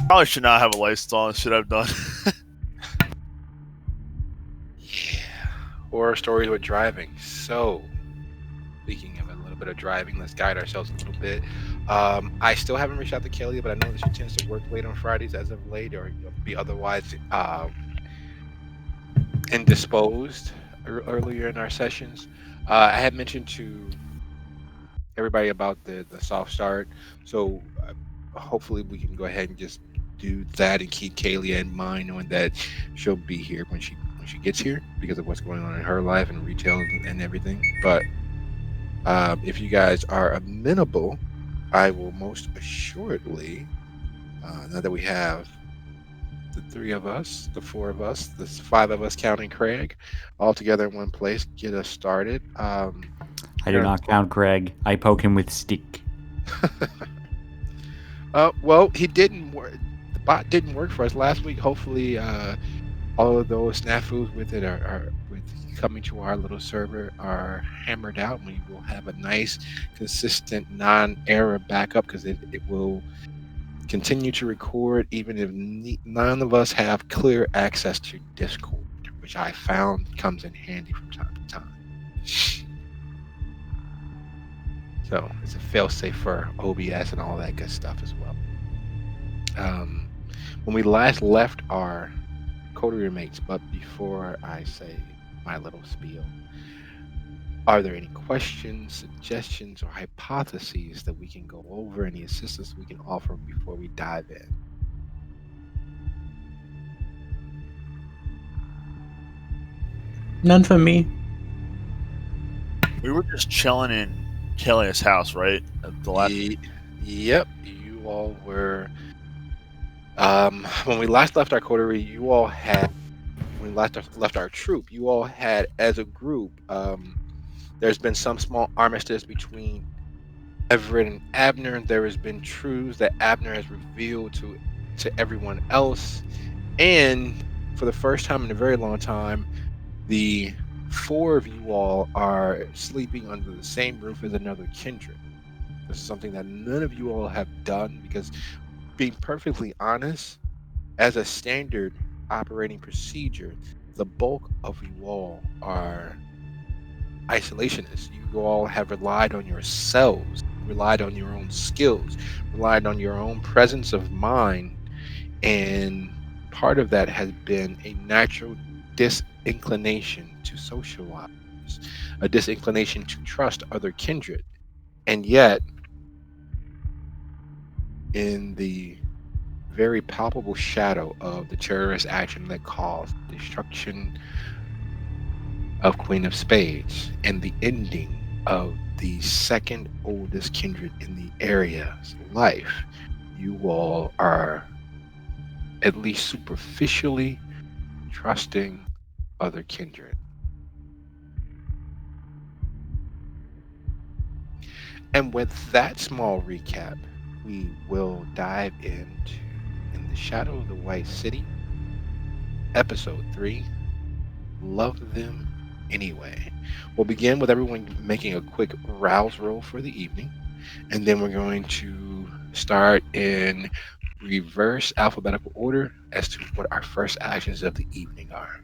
Probably should not have a license on. Should have done. Yeah. Horror stories with driving. So, speaking of a little bit of driving, let's guide ourselves a little bit. I still haven't reached out to Kaelias, but I know that she tends to work late on Fridays as of late, or be otherwise indisposed earlier in our sessions. I had mentioned to everybody about the soft start, so hopefully we can go ahead and just do that and keep Kaelias in mind, knowing that she'll be here when she gets here because of what's going on in her life and retail and everything. But if you guys are amenable, I will most assuredly, now that we have the 3 of us, the 4 of us, the 5 of us counting Craig, all together in one place, get us started. I do not count Craig. I poke him with stick. Well, he didn't work. The bot didn't work for us last week. Hopefully, all of those snafus with it are with coming to our little server are hammered out. We will have a nice, consistent, non-error backup because it will continue to record even if none of us have clear access to Discord, which I found comes in handy from time to time. So it's a fail-safe for OBS and all that good stuff as well. When we last left our coterie mates, but before I say my little spiel, are there any questions, suggestions, or hypotheses that we can go over? Any assistance we can offer before we dive in? None from me. We were just chilling in Kaelias' house, right? At the last. Yep, you all were. When we last left our coterie, you all had. When we left our troop, you all had, as a group, there's been some small armistice between Everett and Abner. There has been truths that Abner has revealed to everyone else, and for the first time in a very long time, the 4 of you all are sleeping under the same roof as another kindred. This is something that none of you all have done because, being perfectly honest, as a standard operating procedure, the bulk of you all are isolationists. You all have relied on yourselves, relied on your own skills, relied on your own presence of mind, and part of that has been a natural disinclination to socialize, a disinclination to trust other kindred. And yet, in the very palpable shadow of the terrorist action that caused destruction of Queen of Spades and the ending of the second oldest kindred in the area's life, you all are at least superficially trusting other kindred. And with that small recap, we will dive into In the Shadow of the White City, Episode 3, Love Them Anyway. We'll begin with everyone making a quick rouse roll for the evening, and then we're going to start in reverse alphabetical order as to what our first actions of the evening are.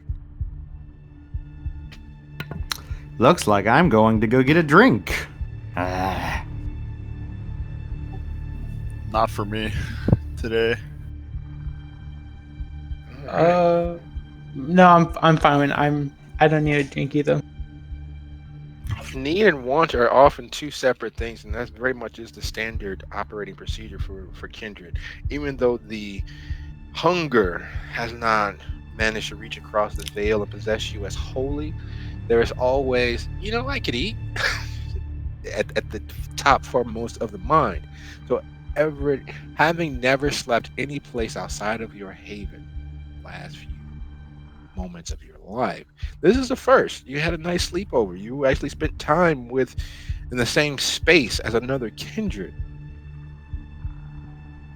Looks like I'm going to go get a drink. Not for me today. No, I'm fine. I don't need a drink either. Need and want are often two separate things, and that very much is the standard operating procedure for kindred. Even though the hunger has not managed to reach across the veil and possess you as wholly, there is always, I could eat at the top foremost of the mind. So Everett, having never slept any place outside of your haven last few moments of your life, this is the first. You had a nice sleepover. You actually spent time with in the same space as another kindred.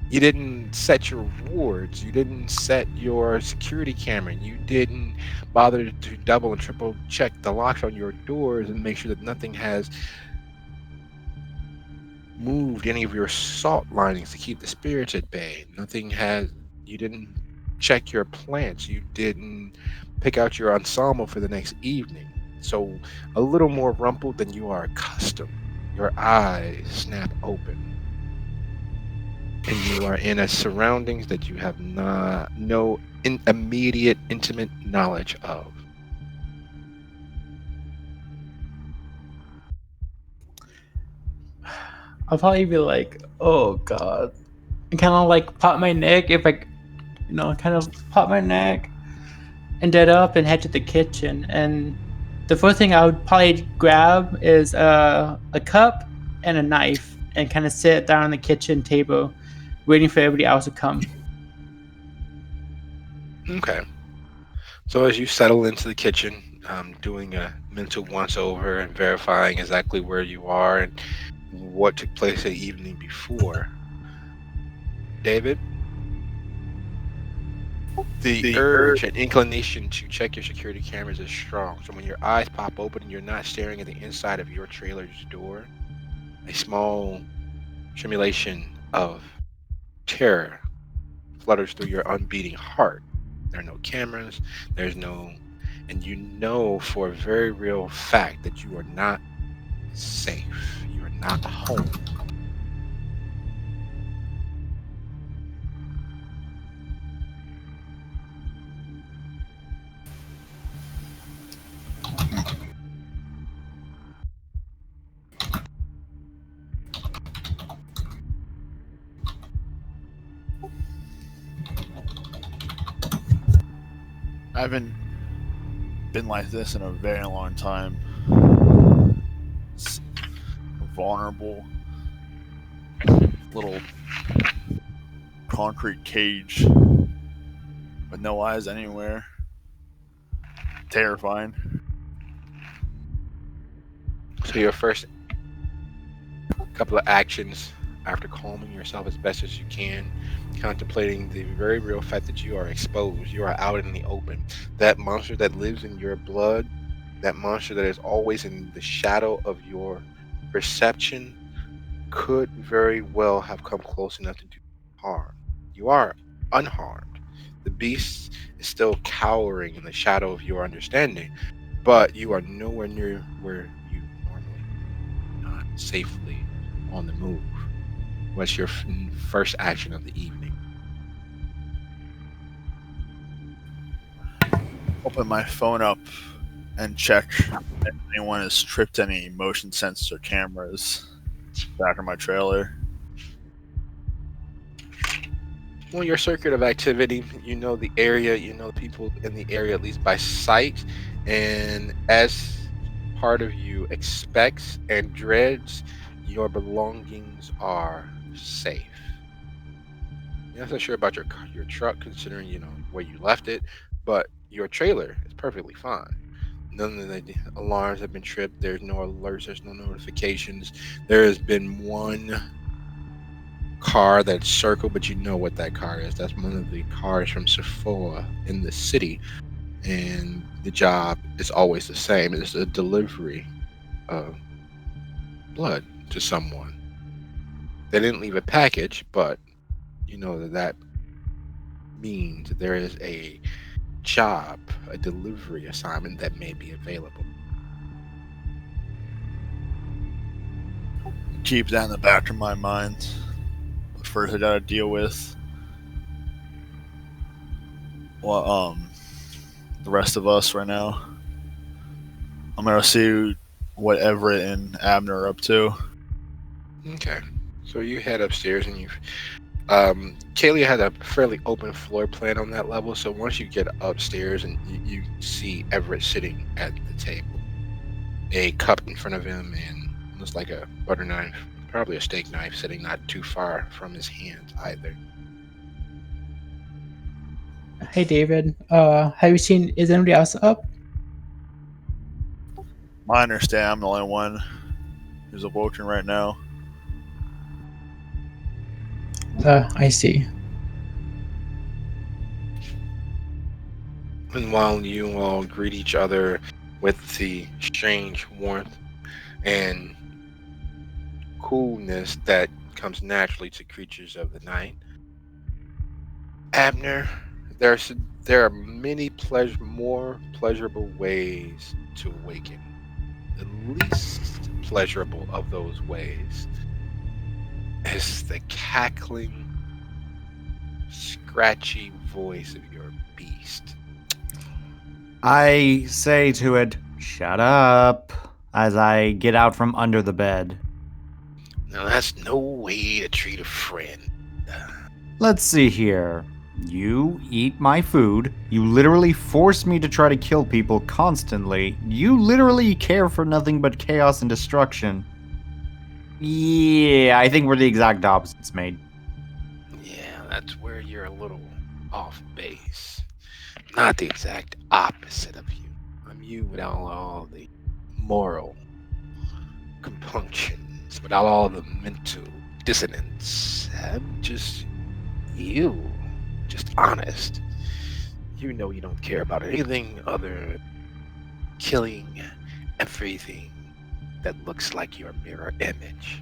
You didn't set your wards. You didn't set your security camera. You didn't bother to double and triple check the locks on your doors and make sure that nothing has moved any of your salt linings to keep the spirits at bay. You didn't check your plants. You didn't pick out your ensemble for the next evening. So a little more rumpled than you are accustomed. Your eyes snap open. And you are in a surroundings that you have no immediate intimate knowledge of. I'll probably be like, oh god, and kind of like pop my neck if I, kind of pop my neck, and get up and head to the kitchen. And the first thing I would probably grab is a cup and a knife, and kind of sit down on the kitchen table, waiting for everybody else to come. Okay. So as you settle into the kitchen, doing a mental once over and verifying exactly where you are and what took place the evening before, David, the urge and inclination to check your security cameras is strong. So when your eyes pop open and you're not staring at the inside of your trailer's door, a small tremulation of terror flutters through your unbeating heart. There are no cameras, and you know for a very real fact that you are not safe. You are not home. I haven't been like this in a very long time. It's a vulnerable little concrete cage with no eyes anywhere. Terrifying. So your first couple of actions after calming yourself as best as you can, contemplating the very real fact that you are exposed, you are out in the open. That monster that lives in your blood, that monster that is always in the shadow of your perception, could very well have come close enough to do harm. You are unharmed. The beast is still cowering in the shadow of your understanding, but you are nowhere near where you normally not safely on the move. What's your first action of the evening? Open my phone up and check if anyone has tripped any motion sensor cameras back in my trailer. Well, your circuit of activity, you know the area, you know people in the area at least by sight, and as part of you expects and dreads, your belongings are safe. You're not so sure about your truck, considering where you left it, but your trailer is perfectly fine. None of the alarms have been tripped. There's no alerts. There's no notifications. There has been one car that's circled, but you know what that car is. That's one of the cars from Sephora in the city, and the job is always the same. It's a delivery of blood to someone. They didn't leave a package, but you know that means there is a job, a delivery assignment that may be available. Keep that in the back of my mind. But first I gotta deal with the rest of us right now. I'm gonna see what Everett and Abner are up to. Okay, so you head upstairs, and Kaelias had a fairly open floor plan on that level. So once you get upstairs, and you see Everett sitting at the table, a cup in front of him, and looks like a butter knife Probably a steak knife sitting not too far from his hand either. Hey David, have you seen? Is anybody else up? I understand I'm the only one who's awoken right now. I see. And while you all greet each other with the strange warmth and coolness that comes naturally to creatures of the night, Abner, there are many more pleasurable ways to awaken. The least pleasurable of those ways is the cackling, scratchy voice of your beast. I say to it, shut up, as I get out from under the bed. Now that's no way to treat a friend. Let's see here. You eat my food. You literally force me to try to kill people constantly. You literally care for nothing but chaos and destruction. Yeah, I think we're the exact opposites, mate. Yeah, that's where you're a little off base. Not the exact opposite of you. I'm you without all the moral compunctions, without all the mental dissonance. I'm just you. Just honest. You know you don't care about anything other than killing everything that looks like your mirror image.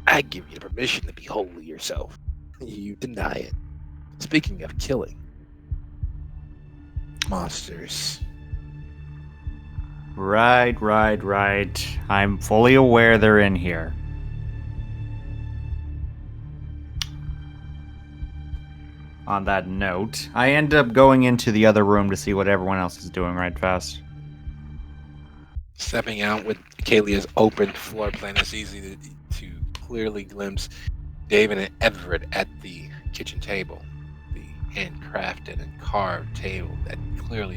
I give you the permission to be wholly yourself. You deny it. Speaking of killing monsters, Right. I'm fully aware they're in here. On that note, I end up going into the other room to see what everyone else is doing right fast. stepping out with Kaelias' open floor plan, it's easy to clearly glimpse David and Everett at the kitchen table. The handcrafted and carved table that clearly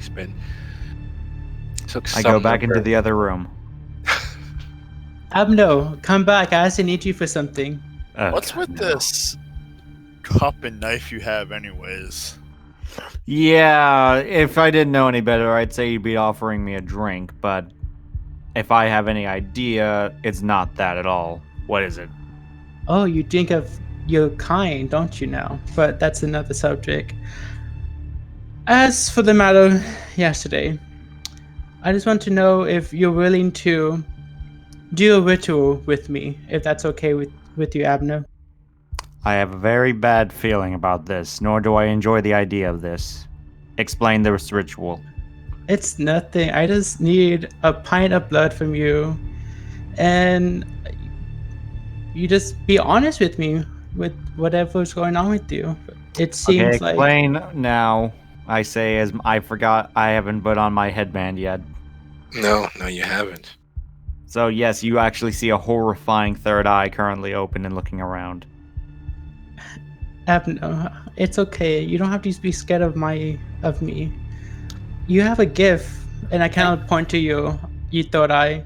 took I some go back into effort. the other room. Abno, come back. I actually need you for something. Oh, What's God, with no. this cup and knife you have, anyways? Yeah, if I didn't know any better, I'd say you'd be offering me a drink, but if I have any idea, it's not that at all. What is it? Oh, you think of your kind, don't you now? But that's another subject. As for the matter yesterday, I just want to know if you're willing to do a ritual with me, if that's okay with you, Abner. I have a very bad feeling about this, nor do I enjoy the idea of this. Explain this ritual. It's nothing. I just need a pint of blood from you, and you just be honest with me with whatever's going on with you. It Okay, seems like explain now. I say as I forgot I haven't put on my headband yet. No, you haven't. So yes, you actually see a horrifying third eye currently open and looking around. Abner, it's okay. You don't have to be scared of me. You have a gift, and I cannot point to you. You third eye.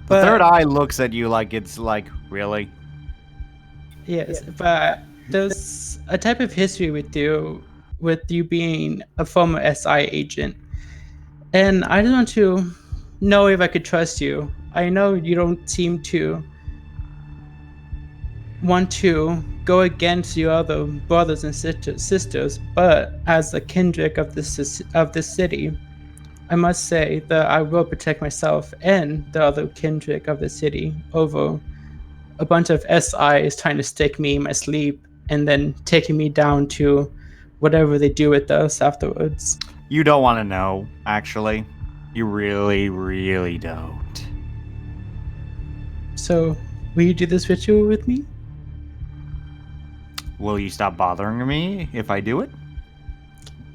The third eye looks at you like it's like, really? Yes, but there's a type of history with you being a former SI agent, and I just want to know if I could trust you. I know you don't seem to want to go against your other brothers and sisters, but as a kindred of this city, I must say that I will protect myself and the other kindred of the city over a bunch of SIs trying to stick me in my sleep and then taking me down to whatever they do with us afterwards. You don't want to know, actually. You really don't. So, will you do this ritual with me? Will you stop bothering me if I do it?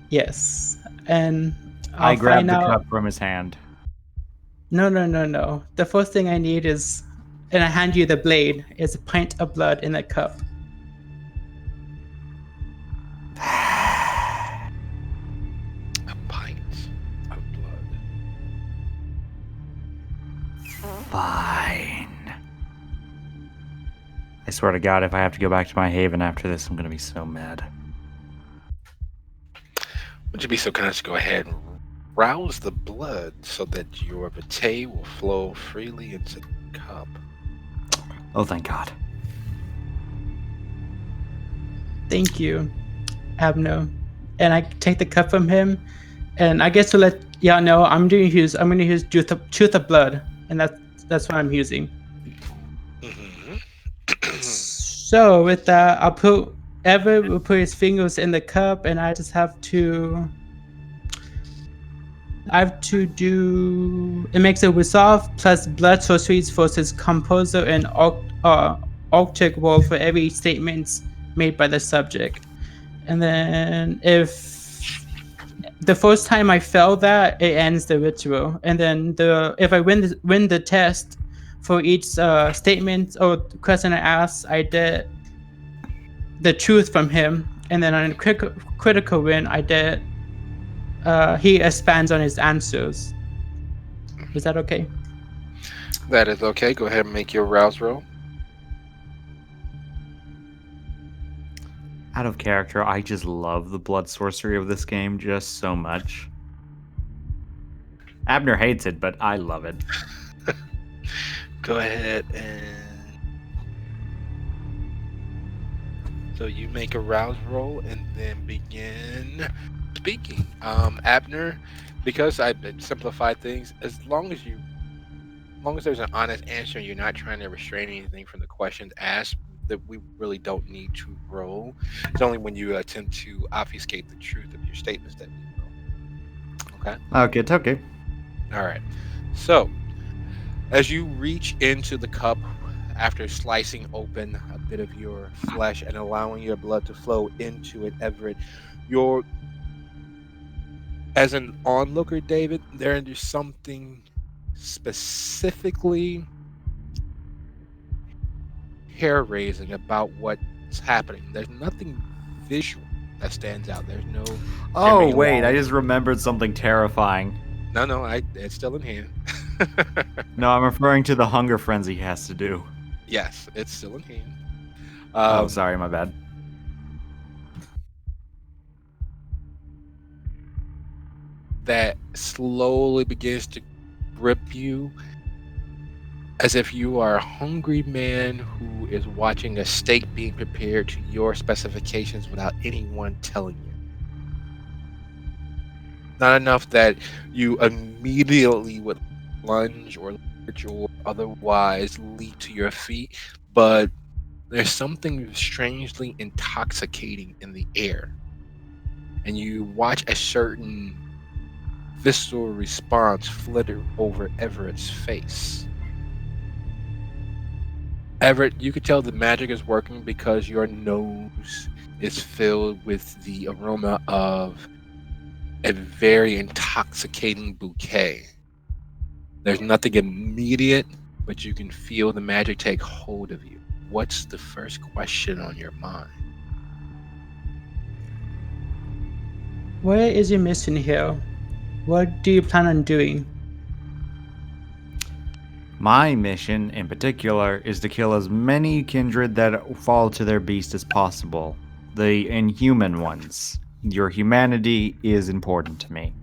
Yes. And I I'll grab find the out. cup from his hand. No. The first thing I need is, and I hand you the blade, is a pint of blood in that cup. A pint of blood. Fine. I swear to God, if I have to go back to my haven after this, I'm gonna be so mad. Would you be so kind as to go ahead and rouse the blood so that your vitae will flow freely into the cup? Oh, thank God. Thank you, Abner. And I take the cup from him, and I guess to let y'all know, I'm gonna use truth of blood, and that's what I'm using. Mm-hmm. So with that, Everett will put his fingers in the cup, and I just have to. I have to do. It makes a resolve plus blood sorceries versus composer and Arctic roll for every statement made by the subject. And then if the first time I fail that, it ends the ritual. And then if I win the test for each statement or question I ask, I did the truth from him. And then on a critical win, I did. He expands on his answers. Is that okay? That is okay. Go ahead and make your rouse roll. Out of character, I just love the blood sorcery of this game just so much. Abner hates it, but I love it. Go ahead and so you make a rouse roll and then begin speaking. Abner, because I simplified things, as long as there's an honest answer and you're not trying to restrain anything from the questions asked, that we really don't need to roll. It's only when you attempt to obfuscate the truth of your statements that we roll. Okay? Okay, it's okay. All right. So, as you reach into the cup after slicing open a bit of your flesh and allowing your blood to flow into it, Everett, as an onlooker, David, there's something specifically hair-raising about what's happening. There's nothing visual that stands out. There's no. Oh, wait, I just remembered something terrifying. No, it's still in hand. No, I'm referring to the hunger frenzy he has to do. Yes, it's still in hand. Oh, sorry, my bad. That slowly begins to grip you as if you are a hungry man who is watching a steak being prepared to your specifications without anyone telling you. Not enough that you immediately would lunge or lurch or otherwise leap to your feet, but there's something strangely intoxicating in the air. And you watch a certain visceral response flitter over Everett's face. Everett, you could tell the magic is working because your nose is filled with the aroma of a very intoxicating bouquet. There's nothing immediate, but you can feel the magic take hold of you. What's the first question on your mind? What is your mission here? What do you plan on doing? My mission, in particular, is to kill as many kindred that fall to their beast as possible. The inhuman ones. Your humanity is important to me.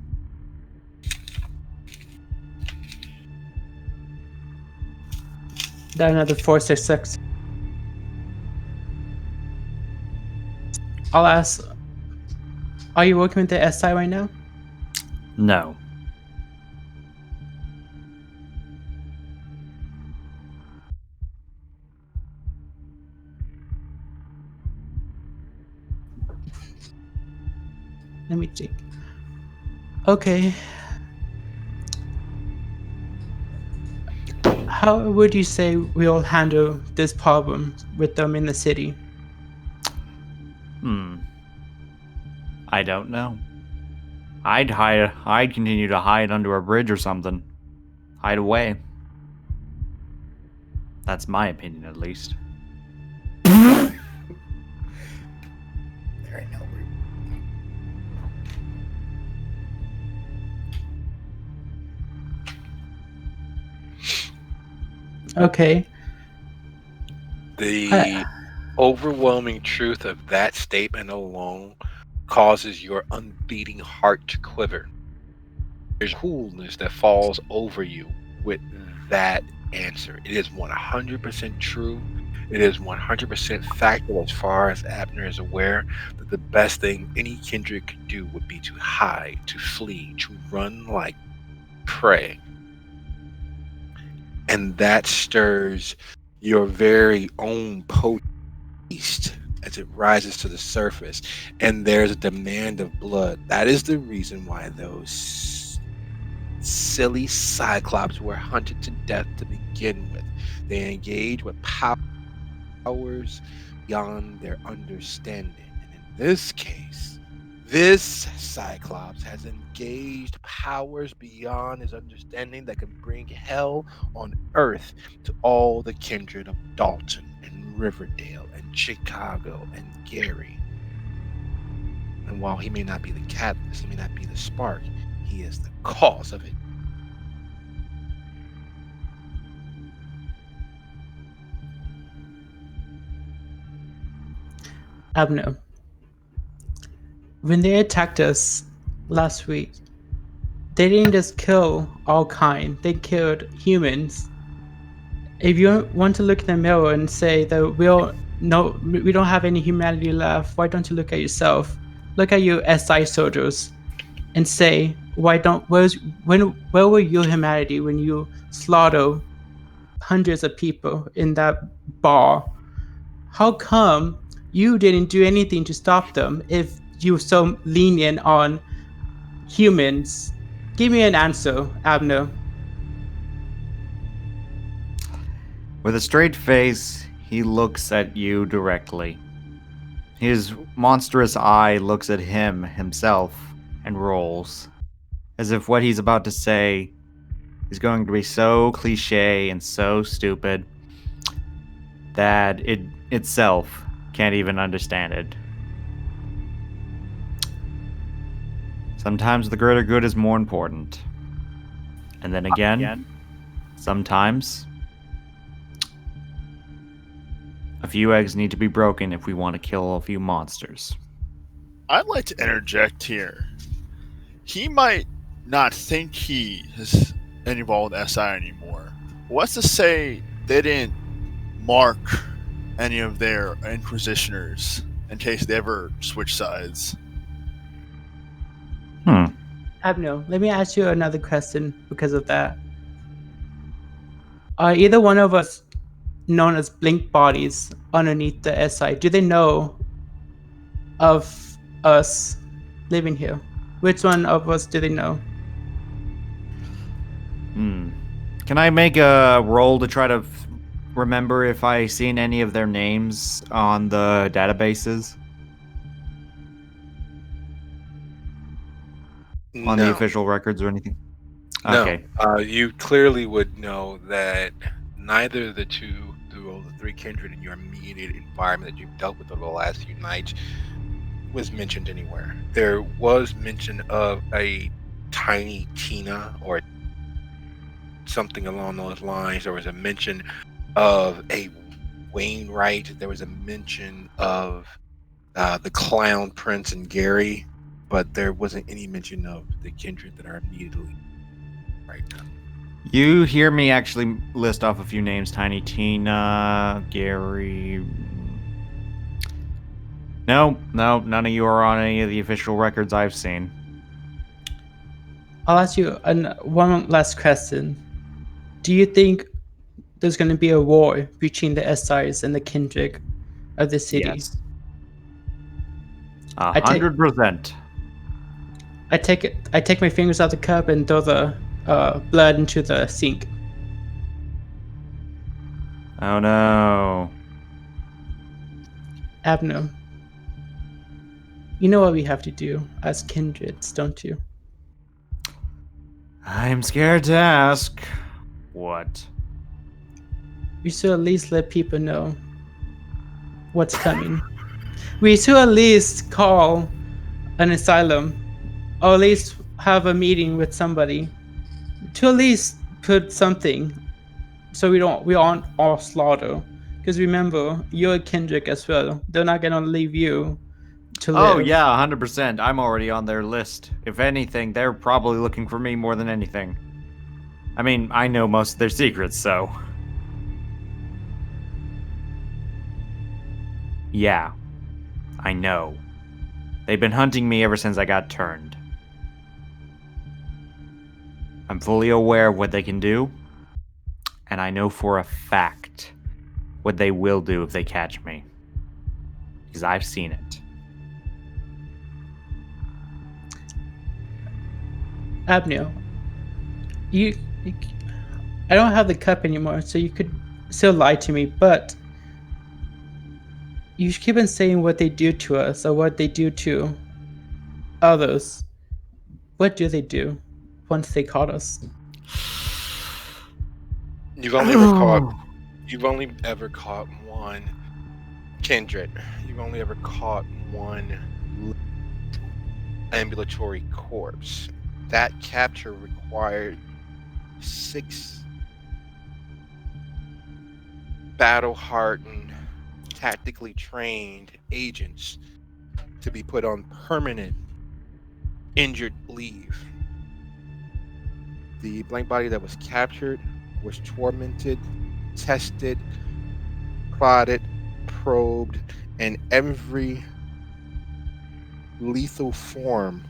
That another 466. I'll ask. Are you working with the SI right now? No. Let me check. Okay. How would you say we'll handle this problem with them in the city? I don't know. I'd continue to hide under a bridge or something. Hide away. That's my opinion, at least. There ain't no Okay. The overwhelming truth of that statement alone causes your unbeating heart to quiver. There's coolness that falls over you with that answer. It is 100% true. It is 100% factual as far as Abner is aware that the best thing any kindred could do would be to hide, to flee, to run like prey. And that stirs your very own beast as it rises to the surface, and there's a demand of blood. That is the reason why those silly cyclops were hunted to death to begin with. They engage with powers beyond their understanding, and in this case, this cyclops has engaged powers beyond his understanding that can bring hell on earth to all the kindred of Dalton and Riverdale and Chicago and Gary. And while he may not be the catalyst, he may not be the spark, he is the cause of it. Abner, when they attacked us last week, they didn't just kill all kind, they killed humans. If you want to look in the mirror and say that we don't have any humanity left, why don't you look at yourself? Look at your SI soldiers and say, where were your humanity when you slaughtered hundreds of people in that bar? How come you didn't do anything to stop them if you were so lenient on humans? Give me an answer, Abner. With a straight face, he looks at you directly. His monstrous eye looks at himself, and rolls, as if what he's about to say is going to be so cliche and so stupid that it itself can't even understand it. Sometimes the greater good is more important. And then again, sometimes a few eggs need to be broken if we want to kill a few monsters. I'd like to interject here. He might not think he is involved with SI anymore. What's to say they didn't mark any of their inquisitioners in case they ever switch sides? Abner, let me ask you another question because of that. Are either one of us known as blink bodies underneath the SI? Do they know of us living here? Which one of us do they know? Can I make a roll to try to remember if I seen any of their names on the databases? On the official records or anything? No. Okay. You clearly would know that neither of the three kindred in your immediate environment that you've dealt with over the last few nights was mentioned anywhere. There was mention of a tiny Tina or something along those lines. There was a mention of a Wainwright. There was a mention of the Clown Prince and Gary, but there wasn't any mention of the kindred that are immediately right now. You hear me actually list off a few names. Tiny Tina, Gary. No, none of you are on any of the official records I've seen. I'll ask you one last question. Do you think there's going to be a war between the SIs and the kindred of the city? Yes. 100%. I take my fingers out the cup and throw the blood into the sink. Oh no. Abner, you know what we have to do as kindreds, don't you? I'm scared to ask. What? We should at least let people know what's coming. We should at least call an asylum, or at least have a meeting with somebody to at least put something so we aren't all slaughtered. Because remember, you're a Kendrick as well. They're not gonna leave you to live. Oh, yeah, 100%. I'm already on their list. If anything, they're probably looking for me more than anything. I mean, I know most of their secrets, so. Yeah, I know. They've been hunting me ever since I got turned. I'm fully aware of what they can do, and I know for a fact what they will do if they catch me. Because I've seen it. Abner, you, I don't have the cup anymore, so you could still lie to me, but you keep on saying what they do to us or what they do to others. What do they do once they caught us? You've only ever caught. You've only ever caught one kindred. You've only ever caught one ambulatory corpse. That capture required 6 battle-hardened, tactically trained agents to be put on permanent injured leave. The blank body that was captured was tormented, tested, prodded, probed, and every lethal form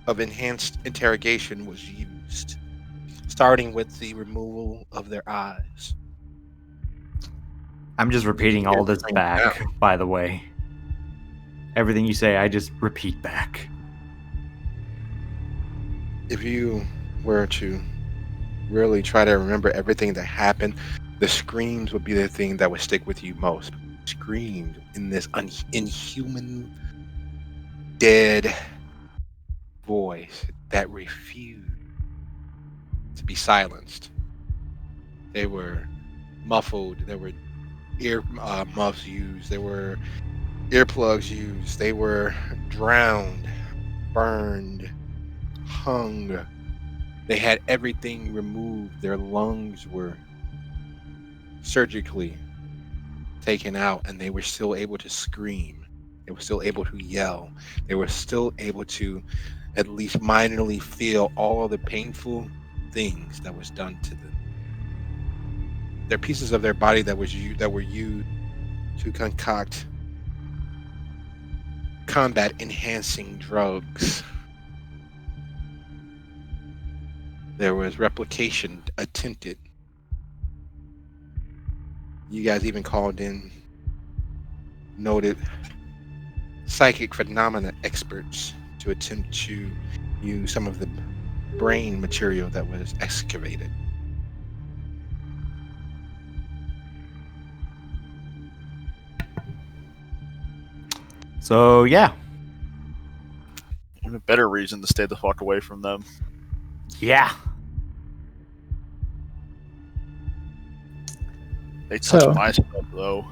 of enhanced interrogation was used, starting with the removal of their eyes. I'm just repeating all this back, by the way. Everything you say, I just repeat back. If you were to really try to remember everything that happened, the screams would be the thing that would stick with you most. Screamed in this inhuman, dead voice that refused to be silenced. They were muffled. There were ear muffs used. There were earplugs used. They were drowned, burned, hung. They had everything removed. Their lungs were surgically taken out, and they were still able to scream. They were still able to yell. They were still able to at least minorly feel all of the painful things that was done to them. They're pieces of their body that were used to concoct combat enhancing drugs. There was replication attempted. You guys even called in noted psychic phenomena experts to attempt to use some of the brain material that was excavated. So, yeah. Even better reason to stay the fuck away from them. Yeah. They touch So- my stuff, though.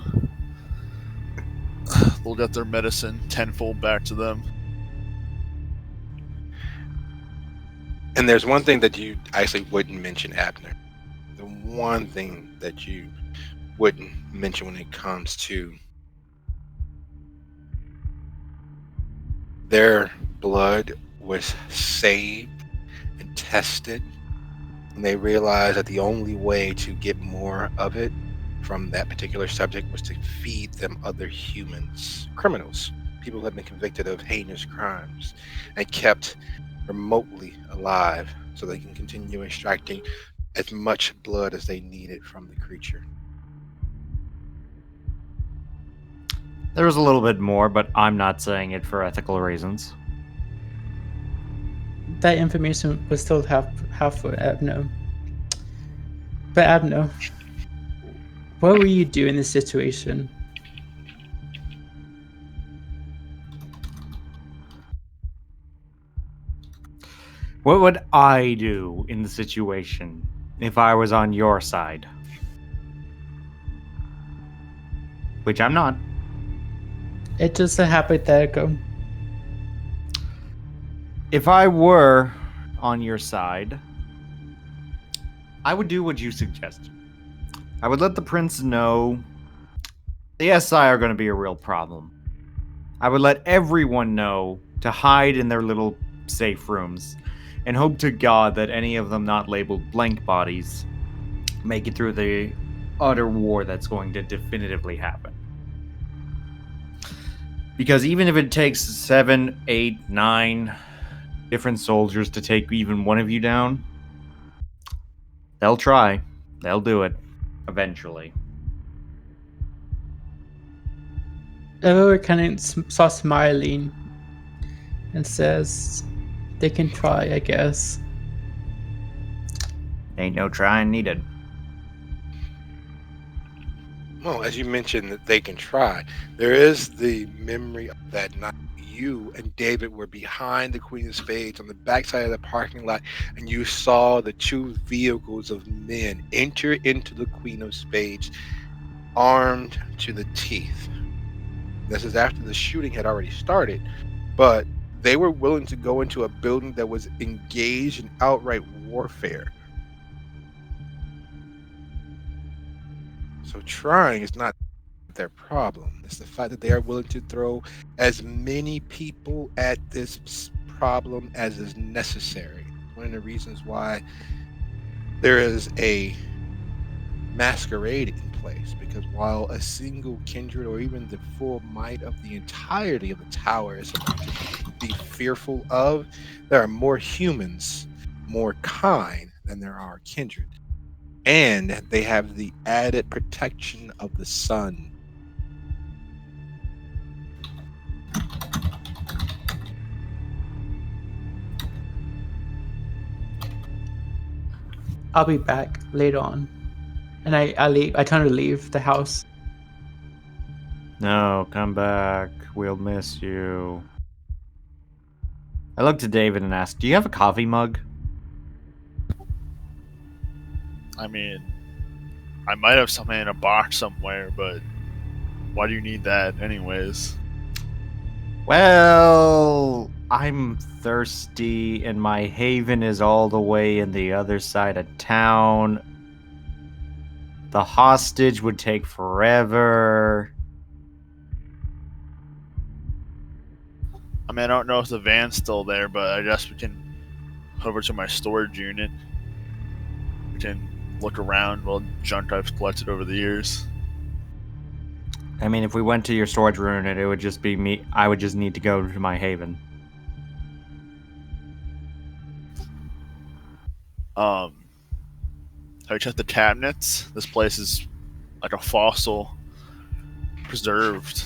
They'll get their medicine tenfold back to them. And there's one thing that you actually wouldn't mention, Abner. The one thing that you wouldn't mention when it comes to their blood was saved and tested, and they realized that the only way to get more of it from that particular subject was to feed them other humans, criminals, people who have been convicted of heinous crimes and kept remotely alive so they can continue extracting as much blood as they needed from the creature. There was a little bit more, but I'm not saying it for ethical reasons. That information was still half for Abner. But Abner, what were you doing in this situation? What would I do in the situation if I was on your side? Which I'm not. It's just a hypothetical. If I were on your side, I would do what you suggested. I would let the prince know The SI are going to be a real problem. I would let everyone know to hide in their little safe rooms and hope to God that any of them not labeled blank bodies make it through the utter war that's going to definitively happen. Because even if it takes 7, 8, 9 different soldiers to take even one of you down, they'll try. They'll do it eventually. Everett kind of starts smiling and says, "They can try, I guess." Ain't no trying needed. Well, as you mentioned that they can try, there is the memory of that night you and David were behind the Queen of Spades on the backside of the parking lot, and you saw the two vehicles of men enter into the Queen of Spades armed to the teeth. This is after the shooting had already started, but they were willing to go into a building that was engaged in outright warfare. So trying is not their problem. It's the fact that they are willing to throw as many people at this problem as is necessary. One of the reasons why there is a masquerade in place, because while a single kindred or even the full might of the entirety of the tower is something to be fearful of, there are more humans, more kind than there are kindred. And they have the added protection of the sun. I'll be back later on. And I leave. I turn to leave the house. No, come back. We'll miss you. I look to David and ask, do you have a coffee mug? I mean, I might have something in a box somewhere, but why do you need that anyways? Well, I'm thirsty and my haven is all the way in the other side of town. The hostage would take forever. I mean, I don't know if the van's still there, but I guess we can head over to my storage unit. We can look around while junk I've collected over the years. I mean, if we went to your storage unit, it would just be me. I would just need to go to my haven. Have you checked the cabinets? This place is like a fossil preserved.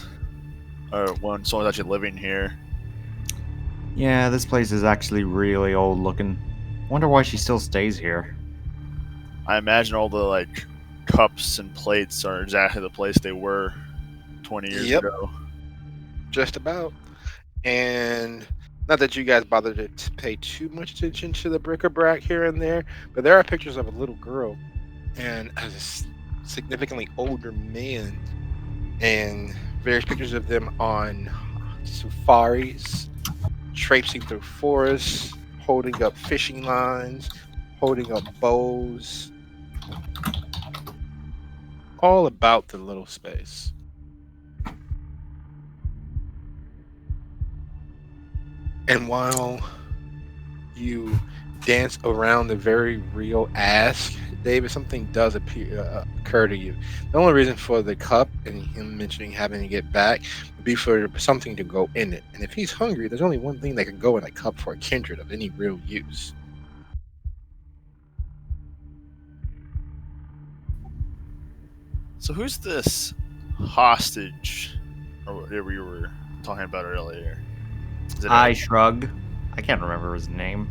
When someone's actually living here. Yeah, this place is actually really old looking. Wonder why she still stays here. I imagine all the like cups and plates are exactly the place they were 20 years Yep. ago. Just about. And not that you guys bother to pay too much attention to the bric-a-brac here and there, but there are pictures of a little girl and a significantly older man, and various pictures of them on safaris, traipsing through forests, holding up fishing lines, holding up bows, all about the little space. And while you dance around the very real ask, David, something does occur to you. The only reason for the cup and him mentioning having to get back would be for something to go in it. And if he's hungry, there's only one thing that can go in a cup for a kindred of any real use. So who's this hostage, or whatever you were talking about earlier? Is it I shrug. I can't remember his name.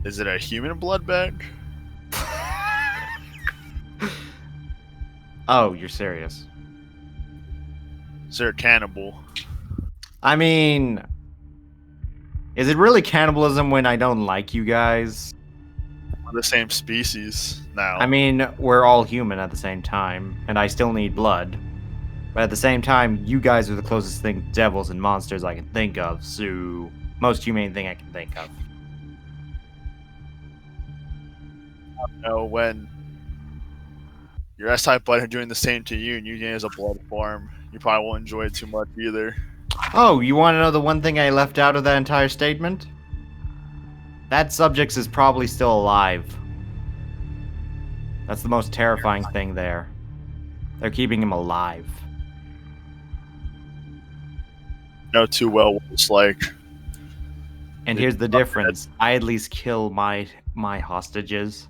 Is it a human blood bag? Oh, you're serious. Is there a cannibal? I mean, is it really cannibalism when I don't like you guys? We're the same species now. I mean, we're all human at the same time, and I still need blood. But at the same time, you guys are the closest thing to devils and monsters I can think of, so most humane thing I can think of. when your SI buddy doing the same to you, and using it as a blood farm, you probably won't enjoy it too much either. Oh, you want to know the one thing I left out of that entire statement? That subject is probably still alive. That's the most terrifying thing there. They're keeping him alive. Know too well what it's like. And here's the difference. I at least kill my hostages.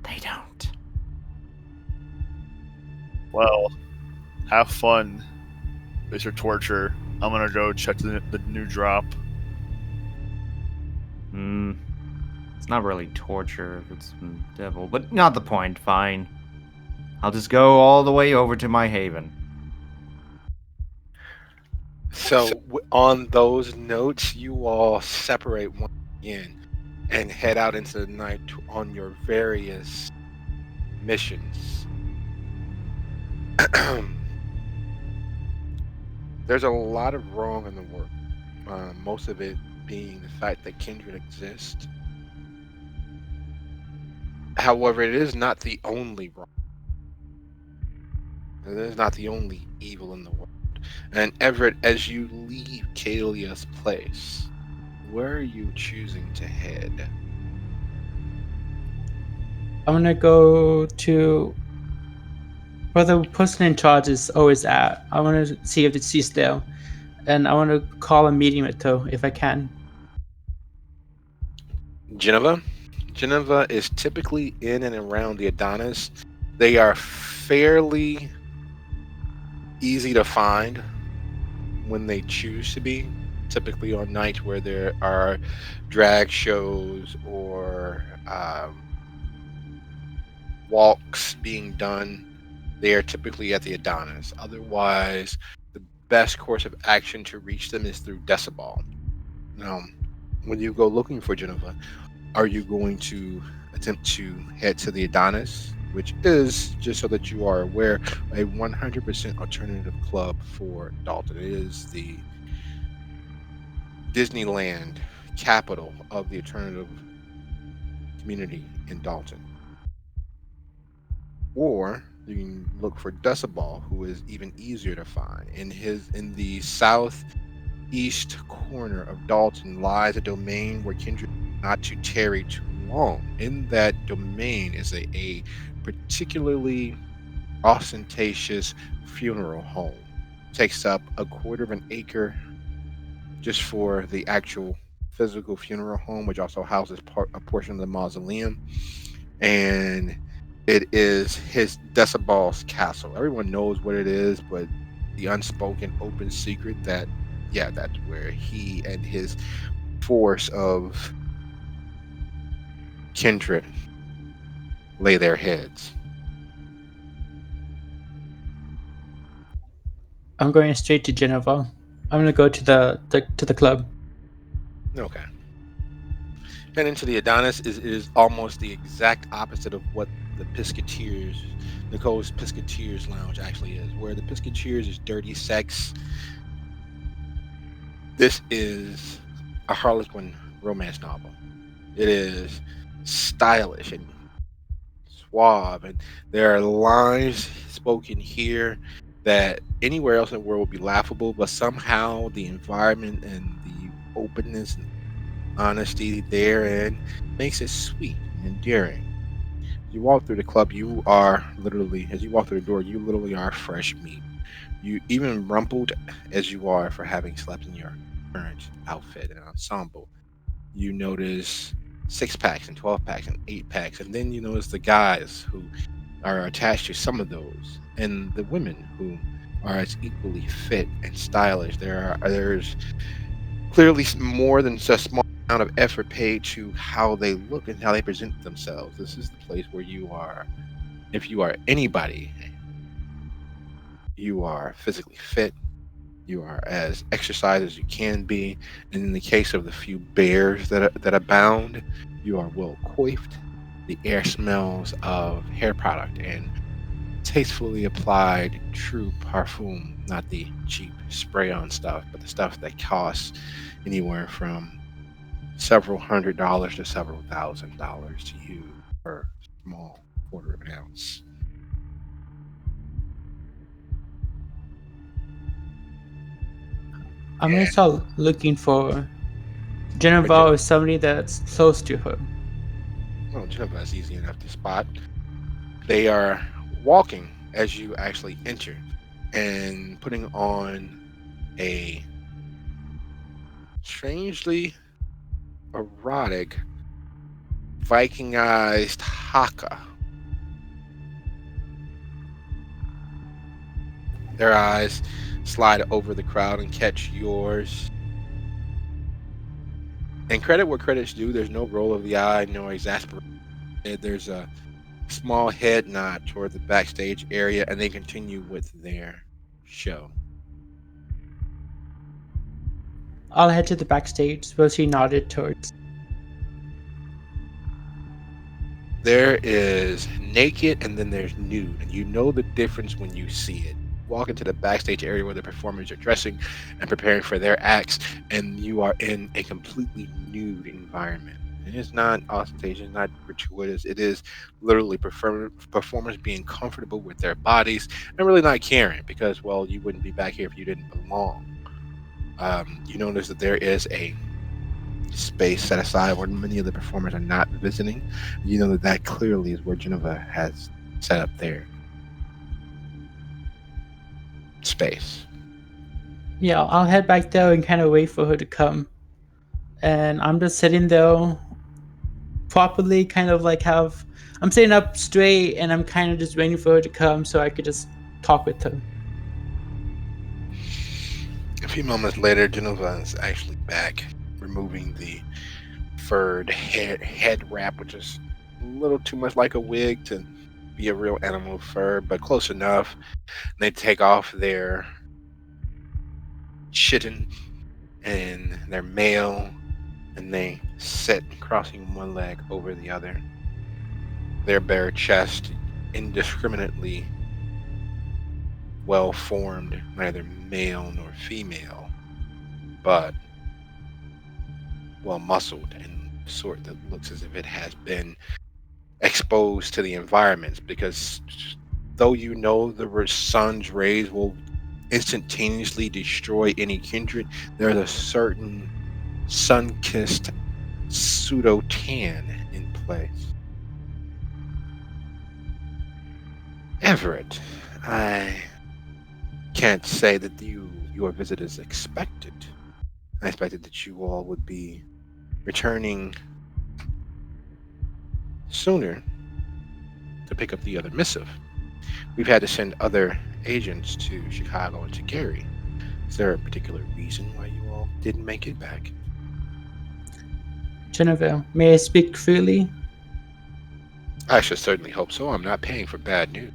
They don't. Well, have fun with your torture. I'm gonna go check the new drop. It's not really torture if it's devil, but not the point. Fine. I'll just go all the way over to my haven. So on those notes, you all separate once again and head out into the night on your various missions. There's a lot of wrong in the work. Most of it being the fact that kindred exists. However, it is not the only wrong. It is not the only evil in the world. And Everett, as you leave Kaelias' place, where are you choosing to head? I'm gonna go to where the person in charge is always at. I want to see if she's there, and I want to call a meeting with her if I can. Geneva? Geneva is typically in and around the Adonis. They are fairly easy to find when they choose to be, typically on nights where there are drag shows or walks being done. They are typically at the Adonis. Otherwise, the best course of action to reach them is through Decibel. Now, when you go looking for Geneva, are you going to attempt to head to the Adonis, which is, just so that you are aware, a 100% alternative club for Dalton? It is the Disneyland capital of the alternative community in Dalton. Or you can look for Decibel, who is even easier to find. In the southeast corner of Dalton lies a domain where kindred not to tarry too long. In that domain is a particularly ostentatious funeral home. Takes up a quarter of an acre just for the actual physical funeral home, which also houses a portion of the mausoleum. And it is his Decibel's castle. Everyone knows what it is, but the unspoken open secret that, yeah, that's where he and his force of kindred lay their heads. I'm going straight to Geneva. I'm gonna go to the club. Okay. And into the Adonis is almost the exact opposite of what the Pisketeers, Nicole's Pisketeers Lounge actually is. Where the Pisketeers is dirty sex, this is a Harlequin romance novel. It is stylish and suave, and there are lines spoken here that anywhere else in the world would be laughable, but somehow the environment and the openness and honesty therein makes it sweet and endearing. You walk through the club, you are literally, as you walk through the door, you literally are fresh meat. You, even rumpled as you are for having slept in your current outfit and ensemble, you notice 6-packs and 12-packs and 8-packs, and then you notice the guys who are attached to some of those, and the women who are as equally fit and stylish. There's clearly more than just a small amount of effort paid to how they look and how they present themselves. This is the place where you are, if you are anybody, you are physically fit, you are as exercised as you can be, and in the case of the few bears that abound, you are well coiffed. The air smells of hair product and tastefully applied true parfum, not the cheap spray-on stuff, but the stuff that costs anywhere from several $100s to several $1,000 to you per small quarter of an ounce. I'm gonna start looking for Geneva or somebody that's close to her. Well, Geneva is easy enough to spot. They are walking as you actually enter and putting on a strangely erotic Vikingized haka. Their eyes slide over the crowd and catch yours. And credit where credit's due, there's no roll of the eye, no exasperation. There's a small head nod toward the backstage area, and they continue with their show. I'll head to the backstage where she nodded towards. There is naked and then there's nude, and you know the difference when you see it. Walk into the backstage area where the performers are dressing and preparing for their acts, and you are in a completely nude environment. It is not ostentatious, not gratuitous. It is literally performers being comfortable with their bodies and really not caring because, well, you wouldn't be back here if you didn't belong. You notice that there is a space set aside where many of the performers are not visiting. You know that clearly is where Geneva has set up their space. Yeah, I'll head back there and kind of wait for her to come. And I'm just sitting there properly, kind of like I'm sitting up straight and I'm kind of just waiting for her to come so I could just talk with her. A few moments later, Geneva is actually back, removing the furred head wrap, which is a little too much like a wig to be a real animal fur, but close enough. They take off their chitin and their mail, and they sit crossing one leg over the other. Their bare chest, indiscriminately well formed, neither male nor female, but well muscled and sort that looks as if it has been exposed to the environments, because though you know the sun's rays will instantaneously destroy any kindred, there's a certain sun-kissed pseudo tan in place. Everett, I can't say that your visit is expected. I expected that you all would be returning sooner to pick up the other missive. We've had to send other agents to Chicago and to Gary. Is there a particular reason why you all didn't make it back? Genevieve, may I speak freely? I should certainly hope so. I'm not paying for bad news.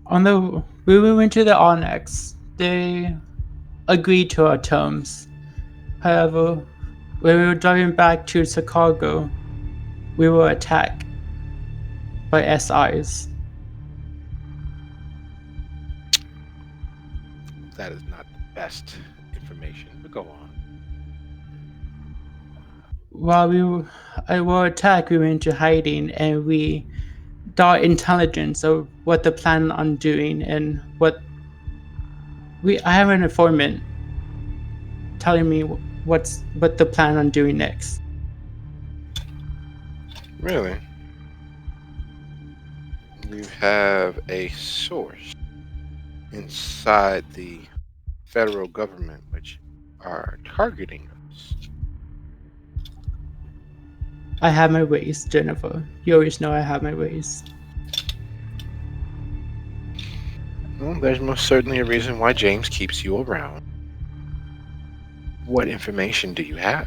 When we went to the Onyx, they agreed to our terms. However, when we were driving back to Chicago, we were attacked by SIs. That is not the best information, but go on. While we were attacked, we went into hiding and we got intelligence of what they're planning on doing and I have an informant telling me what they're planning on doing next. Really? You have a source inside the federal government which are targeting us. I have my ways, Jennifer. You always know I have my ways. Well, there's most certainly a reason why James keeps you around. What information do you have?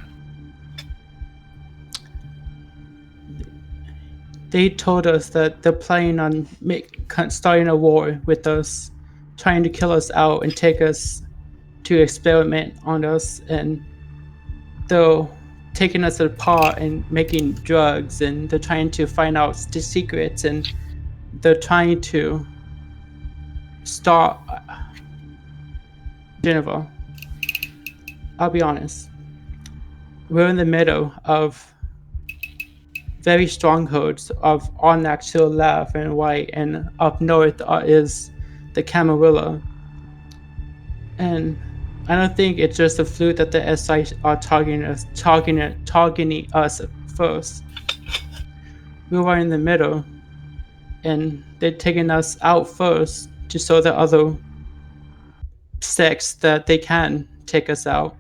They told us that they're planning on starting a war with us, trying to kill us out and take us to experiment on us, and they're taking us apart and making drugs, and they're trying to find out the secrets, and they're trying to start Geneva. I'll be honest. We're in the middle of very strongholds of Arnak to the left and right, and up north is the Camarilla. And I don't think it's just the flute that the SI are targeting us first. We were in the middle, and they're taking us out first to show the other sects that they can take us out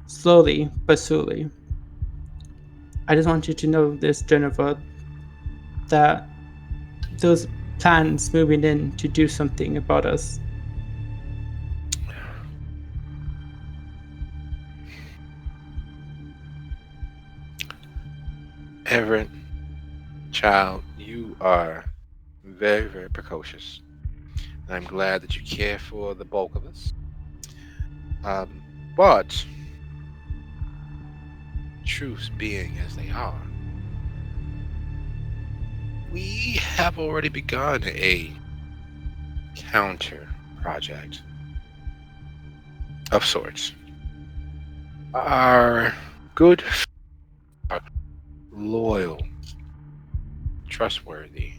slowly but surely. I just want you to know this, Jennifer, that those plans moving in to do something about us. Everett, child, you are very, very precocious. And I'm glad that you care for the bulk of us. But truths being as they are, we have already begun a counter project of sorts. Our good, loyal, trustworthy,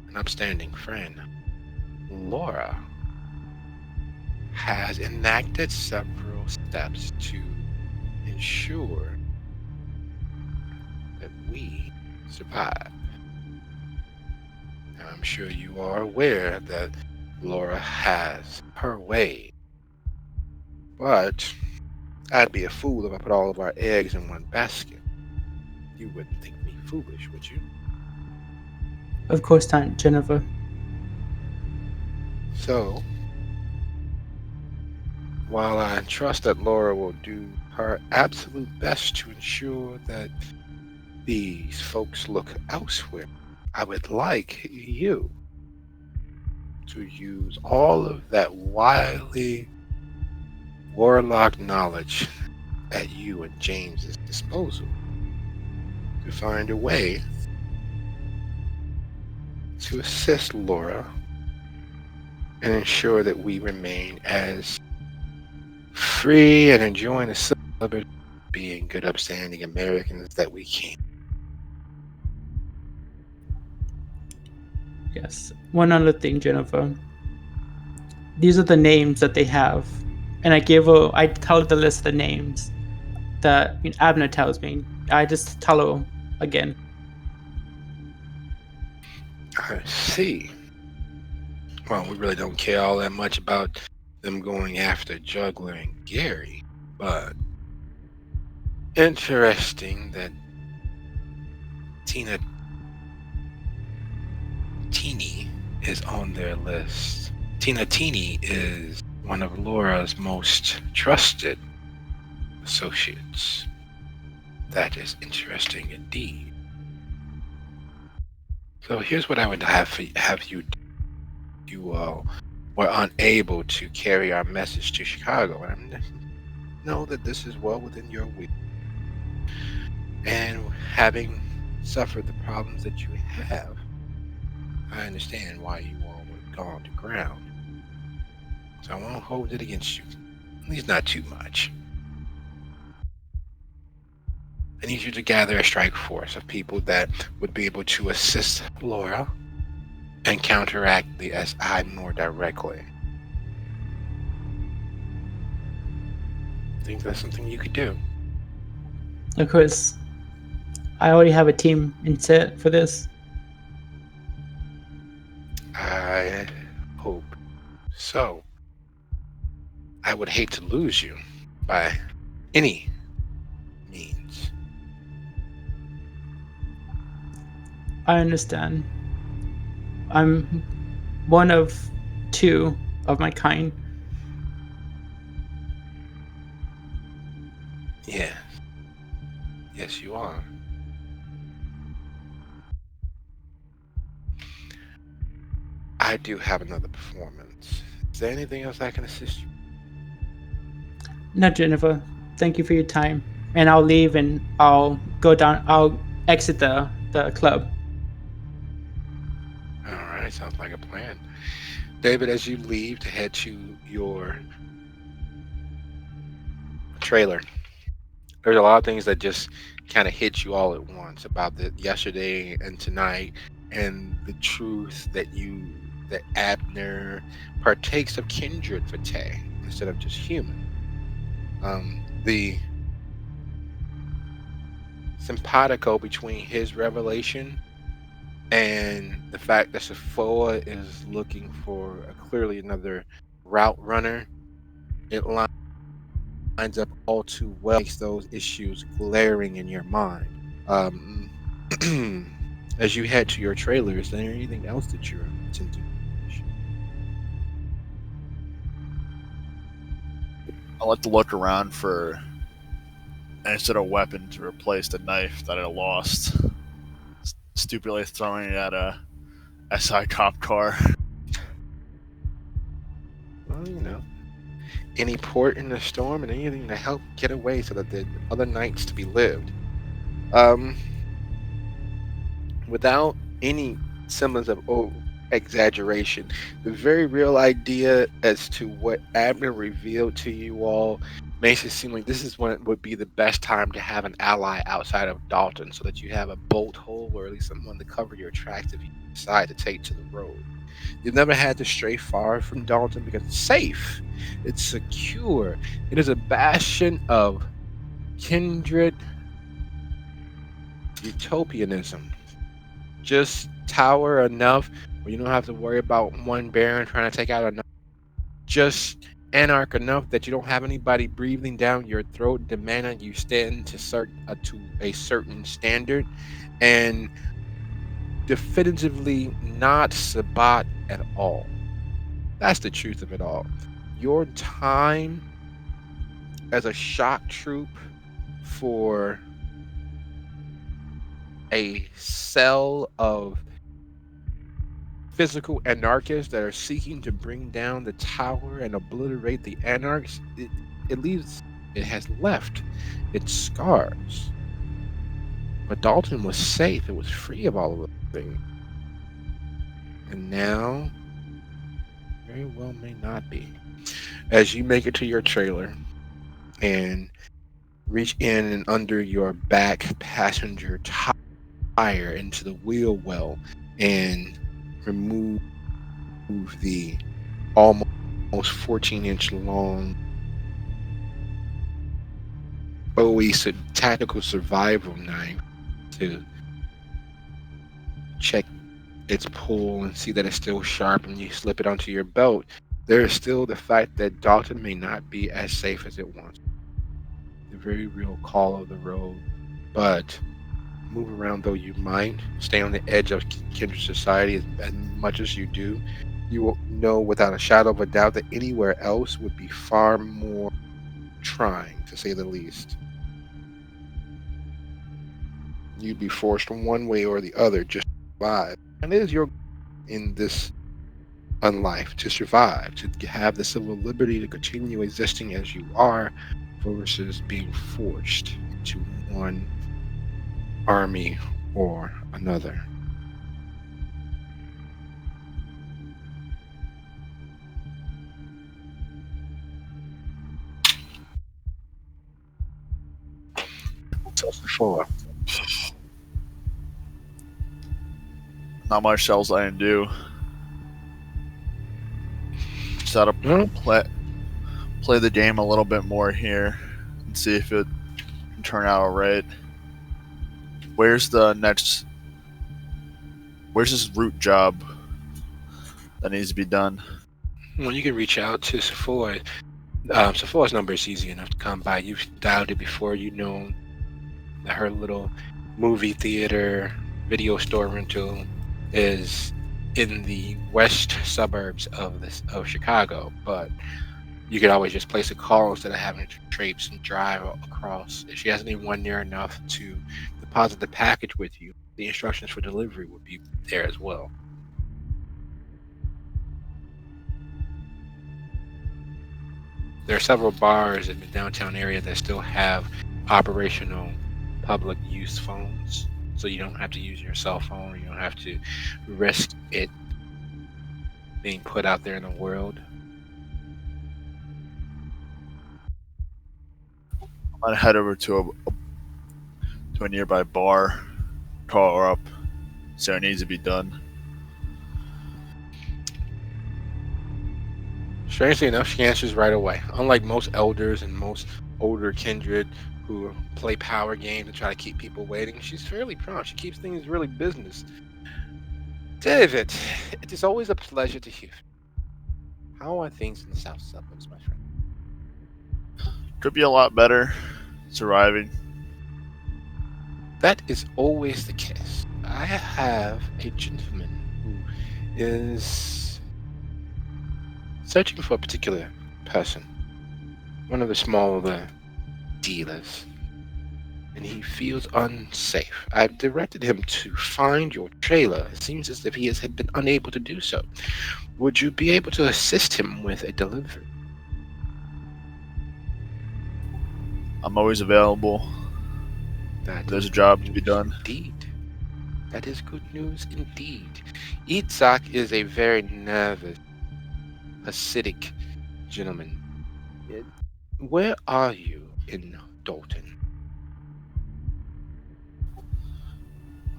and upstanding friend, Laura, has enacted several steps to ensure that we survive. Now, I'm sure you are aware that Laura has her way, but I'd be a fool if I put all of our eggs in one basket. You wouldn't think me foolish, would you? Of course not, Jennifer. So, while I trust that Laura will do her absolute best to ensure that these folks look elsewhere, I would like you to use all of that wily warlock knowledge at you and James's disposal to find a way to assist Laura and ensure that we remain as free and enjoying the celebrity being good, upstanding Americans that we can. Yes. One other thing, Jennifer. These are the names that they have, and I tell her the list of the names that Abner tells me. I just tell her again. I see. Well, we really don't care all that much about them going after Juggler and Gary, but interesting that Tina Teeny is on their list. Tina Teeny is one of Laura's most trusted associates. That is interesting indeed. So here's what I would have you do. You were unable to carry our message to Chicago, and I know that this is well within your reach. And having suffered the problems that you have, I understand why you all would gone to ground. So I won't hold it against you. At least not too much. I need you to gather a strike force of people that would be able to assist Laura and counteract the SI more directly. I think that's something you could do. Of course, I already have a team in set for this. I hope so. I would hate to lose you by any means. I understand. I'm one of two of my kind. Yes. Yes, you are. I do have another performance. Is there anything else I can assist you? No, Jennifer. Thank you for your time. And I'll leave and I'll go down. I'll exit the club. All right, sounds like a plan. David, as you leave to head to your trailer, there's a lot of things that just kind of hit you all at once about the yesterday and tonight, and the truth that Abner partakes of kindred vitae instead of just human. The simpatico between his revelation and the fact that Sephoa is looking for clearly another route runner, it lines up all too well, makes those issues glaring in your mind. As you head to your trailer, is there anything else that you're attempting? I like to look around for any sort of weapon to replace the knife that I lost. Stupidly throwing it at a SI cop car. Well, any port in the storm and anything to help get away so that the other nights to be lived. Without any semblance of exaggeration, the very real idea as to what Abner revealed to you all makes it seem like this is when it would be the best time to have an ally outside of Dalton, so that you have a bolt hole or at least someone to cover your tracks if you decide to take to the road. You've never had to stray far from Dalton because it's safe, it's secure, it is a bastion of kindred utopianism. Just tower enough where you don't have to worry about one baron trying to take out another. Just anarch enough that you don't have anybody breathing down your throat demanding you stand to a certain standard, and definitively not seperate at all. That's the truth of it all. Your time as a shock troop for a cell of physical anarchists that are seeking to bring down the tower and obliterate the anarchs, it has left its scars. But Dalton was safe, it was free of all of those things. And now, very well may not be. As you make it to your trailer and reach in and under your back passenger tire into the wheel well and remove the almost 14-inch long Bowie tactical survival knife to check its pull and see that it's still sharp, and you slip it onto your belt. There is still the fact that Dalton may not be as safe as it once. The very real call of the road, but move around though you might, stay on the edge of kindred society as much as you do, you will know without a shadow of a doubt that anywhere else would be far more trying, to say the least. You'd be forced one way or the other just to survive. And it is your in this unlife to survive, to have the civil liberty to continue existing as you are, versus being forced into one army or another. So before. Not much else I can do. Just gotta play the game a little bit more here and see if it can turn out alright. Where's this root job that needs to be done? Well, you can reach out to Sephora. Sephora's number is easy enough to come by. You've dialed it before. You know that her little movie theater video store rental is in the west suburbs of Chicago, but you could always just place a call instead of having to traipse and drive across. If she has anyone near enough to deposit the package with you, the instructions for delivery would be there as well. There are several bars in the downtown area that still have operational public use phones, so you don't have to use your cell phone. You don't have to risk it being put out there in the world. I'm gonna head over to to a nearby bar, call her up, say it needs to be done. Strangely enough, she answers right away. Unlike most elders and most older kindred who play power games and try to keep people waiting, she's fairly prompt. She keeps things really business. David, it is always a pleasure to hear. How are things in the south suburbs, my friend? Could be a lot better. Surviving. That is always the case. I have a gentleman who is searching for a particular person, one of the smaller dealers, and he feels unsafe. I've directed him to find your trailer. It seems as if he has been unable to do so. Would you be able to assist him with a delivery? I'm always available. There's a job to be done. Indeed. That is good news indeed. Itzhak is a very nervous, acidic gentleman. Where are you in Dalton?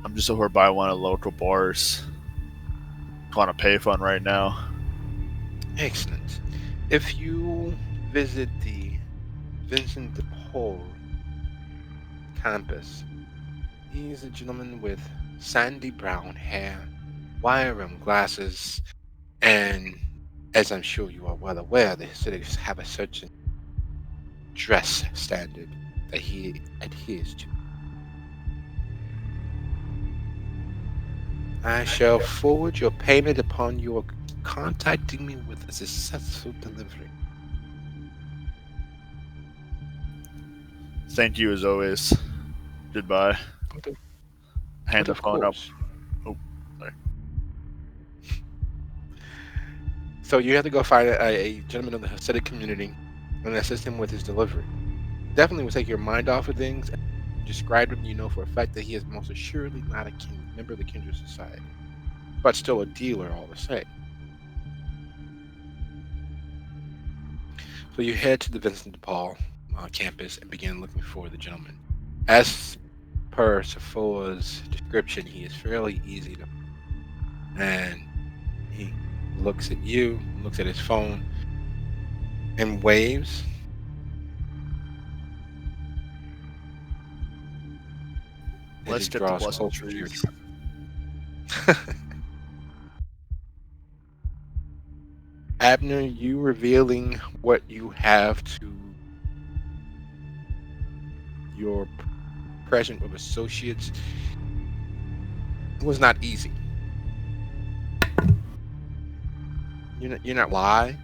I'm just over by one of the local bars. On a payphone right now. Excellent. If you visit the Vincent de Paul campus, he's a gentleman with sandy brown hair, wire-rimmed glasses, and as I'm sure you are well aware, the cities have a certain dress standard that he adheres to. I shall forward your payment upon your contacting me with a successful delivery. Thank you as always. Goodbye. Hand the Of phone up. course. Oh, sorry. So you have to go find a gentleman of the Hasidic community and assist him with his delivery. Definitely will take your mind off of things. Describe him, you know for a fact that he is most assuredly not a member of the Kindred Society, but still a dealer all the same. So you head to the Vincent de Paul campus and begin looking for the gentleman. As per Sephora's description, he is fairly easy to find. And he looks at you, looks at his phone, and waves. Let's get the pleasantries. Abner, you revealing what you have to your present of associates was not easy. You're not lie.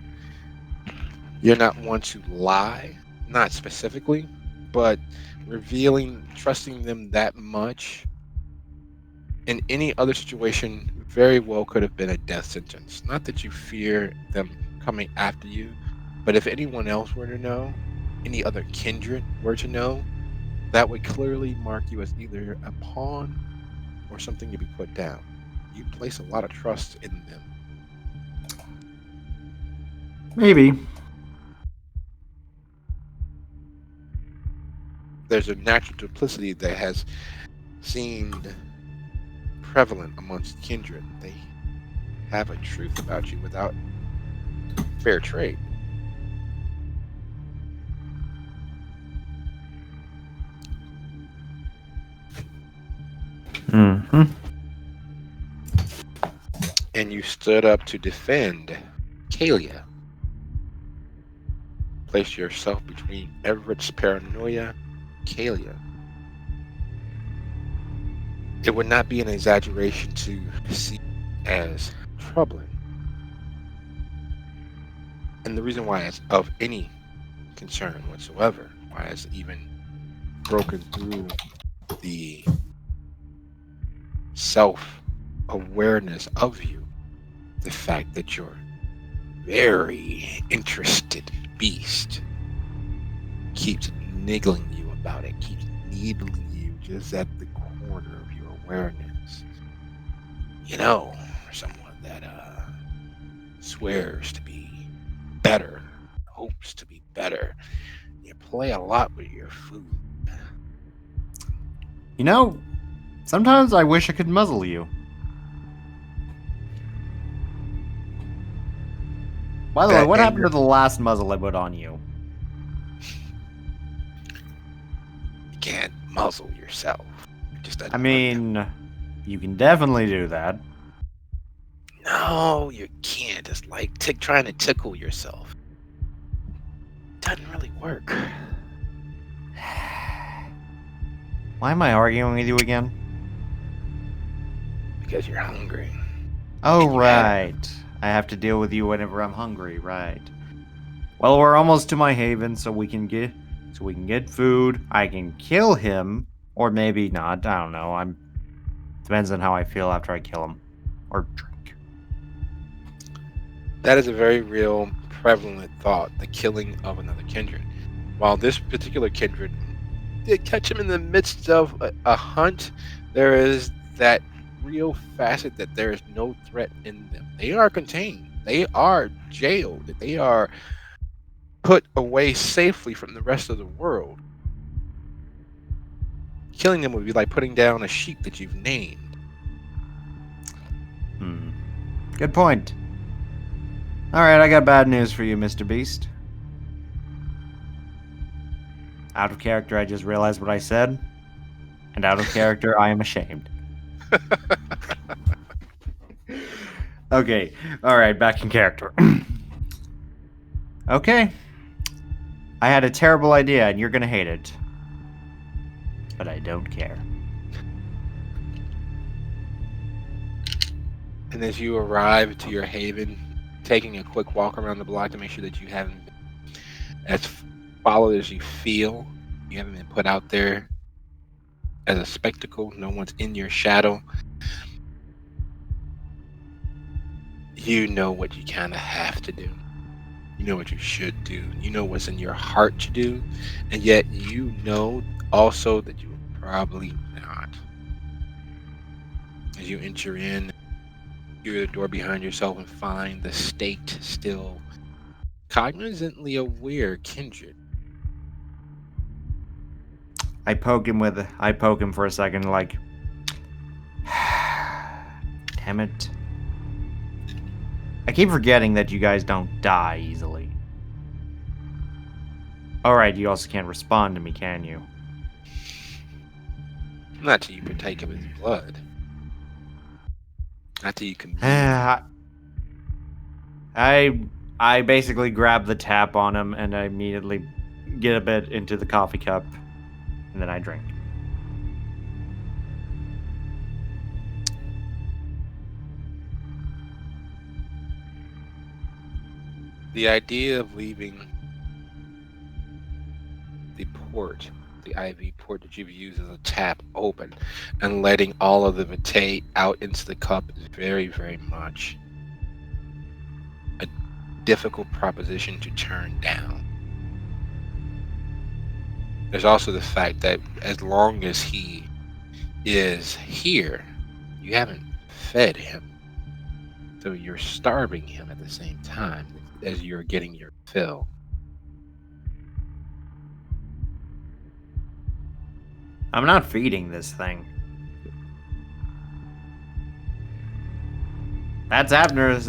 You're not one to lie, not specifically, but revealing, trusting them that much in any other situation very well could have been a death sentence. Not that you fear them coming after you, but if anyone else were to know, any other kindred were to know, that would clearly mark you as either a pawn or something to be put down. You place a lot of trust in them. Maybe. There's a natural duplicity that has seemed prevalent amongst kindred. They have a truth about you without fair trade. Mm-hmm. And you stood up to defend Kaelias. Place yourself between Everett's paranoia and Kaelias. It would not be an exaggeration to see it as troubling. And the reason why it's of any concern whatsoever, why it's even broken through the self-awareness of you, the fact that you're very interested beast keeps niggling you about it, keeps needling you just at the corner of your awareness. You know, someone that swears to be better, hopes to be better. You play a lot with your food. You know, sometimes I wish I could muzzle you. By the way, That what happened anger- to the last muzzle I put on you? You can't muzzle yourself. It just doesn't I work. mean, you can definitely do that. No, you can't. It's like trying to tickle yourself. Doesn't really work. Why am I arguing with you again? Because you're hungry. Oh, And you have- right. I have to deal with you whenever I'm hungry, right. Well, we're almost to my haven, so we can get food. I can kill him, or maybe not. I don't know. Depends on how I feel after I kill him. Or drink. That is a very real, prevalent thought, the killing of another kindred. While this particular kindred did catch him in the midst of a hunt, there is that real facet that there is no threat in them. They are contained. They are jailed. They are put away safely from the rest of the world. Killing them would be like putting down a sheep that you've named. Good point. Alright, I got bad news for you, Mr. Beast. Out of character, I just realized what I said. And out of character, I am ashamed. Okay, alright, back in character. Okay. I had a terrible idea, and you're gonna hate it. But I don't care. And as you arrive to your haven, taking a quick walk around the block to make sure that you haven't been as followed as you feel, you haven't been put out there as a spectacle, no one's in your shadow. You know what you kind of have to do. You know what you should do. You know what's in your heart to do. And yet you know also that you will probably not. As you enter in, hear the door behind yourself and find the state still cognizantly aware kindred. I poke him for a second, like, damn it. I keep forgetting that you guys don't die easily. Alright, you also can't respond to me, can you? Not till you partake of his blood. Not till you can. I basically grab the tap on him and I immediately get a bit into the coffee cup and then I drink. The idea of leaving the port, the IV port that you've used as a tap open and letting all of the vitae out into the cup is very, very much a difficult proposition to turn down. There's also the fact that as long as he is here, you haven't fed him. So you're starving him at the same time as you're getting your fill. I'm not feeding this thing. That's Abner's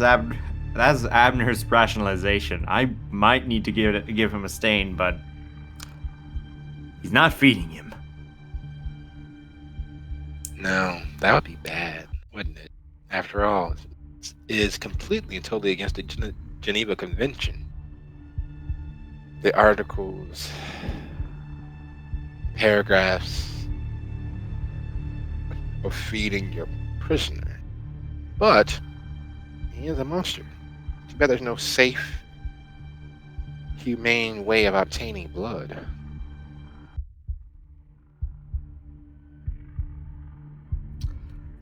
rationalization. I might need to give him a stain, but he's not feeding him. No, that would be bad, wouldn't it? After all, it is completely and totally against the Geneva Convention. The articles, paragraphs of feeding your prisoner. But he is a monster. Too bad there's no safe, humane way of obtaining blood.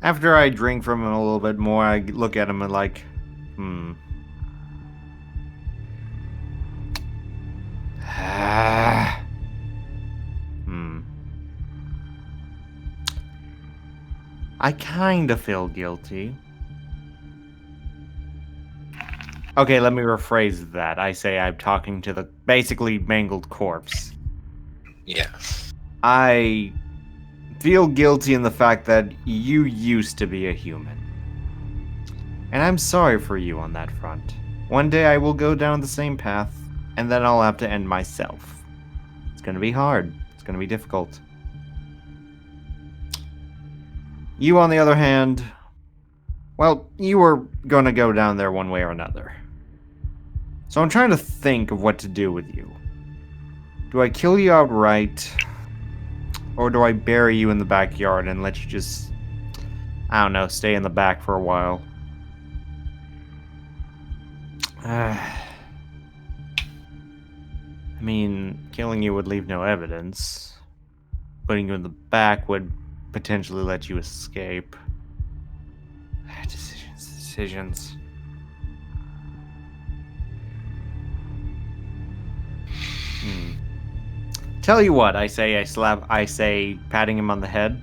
After I drink from him a little bit more, I look at him and like, I kinda feel guilty. Okay, let me rephrase that. I say I'm talking to the basically mangled corpse. Yes. I feel guilty in the fact that you used to be a human. And I'm sorry for you on that front. One day I will go down the same path, and then I'll have to end myself. It's gonna be hard. It's gonna be difficult. You, on the other hand, well, you were gonna go down there one way or another. So I'm trying to think of what to do with you. Do I kill you outright? Or do I bury you in the backyard and let you just, I don't know, stay in the back for a while? I mean, killing you would leave no evidence. Putting you in the back would potentially let you escape. Decisions. Tell you what, I say, patting him on the head.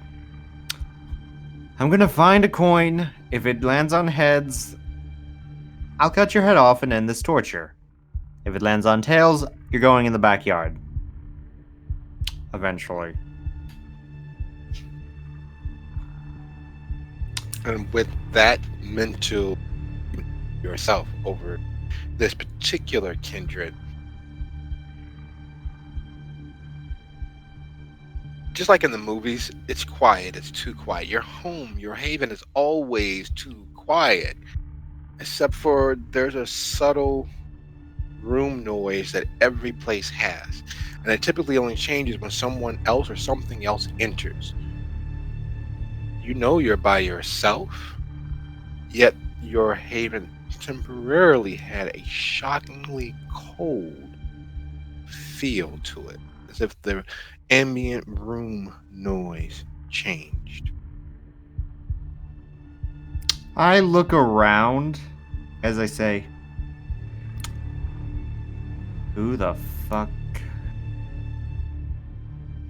I'm gonna find a coin. If it lands on heads, I'll cut your head off and end this torture. If it lands on tails, you're going in the backyard. Eventually. And with that mental yourself over this particular kindred, just like in the movies, it's quiet. It's too quiet. Your home, your haven is always too quiet. Except for there's a subtle room noise that every place has. And it typically only changes when someone else or something else enters. You know you're by yourself, yet your haven temporarily had a shockingly cold feel to it, as if the ambient room noise changed. I look around as I say, who the fuck?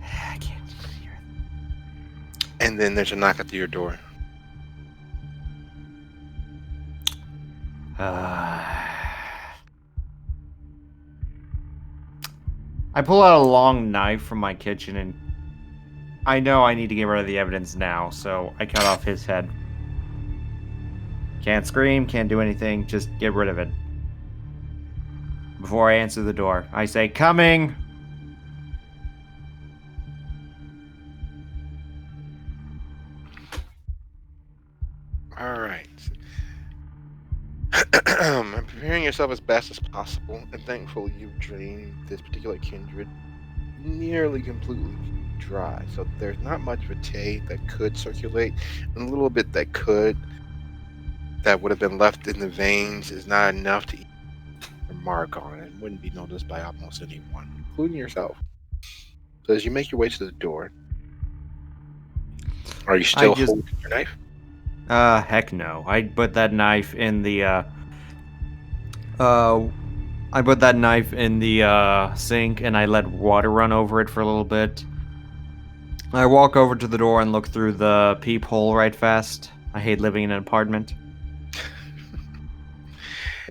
I can't hear it. And then there's a knock at your door. I pull out a long knife from my kitchen and I know I need to get rid of the evidence now, so I cut off his head. Can't scream, can't do anything, just get rid of it. Before I answer the door, I say, coming! Alright. I'm preparing yourself as best as possible, and thankfully you've drained this particular kindred nearly completely dry. So there's not much vitae that could circulate, and a little bit that would have been left in the veins is not enough to remark on it. It wouldn't be noticed by almost anyone, including yourself. So as you make your way to the door, are you still holding your knife? Heck no. I put that knife in the, sink and I let water run over it for a little bit. I walk over to the door and look through the peephole right fast. I hate living in an apartment.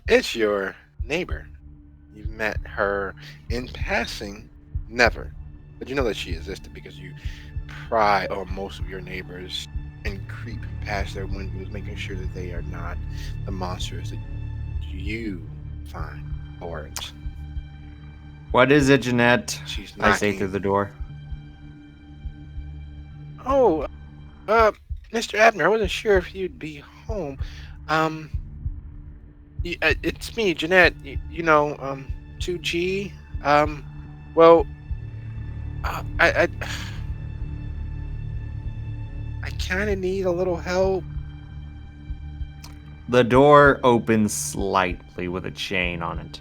It's your neighbor. You've met her in passing, never. But you know that she existed because you pry on most of your neighbors and creep past their windows, making sure that they are not the monsters that you find abhorrent. What is it, Jeanette? She's I say knocking. through the door. Oh, Mr. Abner, I wasn't sure if you'd be home. It's me, Jeanette. 2G. Well, I kind of need a little help. The door opens slightly with a chain on it.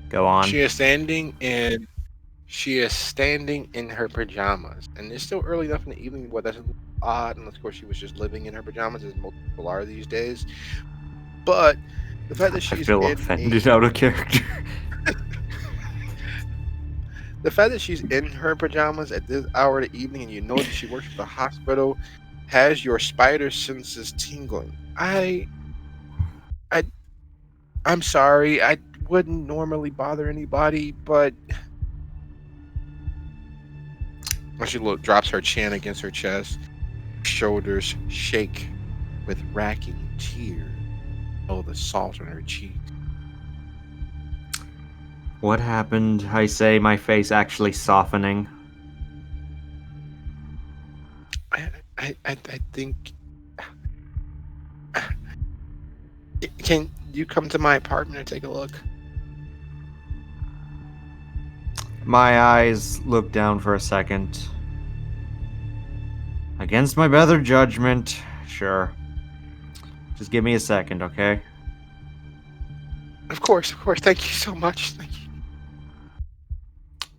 Go on. She is standing in her pajamas, and it's still early enough in the evening where that's a little odd, unless of course she was just living in her pajamas, as most people are these days. But the fact that she's I feel offended out of character. The fact that she's in her pajamas at this hour of the evening, and you know that she works at the hospital, has your spider senses tingling. I'm sorry. I wouldn't normally bother anybody, but When she drops her chin against her chest, shoulders shake with racking tears. Oh, the salt on her cheek. What happened? I say, my face actually softening. I think. Can you come to my apartment and take a look? My eyes look down for a second. Against my better judgment, sure. Just give me a second, okay? Of course. Thank you so much. Thank you.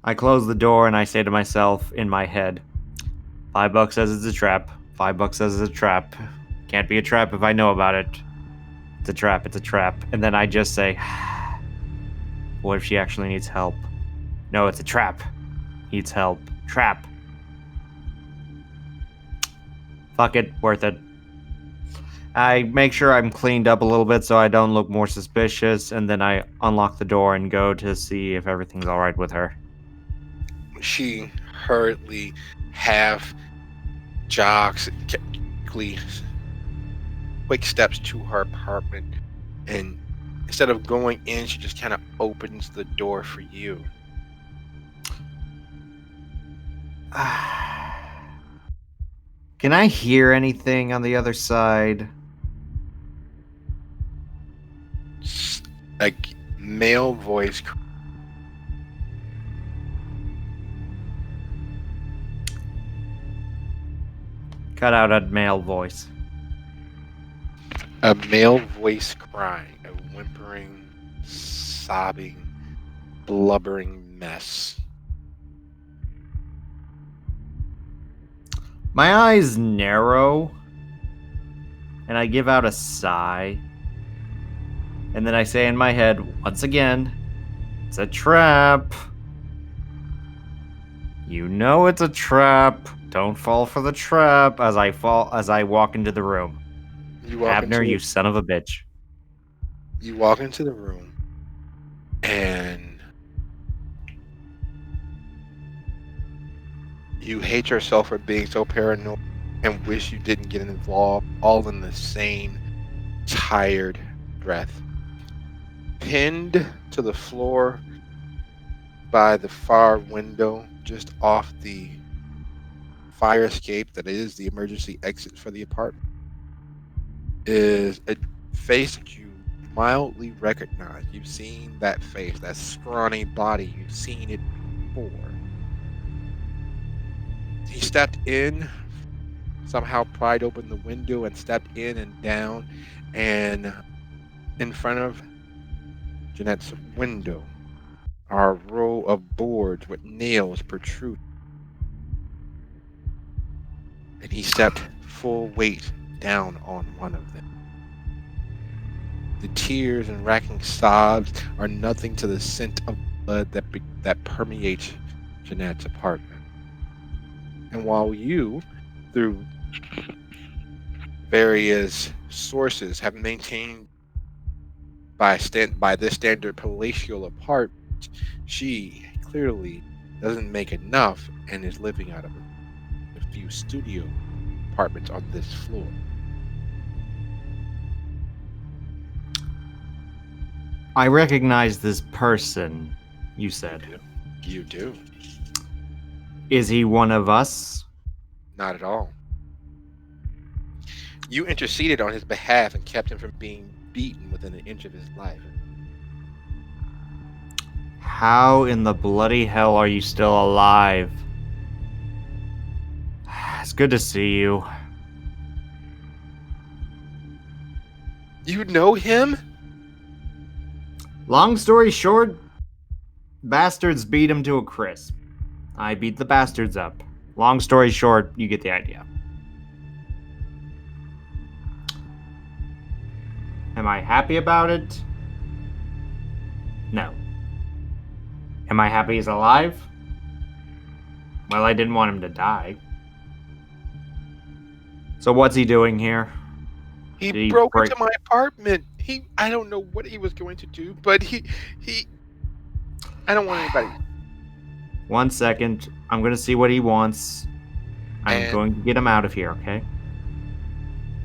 I close the door and I say to myself in my head, $5 says it's a trap. $5 says it's a trap. Can't be a trap if I know about it. It's a trap, it's a trap. And then I just say, what if she actually needs help? No, it's a trap. Needs help. Trap. Fuck it, worth it. I make sure I'm cleaned up a little bit so I don't look more suspicious, and then I unlock the door and go to see if everything's alright with her. She hurriedly half jogs quick steps to her apartment, and instead of going in, she just kind of opens the door for you. Can I hear anything on the other side? A male voice. Cut out a male voice. A male voice crying, a whimpering, sobbing, blubbering mess. My eyes narrow, and I give out a sigh. And then I say in my head, once again, it's a trap. You know it's a trap. Don't fall for the trap as I walk into the room. Abner, you son of a bitch. You walk into the room, and you hate yourself for being so paranoid and wish you didn't get involved, all in the same tired breath. Pinned to the floor by the far window, just off the fire escape that is the emergency exit for the apartment, is a face that you mildly recognize. You've seen that face, that scrawny body. You've seen it before. He stepped in, somehow pried open the window and stepped in and down, and in front of Jeanette's window are a row of boards with nails protruding. And he stepped full weight down on one of them. The tears and racking sobs are nothing to the scent of blood that permeates Jeanette's apartment. And while you, through various sources, have maintained by this standard palatial apartment, she clearly doesn't make enough and is living out of a few studio apartments on this floor. I recognize this person, you said. You do. Is he one of us? Not at all. You interceded on his behalf and kept him from being beaten within an inch of his life. How in the bloody hell are you still alive? It's good to see you. You know him? Long story short, bastards beat him to a crisp. I beat the bastards up. Long story short, you get the idea. Am I happy about it? No. Am I happy he's alive? Well, I didn't want him to die. So what's he doing here? He broke into my apartment. I don't know what he was going to do, but he I don't want anybody. 1 second. I'm going to see what he wants. I'm going to get him out of here, okay?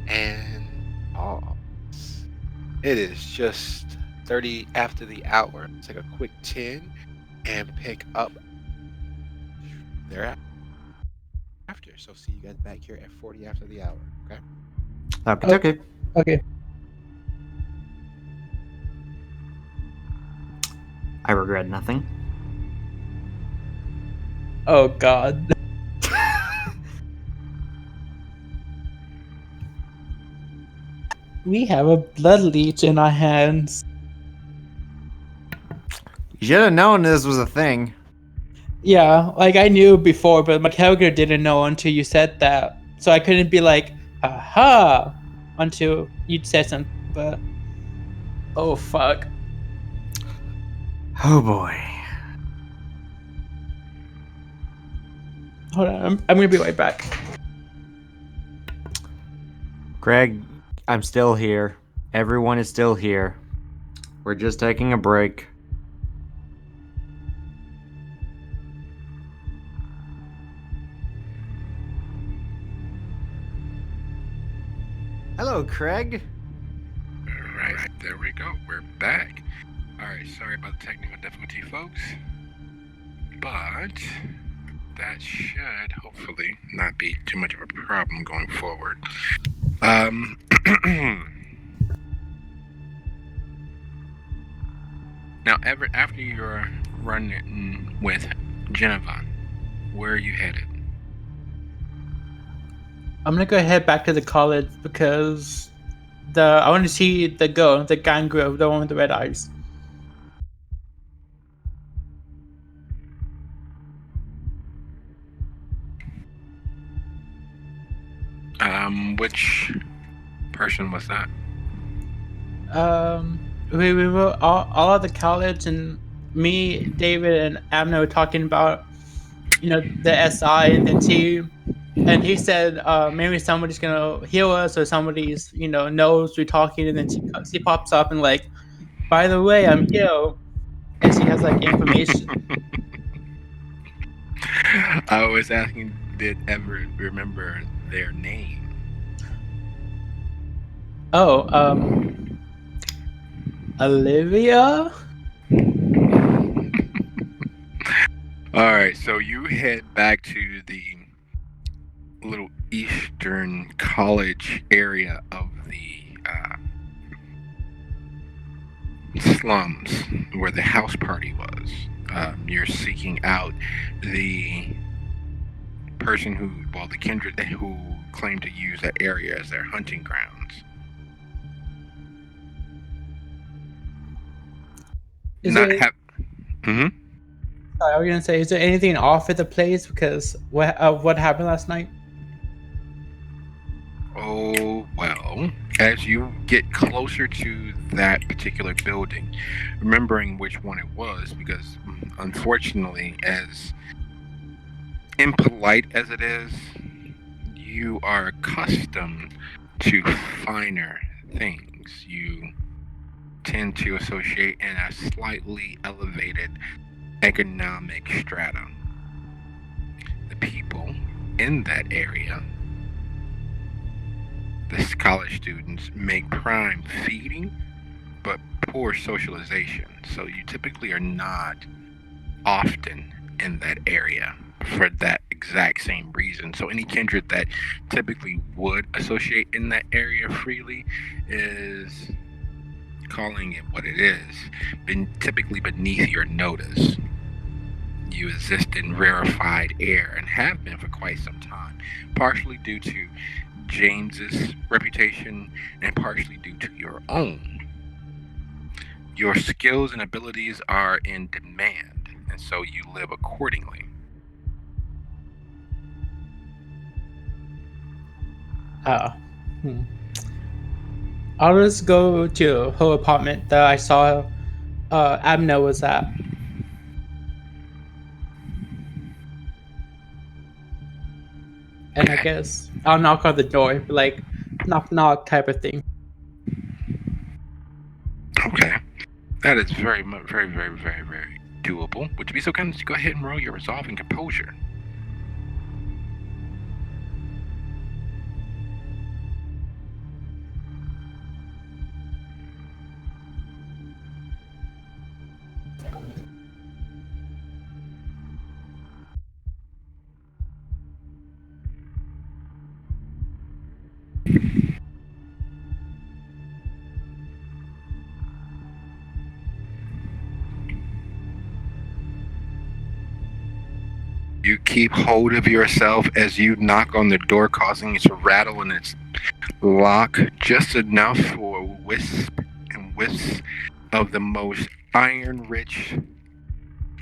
And it is just 30 after the hour. Take a quick 10 and pick up thereafter. So see you guys back here at 40 after the hour. Okay. Okay. Okay. I regret nothing. Oh God. We have a blood leech in our hands. You should have known this was a thing. Yeah, like I knew before, but my character didn't know until you said that. So I couldn't be like, "Aha!" until you said something. But oh fuck. Oh boy. Hold on, I'm gonna be right back. Craig, I'm still here. Everyone is still here. We're just taking a break. Hello, Craig. Alright, there we go. We're back. Alright, sorry about the technical difficulty, folks. But that should hopefully not be too much of a problem going forward. Now, Everett, after your run with Geneva, where are you headed? I'm gonna go head back to the college because I want to see the girl, the gang girl, the one with the red eyes. Which person was that? We were all at the college, and me, David, and Abner were talking about, the SI and the team, and he said maybe somebody's gonna heal us or somebody's knows we're talking, and then she pops up and like, by the way, I'm healed, and she has like information. I was asking, did Everett remember their name? Oh, Olivia? Alright, so you head back to the little eastern college area of the slums where the house party was. You're seeking out the person the kindred who claimed to use that area as their hunting grounds. Sorry, I was gonna say, is there anything off at the place because what happened last night? Oh, well, as you get closer to that particular building, remembering which one it was, because unfortunately, as impolite as it is, you are accustomed to finer things. You tend to associate in a slightly elevated economic strata. The people in that area, the college students, make prime feeding but poor socialization. So you typically are not often in that area for that exact same reason. So any kindred that typically would associate in that area freely is, calling it what it is, been typically beneath your notice. You exist in rarefied air and have been for quite some time, partially due to James's reputation and partially due to your own. Your skills and abilities are in demand, and so you live accordingly. I'll just go to her apartment that I saw Abner was at. And I guess I'll knock on the door, like knock knock type of thing. Okay. That is very much, very, very, very, very doable. Would you be so kind as to go ahead and roll your resolve and composure? You keep hold of yourself as you knock on the door, causing it to rattle in its lock just enough for a wisp and wisps of the most iron-rich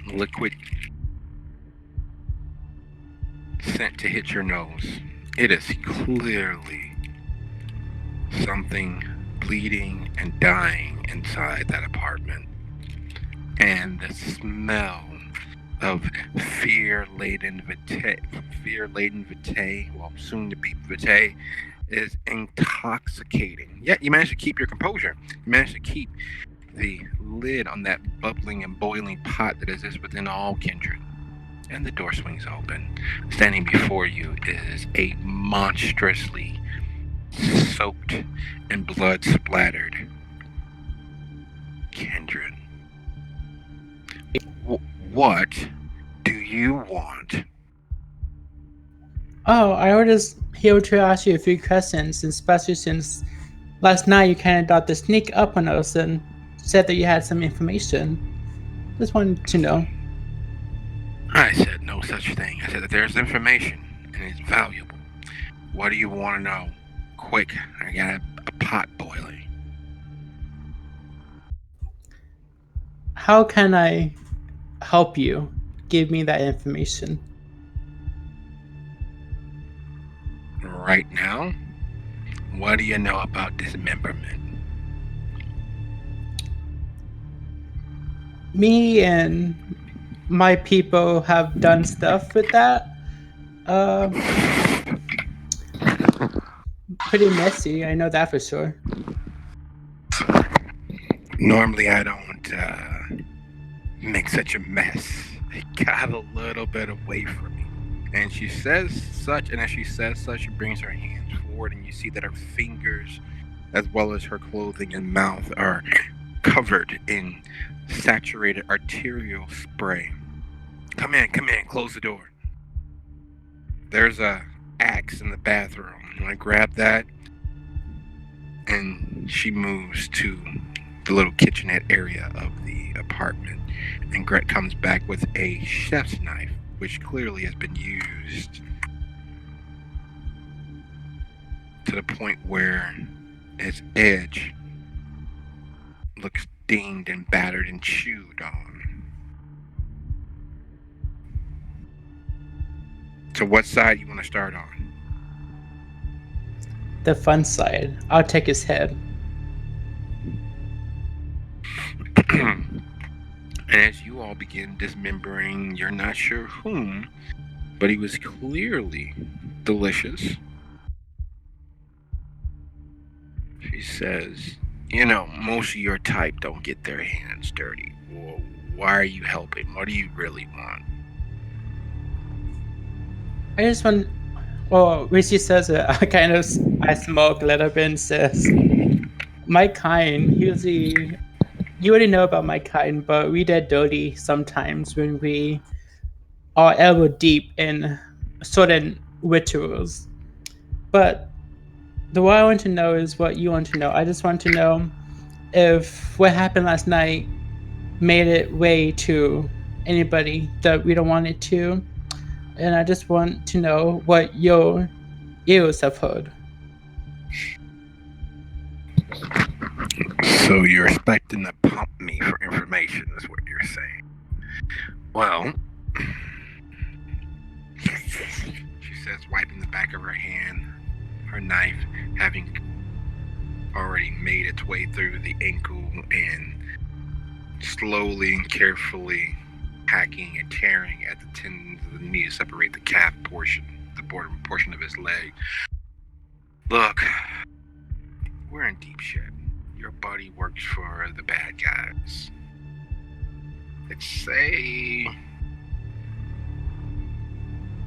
liquid scent to hit your nose. It is clearly something bleeding and dying inside that apartment. And the smell of fear-laden vitae, well, soon to be vitae, is intoxicating. Yet you managed to keep your composure. You managed to keep the lid on that bubbling and boiling pot that exists within all kindred. And the door swings open. Standing before you is a monstrously soaked and blood-splattered kindred. What do you want? Oh, I was just here to ask you a few questions, especially since last night you kind of thought to sneak up on us and said that you had some information. Just wanted to know. I said no such thing. I said that there's information and it's valuable. What do you want to know? Quick, I got a pot boiling. How can I help you? Give me that information. Right now, what do you know about dismemberment? Me and my people have done stuff with that. Pretty messy, I know that for sure. Normally, I don't make such a mess. It got a little bit away from me. And she says such, and as she says such, she brings her hands forward, and you see that her fingers, as well as her clothing and mouth, are covered in saturated arterial spray. Come in, close the door. There's a axe in the bathroom. You want to grab that? And she moves to the little kitchenette area of the apartment. And Gret comes back with a chef's knife, which clearly has been used to the point where its edge looks dinged and battered and chewed on. So what side you want to start on? The fun side. I'll take his head. And as you all begin dismembering, you're not sure whom, but he was clearly delicious. She says, you know, most of your type don't get their hands dirty. Well, why are you helping? What do you really want? I just want. Well, when she says it, I smoke a little bit and says, "My kind, usually, you already know about my kind, but we get dirty sometimes when we are elbow deep in certain rituals. But what I want to know is what you want to know. I just want to know if what happened last night made it way to anybody that we don't want it to. And I just want to know what your ears have heard." So you're expecting to pump me for information, is what you're saying. Well, she says, wiping the back of her hand, her knife having already made its way through the ankle and slowly and carefully hacking and tearing at the tendons of the knee to separate the calf portion, the bottom portion of his leg. Look, we're in deep shit. Your buddy works for the bad guys. Let's say,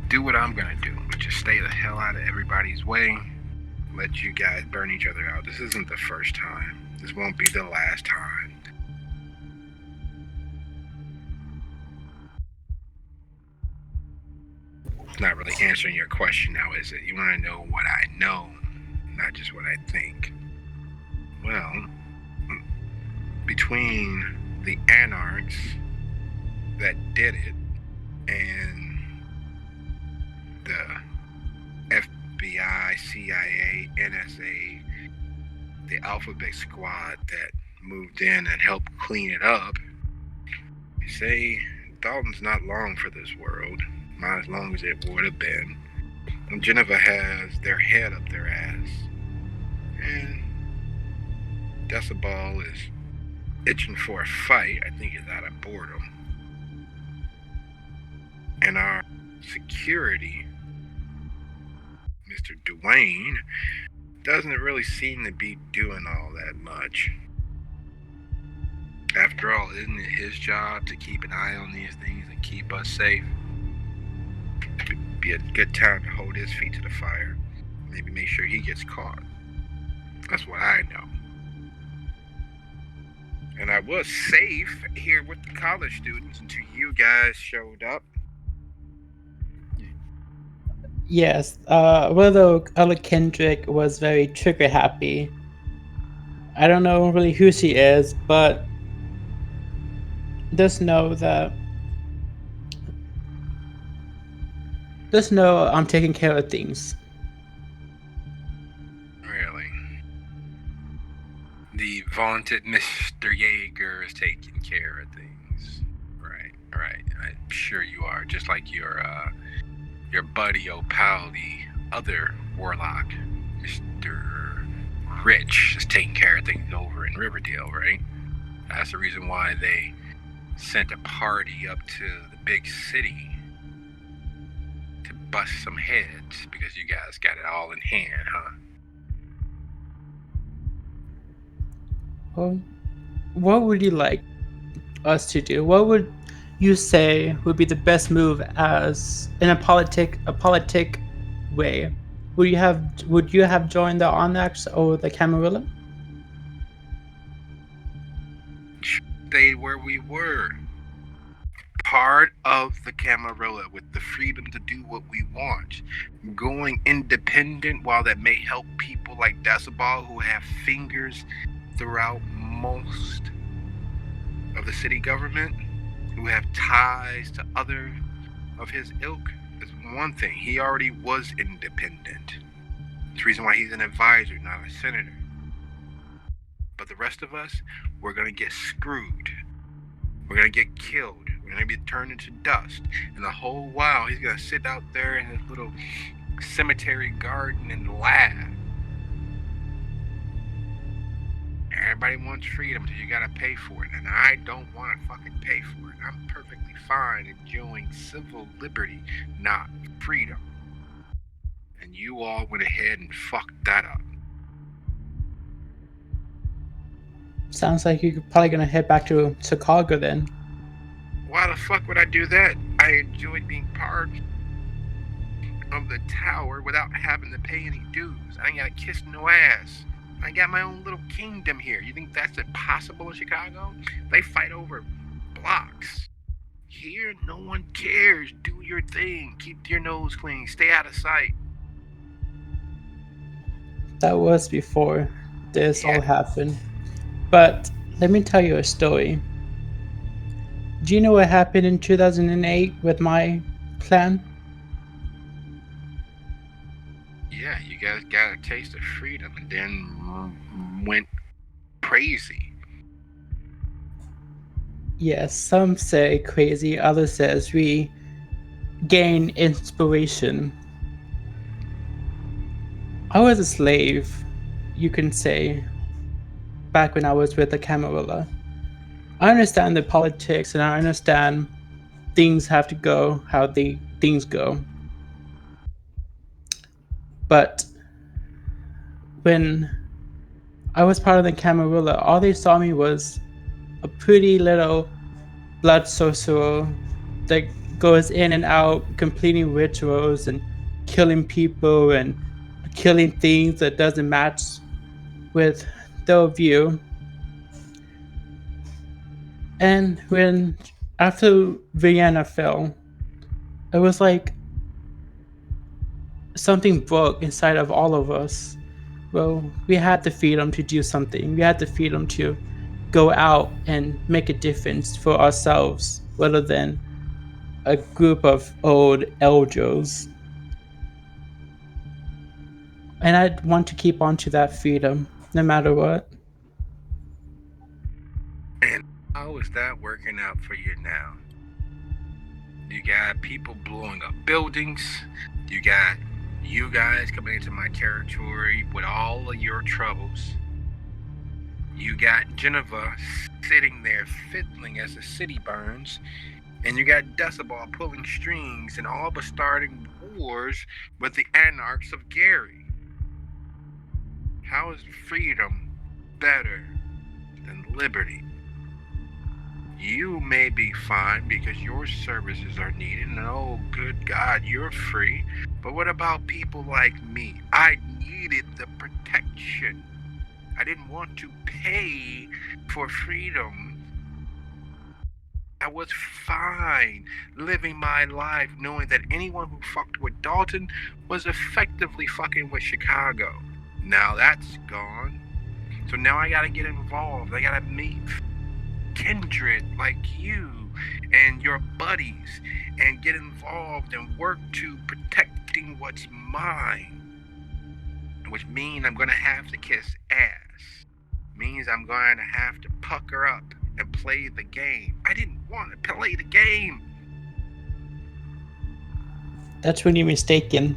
do what I'm gonna do, which is stay the hell out of everybody's way. Let you guys burn each other out. This isn't the first time. This won't be the last time. It's not really answering your question now, is it? You want to know what I know, not just what I think. Well, between the anarchs that did it and the FBI, CIA, NSA, the Alphabet Squad that moved in and helped clean it up, you say Dalton's not long for this world, not as long as it would have been. And Geneva has their head up their ass, and Decibel is itching for a fight. I think he's out of boredom. And our security, Mr. Dwayne, doesn't really seem to be doing all that much. After all, isn't it his job to keep an eye on these things and keep us safe? It'd be a good time to hold his feet to the fire. Maybe make sure he gets caught. That's what I know. And I was safe here with the college students until you guys showed up. Yes, although Ella Kendrick was very trigger happy. I don't know really who she is, but just know I'm taking care of things. Really? The vaunted Mr. Yeager is taking care of things. Right. I'm sure you are, just like your buddy Opal, the other warlock, Mr. Rich, is taking care of things over in Riverdale, right? That's the reason why they sent a party up to the big city to bust some heads, because you guys got it all in hand, huh? Well, what would you like us to do? What would you say would be the best move as in a politic way? Would you have joined the Onyx or the Camarilla? Stay where we were. Part of the Camarilla with the freedom to do what we want. Going independent, while that may help people like Decibel who have fingers throughout most of the city government, who have ties to other of his ilk, is one thing. He already was independent. It's the reason why he's an advisor, not a senator. But the rest of us, we're gonna get screwed. We're gonna get killed. We're gonna be turned into dust. And the whole while, he's gonna sit out there in his little cemetery garden and laugh. Everybody wants freedom, so you gotta pay for it. And I don't wanna fucking pay for it. I'm perfectly fine enjoying civil liberty, not freedom. And you all went ahead and fucked that up. Sounds like you're probably gonna head back to Chicago then. Why the fuck would I do that? I enjoyed being part of the tower without having to pay any dues. I ain't gotta kiss no ass. I got my own little kingdom here. You think that's impossible in Chicago? They fight over blocks. Here, no one cares. Do your thing. Keep your nose clean. Stay out of sight. That was before this all happened. But let me tell you a story. Do you know what happened in 2008 with my clan? Yeah, you guys got a taste of freedom and then went crazy. Yes, some say crazy, others says we gain inspiration. I was a slave, you can say, back when I was with the Camarilla. I understand the politics and I understand things have to go how things go. But when I was part of the Camarilla, all they saw me was a pretty little blood sorcerer that goes in and out completing rituals and killing people and killing things that doesn't match with their view. And when after Vienna fell, it was like something broke inside of all of us. Well, we had the freedom to do something. We had the freedom to go out and make a difference for ourselves rather than a group of old elders. And I'd want to keep on to that freedom no matter what. And how is that working out for you now? You got people blowing up buildings. You got you guys coming into my territory with all of your troubles. You got Geneva sitting there fiddling as the city burns. And you got Decibel pulling strings and all but starting wars with the anarchs of Gary. How is freedom better than liberty? You may be fine because your services are needed, and oh, good God, you're free. But what about people like me? I needed the protection. I didn't want to pay for freedom. I was fine living my life knowing that anyone who fucked with Dalton was effectively fucking with Chicago. Now that's gone. So now I gotta get involved. I gotta meet kindred like you and your buddies and get involved and work to protecting what's mine. Which means I'm gonna have to kiss ass. Means I'm going to have to pucker up and play the game. I didn't want to play the game. That's when you're mistaken.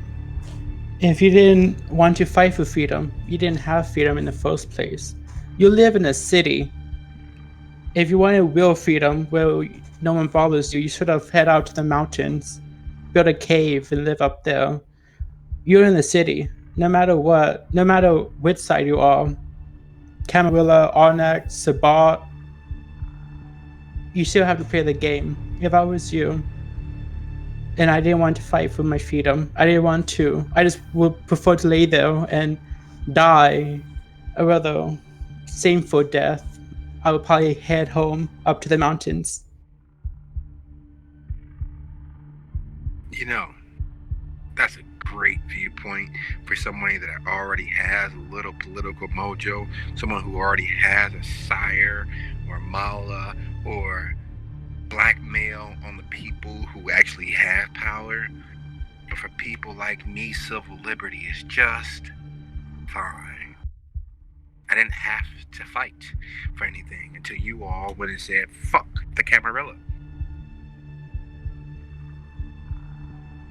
If you didn't want to fight for freedom, you didn't have freedom in the first place. You live in a city. If you wanted real freedom where no one bothers you, you should have head out to the mountains, build a cave and live up there. You're in the city. No matter what, no matter which side you are, Camarilla, Arnak, Sabat, you still have to play the game. If I was you, and I didn't want to fight for my freedom, I didn't want to. I just would prefer to lay there and die a rather shameful death. I would probably head home up to the mountains. You know, that's a great viewpoint for somebody that already has a little political mojo, someone who already has a sire or mala or blackmail on the people who actually have power. But for people like me, civil liberty is just fine. I didn't have to fight for anything until you all went and said, fuck the Camarilla.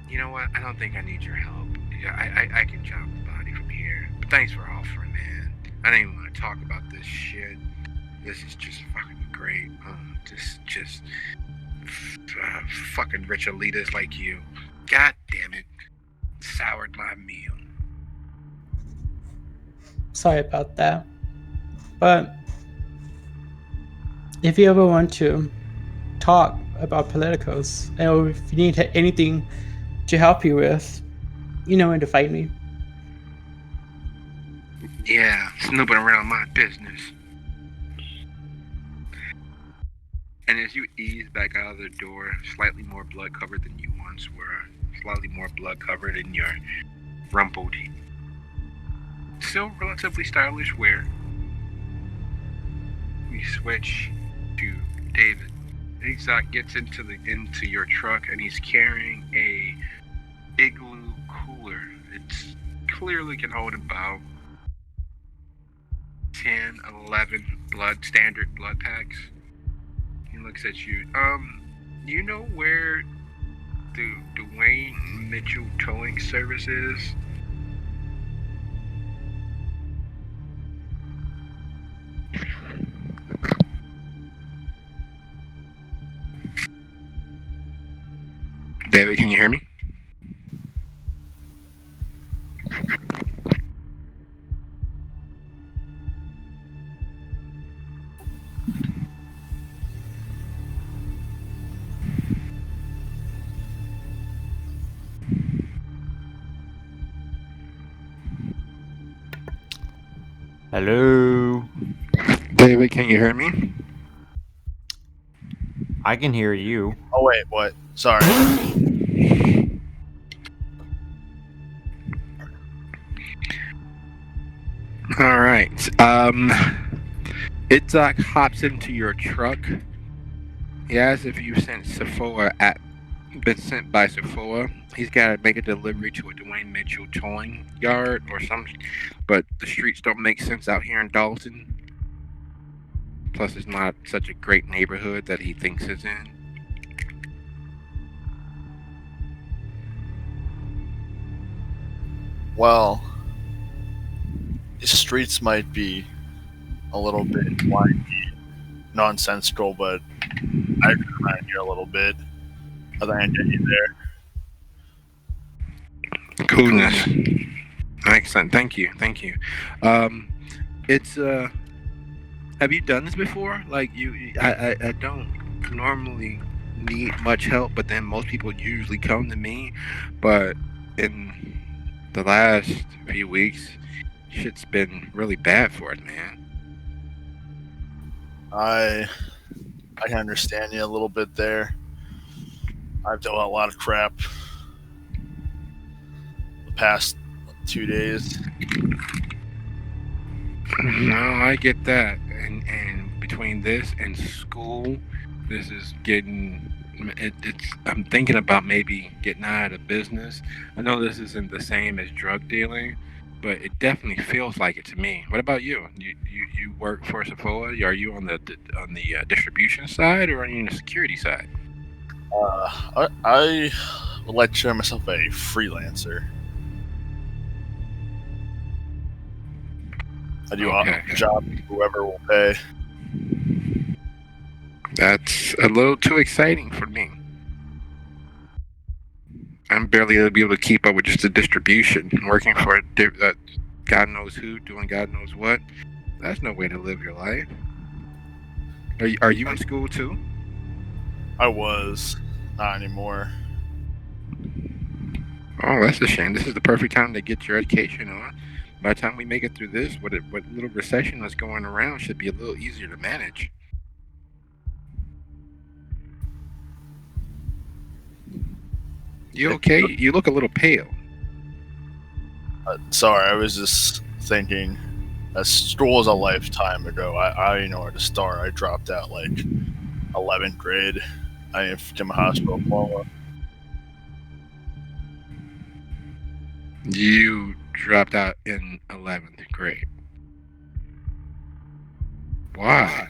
You know what? I don't think I need your help. I can chop the body from here. But thanks for offering, man. I didn't even want to talk about this shit. This is just fucking great. Just fucking rich elitas like you. God damn it. Soured my meal. Sorry about that. But if you ever want to talk about politicos, or if you need anything to help you with, you know where to find me. Yeah, snooping around my business. And as you ease back out of the door, slightly more blood covered than you once were, slightly more blood covered in your rumpled, still relatively stylish wear, we switch to David. Exot gets into your truck and he's carrying a igloo cooler. It's clearly can hold about 10, 11 standard blood packs. He looks at you. You know where the Dwayne Mitchell towing service is? David, can you hear me? Hello. David, can you hear me? I can hear you. Oh wait, what? Sorry. All right. Itzhak hops into your truck. He asks if you been sent by Sephora. He's got to make a delivery to a Dwayne Mitchell towing yard or something, but the streets don't make sense out here in Dalton. Plus, it's not such a great neighborhood that he thinks it's in. Well, the streets might be a little bit windy, nonsensical, but I've been around here a little bit. I think I can get you there. Coolness. Excellent. Thank you. It's Have you done this before? Like I don't normally need much help, but then most people usually come to me. But in the last few weeks, shit's been really bad for it, man. I can understand you a little bit there. I've dealt with a lot of crap the past 2 days. No, I get that, and between this and school, this is getting. I'm thinking about maybe getting out of business. I know this isn't the same as drug dealing, but it definitely feels like it to me. What about you? You work for Sephora? Are you on the distribution side or are you on the security side? I would like to show myself a freelancer. I do Okay. a job whoever will pay. That's a little too exciting for me. I'm barely able to be able to keep up with just the distribution. Working for God knows who, doing God knows what. That's no way to live your life. Are you in school too? I was. Not anymore. Oh, that's a shame. This is the perfect time to get your education on. By the time we make it through this, what little recession that's going around should be a little easier to manage. You okay? You look a little pale. Sorry, I was just thinking. School was a lifetime ago. I didn't know where to start. I dropped out like 11th grade. I didn't get my hospital diploma. You dropped out in 11th grade. Why?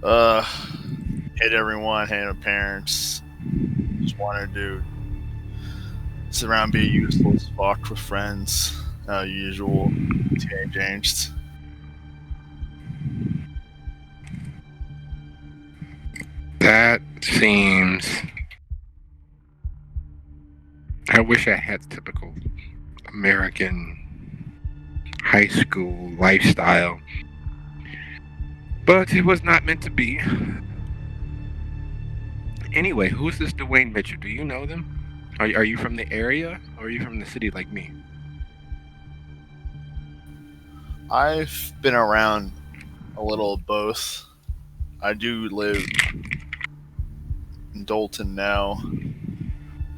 Hate everyone, hate my parents. Just wanted to sit around, be useless, fuck with friends. Usual teenage angst. That seems. I wish I had typical American high school lifestyle, but it was not meant to be. Anyway, who's this Dwayne Mitchell? Do you know them? Are you from the area, or are you from the city like me? I've been around a little of both. I do live in Dalton now.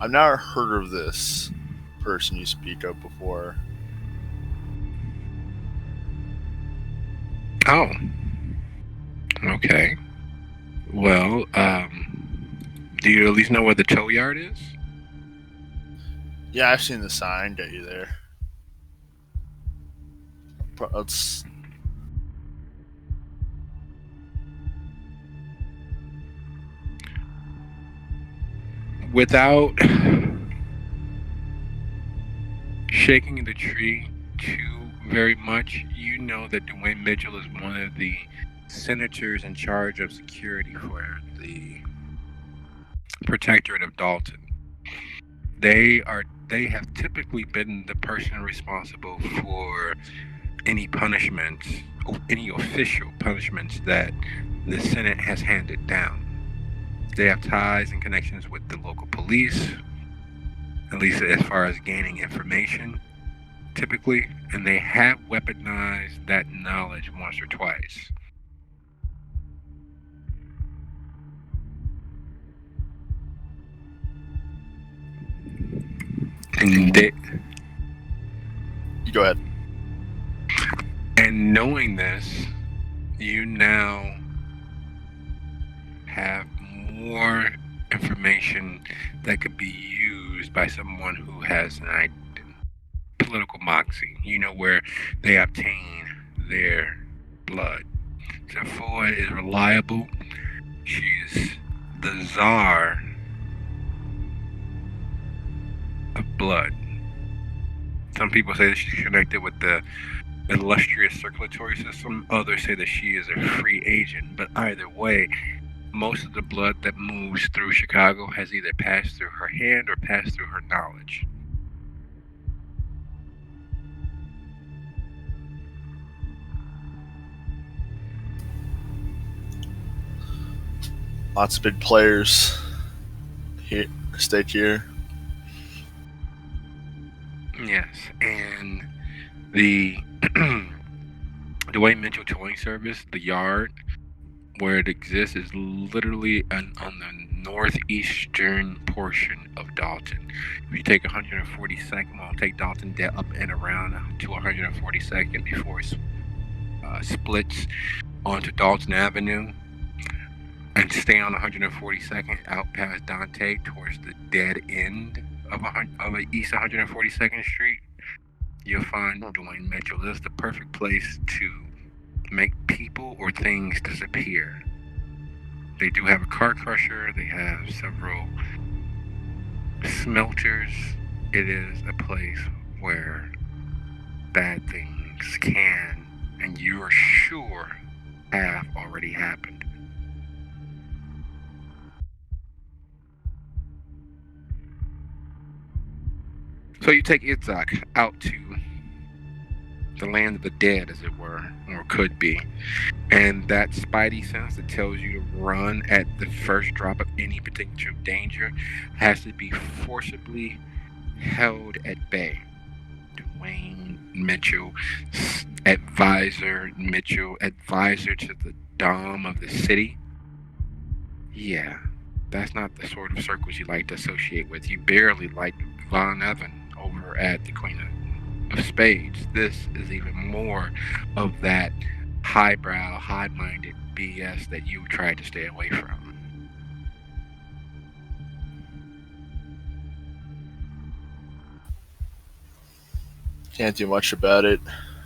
I've never heard of this person you speak of before. Oh. Okay. Well, do you at least know where the tow yard is? Yeah, I've seen the sign. Get you there. Let's. Without shaking the tree too very much, you know that Dwayne Mitchell is one of the senators in charge of security for the Protectorate of Dalton. They have typically been the person responsible for any punishments, any official punishments that the Senate has handed down. They have ties and connections with the local police, at least as far as gaining information. typically, and they have weaponized that knowledge once or twice. And You go ahead. And knowing this, you now have more information that could be used by someone who has an political moxie. You know where they obtain their blood. Sephora is reliable. She's the czar of blood. Some people say that she's connected with the illustrious circulatory system. Others say that she is a free agent. But either way, most of the blood that moves through Chicago has either passed through her hand or passed through her knowledge. Lots of big players here, stake here. Yes, and the Dwayne Mitchell Towing Service, the yard where it exists, is literally on the northeastern portion of Dalton. If you take 142nd, well, take Dalton up and around to 142nd before it splits onto Dalton Avenue, and stay on 142nd out past Dante towards the dead end of East 142nd Street, you'll find Dwayne Mitchell. This is the perfect place to make people or things disappear. They do have a car crusher. They have several smelters. It is a place where bad things can, and you are sure, have already happened. So you take Itzhak out to the land of the dead, as it were, or could be. And that spidey sense that tells you to run at the first drop of any potential danger has to be forcibly held at bay. Dwayne Mitchell, advisor to the Dom of the city. Yeah, that's not the sort of circles you like to associate with. You barely like Von Evan over at the Queen of Spades. This is even more of that highbrow, high-minded BS that you tried to stay away from. Can't do much about it.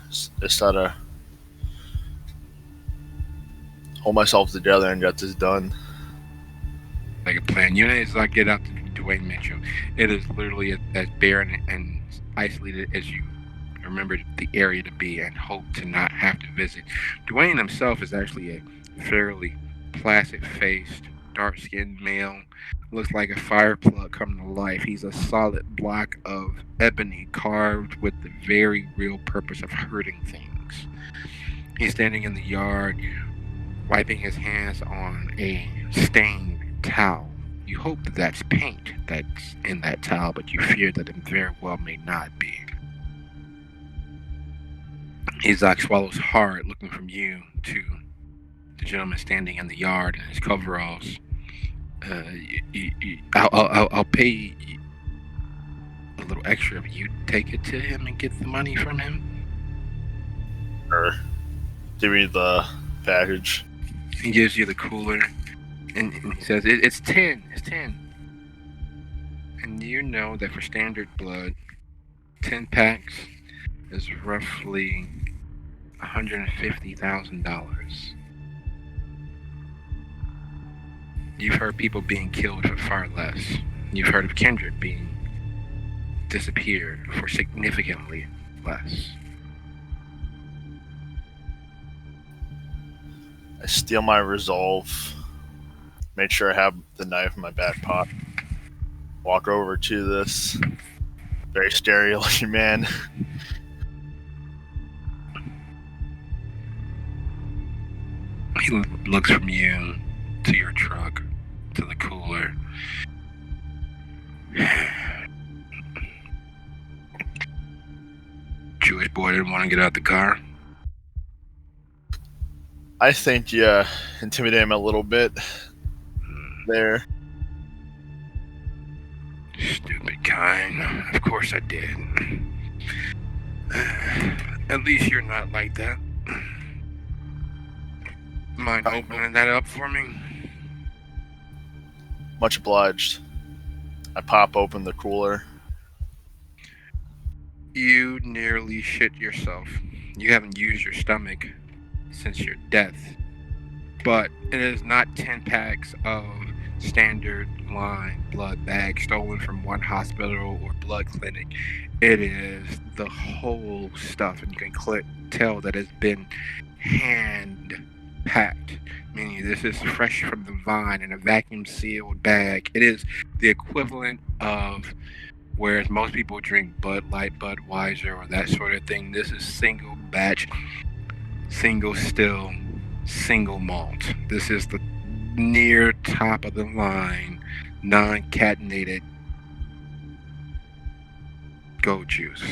Just gotta hold myself together and get this done. Like a plan. You know, like get out to Dwayne Mitchell. It is literally as barren and isolated as you remember the area to be and hope to not have to visit. Dwayne himself is actually a fairly placid-faced, dark-skinned male. Looks like a fire plug come to life. He's a solid block of ebony carved with the very real purpose of hurting things. He's standing in the yard, wiping his hands on a stained towel. You hope that that's paint that's in that towel, but you fear that it very well may not be. Isaac swallows hard, looking from you to the gentleman standing in the yard in his coveralls. I'll pay a little extra if you take it to him and get the money from him. Or give me the package. He gives you the cooler, and he says, it's 10. It's 10. And you know that for standard blood, 10 packs is roughly $150,000. You've heard people being killed for far less. You've heard of Kendrick being disappeared for significantly less. I steal my resolve. Make sure I have the knife in my back pocket. Walk over to this very scary-looking man. He looks from you to your truck, to the cooler. boy didn't want to get out the car. I think you intimidate him a little bit there. Stupid kind. Of course I did. At least you're not like that. Mind opening that up for me? Much obliged. I pop open the cooler. You nearly shit yourself. You haven't used your stomach since your death. But it is not 10 packs of standard line blood bags stolen from one hospital or blood clinic. It is the whole stuff, and you can tell that it's been hand packed, meaning this is fresh from the vine in a vacuum sealed bag. It is the equivalent of, whereas most people drink Bud Light, Budweiser, or that sort of thing, this is single batch, single still, single malt. This is the near top of the line, non-catenated goat juice.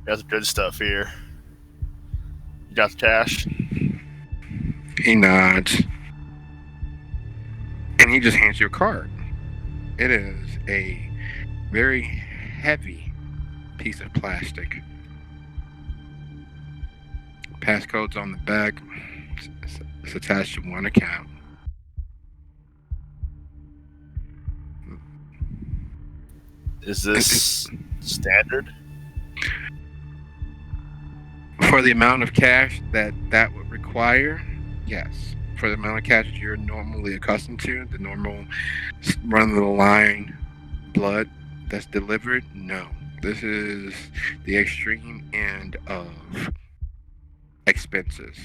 Got the good stuff here. You got the cash? He nods. And he just hands you a card. It is a very heavy piece of plastic. Passcode's on the back. It's attached to one account. Is this standard? For the amount of cash that would require, yes. For the amount of cash that you're normally accustomed to, the normal run-of-the-line blood that's delivered, no. This is the extreme end of expenses.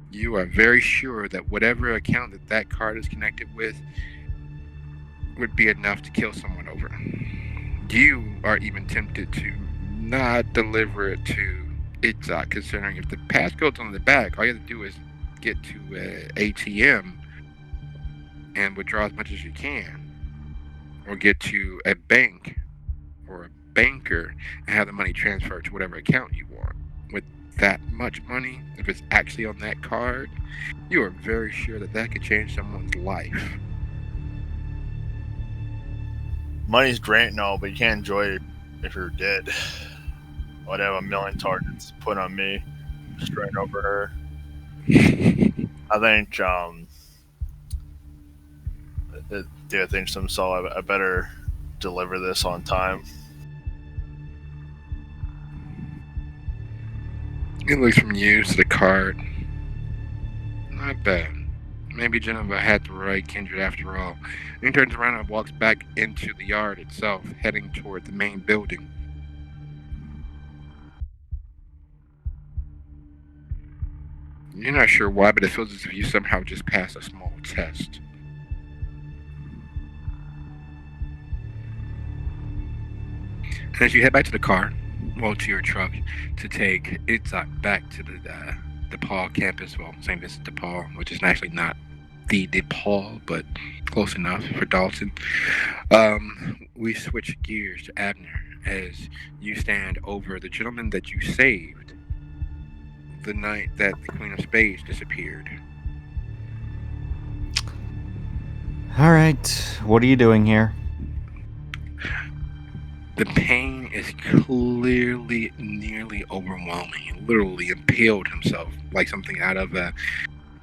You are very sure that whatever account that card is connected with would be enough to kill someone over. You are even tempted to not deliver it to Itzhak, considering if the passcode's on the back, all you have to do is get to an ATM and withdraw as much as you can, or get to a bank or a banker and have the money transferred to whatever account you want. With that much money, if it's actually on that card, you are very sure that could change someone's life. Money's great and all, but you can't enjoy it if you're dead. I'd have a million targets put on me, straight over her. I think, Dia thinks to himself, I better deliver this on time. He looks from you to the card. Not bad. Maybe Geneva had the right kindred after all. And he turns around and walks back into the yard itself, heading toward the main building. You're not sure why, but it feels as if you somehow just passed a small test. And as you head back to the car, to your truck, to take Itzhak back to the DePaul campus, St. Vincent de Paul, which is actually not the DePaul, but close enough for Dalton. We switch gears to Abner as you stand over the gentleman that you saved the night that the Queen of Spades disappeared. All right, what are you doing here? The pain is clearly nearly overwhelming. He literally impaled himself like something out of a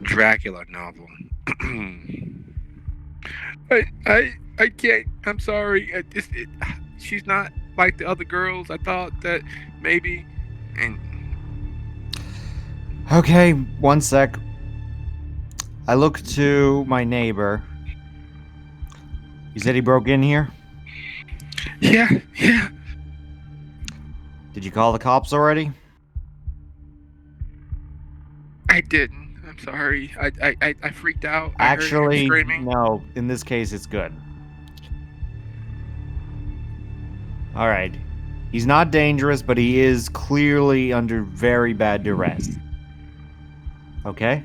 Dracula novel. I can't. I'm sorry. She's not like the other girls. I thought that maybe. And okay, one sec. I look to my neighbor. You said he broke in here? Yeah. Did you call the cops already? I didn't. I'm sorry. I freaked out. Actually, I heard him screaming. No. In this case, it's good. All right. He's not dangerous, but he is clearly under very bad duress. Okay?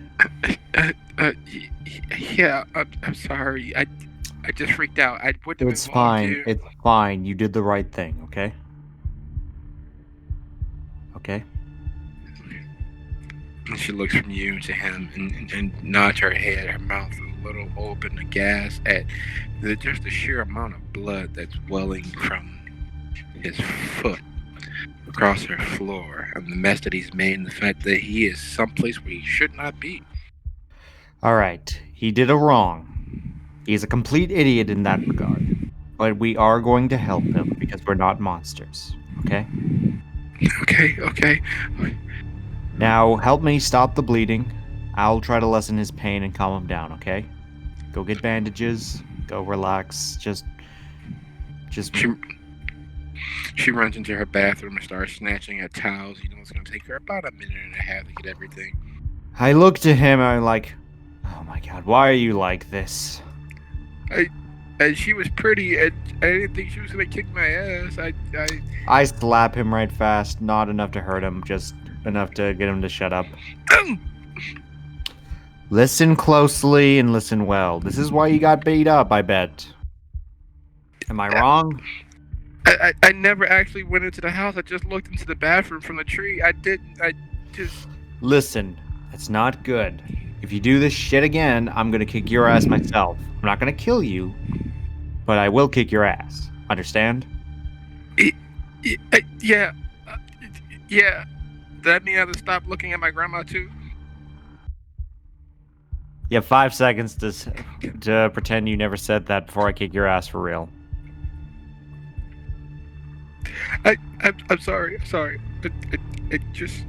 Yeah. I'm sorry. I just freaked out. I wouldn't have It's involved fine. you. It's fine. You did the right thing, okay? Okay? And she looks from you to him and nods her head, her mouth a little open, aghast at just the sheer amount of blood that's welling from his foot across her floor, and the mess that he's made, and the fact that he is someplace where he should not be. Alright. He did a wrong. He's a complete idiot in that regard. But we are going to help him because we're not monsters, okay? Okay. Now, help me stop the bleeding. I'll try to lessen his pain and calm him down, okay? Go get bandages. Go relax. Just She runs into her bathroom and starts snatching at towels. You know it's going to take her about a minute and a half to get everything. I look to him and I'm like, oh my god, why are you like this? And she was pretty, and I didn't think she was going to kick my ass. I slap him right fast, not enough to hurt him, just enough to get him to shut up. Listen closely and listen well. This is why you got beat up, I bet. Am I wrong? I never actually went into the house. I just looked into the bathroom from the tree. I just... Listen, it's not good. If you do this shit again, I'm gonna kick your ass myself. I'm not gonna kill you, but I will kick your ass. Understand? Yeah. Yeah. Does that mean I have to stop looking at my grandma too? You have 5 seconds to pretend you never said that before I kick your ass for real. I'm sorry. It just...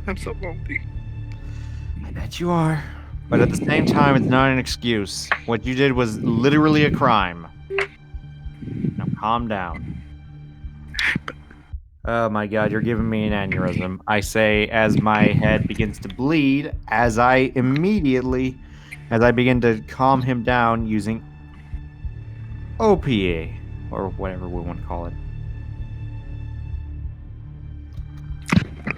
I'm so lonely. I bet you are. But at the same time, it's not an excuse. What you did was literally a crime. Now calm down. Oh my god, you're giving me an aneurysm. I say as my head begins to bleed, as I begin to calm him down using OPA, or whatever we want to call it.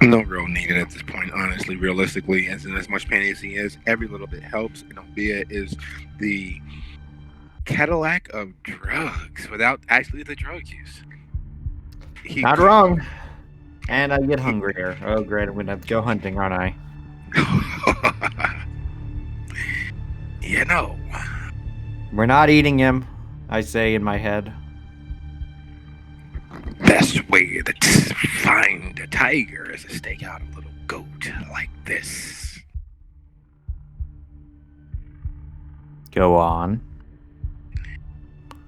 No real needed at this point, honestly, realistically, as much pain as he is, every little bit helps, and albeit is the Cadillac of drugs without actually the drug use. Not wrong. And I get hungrier. Oh great, I'm gonna have to go hunting, aren't I? You know. We're not eating him, I say in my head. Best way to find a tiger is to stake out a little goat like this. Go on.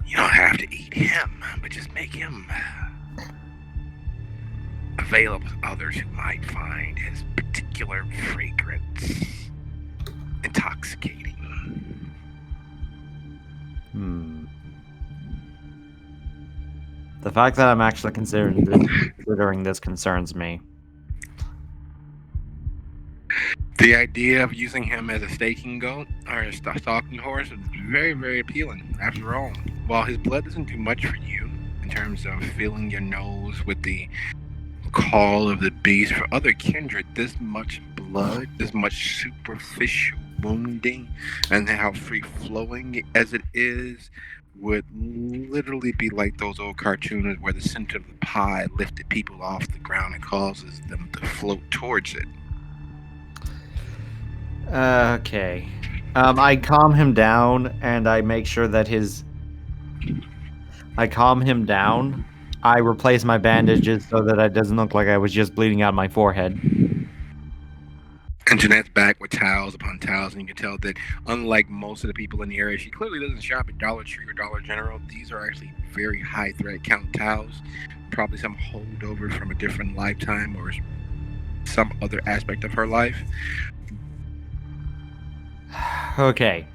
You don't have to eat him, but just make him available to others who might find his particular fragrance intoxicating. The fact that I'm actually considering this concerns me. The idea of using him as a staking goat or a stalking horse is very, very appealing. After all, while his blood doesn't do much for you in terms of filling your nose with the call of the beast, for other kindred, this much blood, this much superficial wounding, and how free-flowing as it is, would literally be like those old cartoons where the center of the pie lifted people off the ground and causes them to float towards it. Okay. I calm him down and I make sure that I calm him down. I replace my bandages so that it doesn't look like I was just bleeding out my forehead. And Jeanette's back with towels upon towels, and you can tell that unlike most of the people in the area, she clearly doesn't shop at Dollar Tree or Dollar General. These are actually very high thread count towels, probably some holdover from a different lifetime or some other aspect of her life. Okay.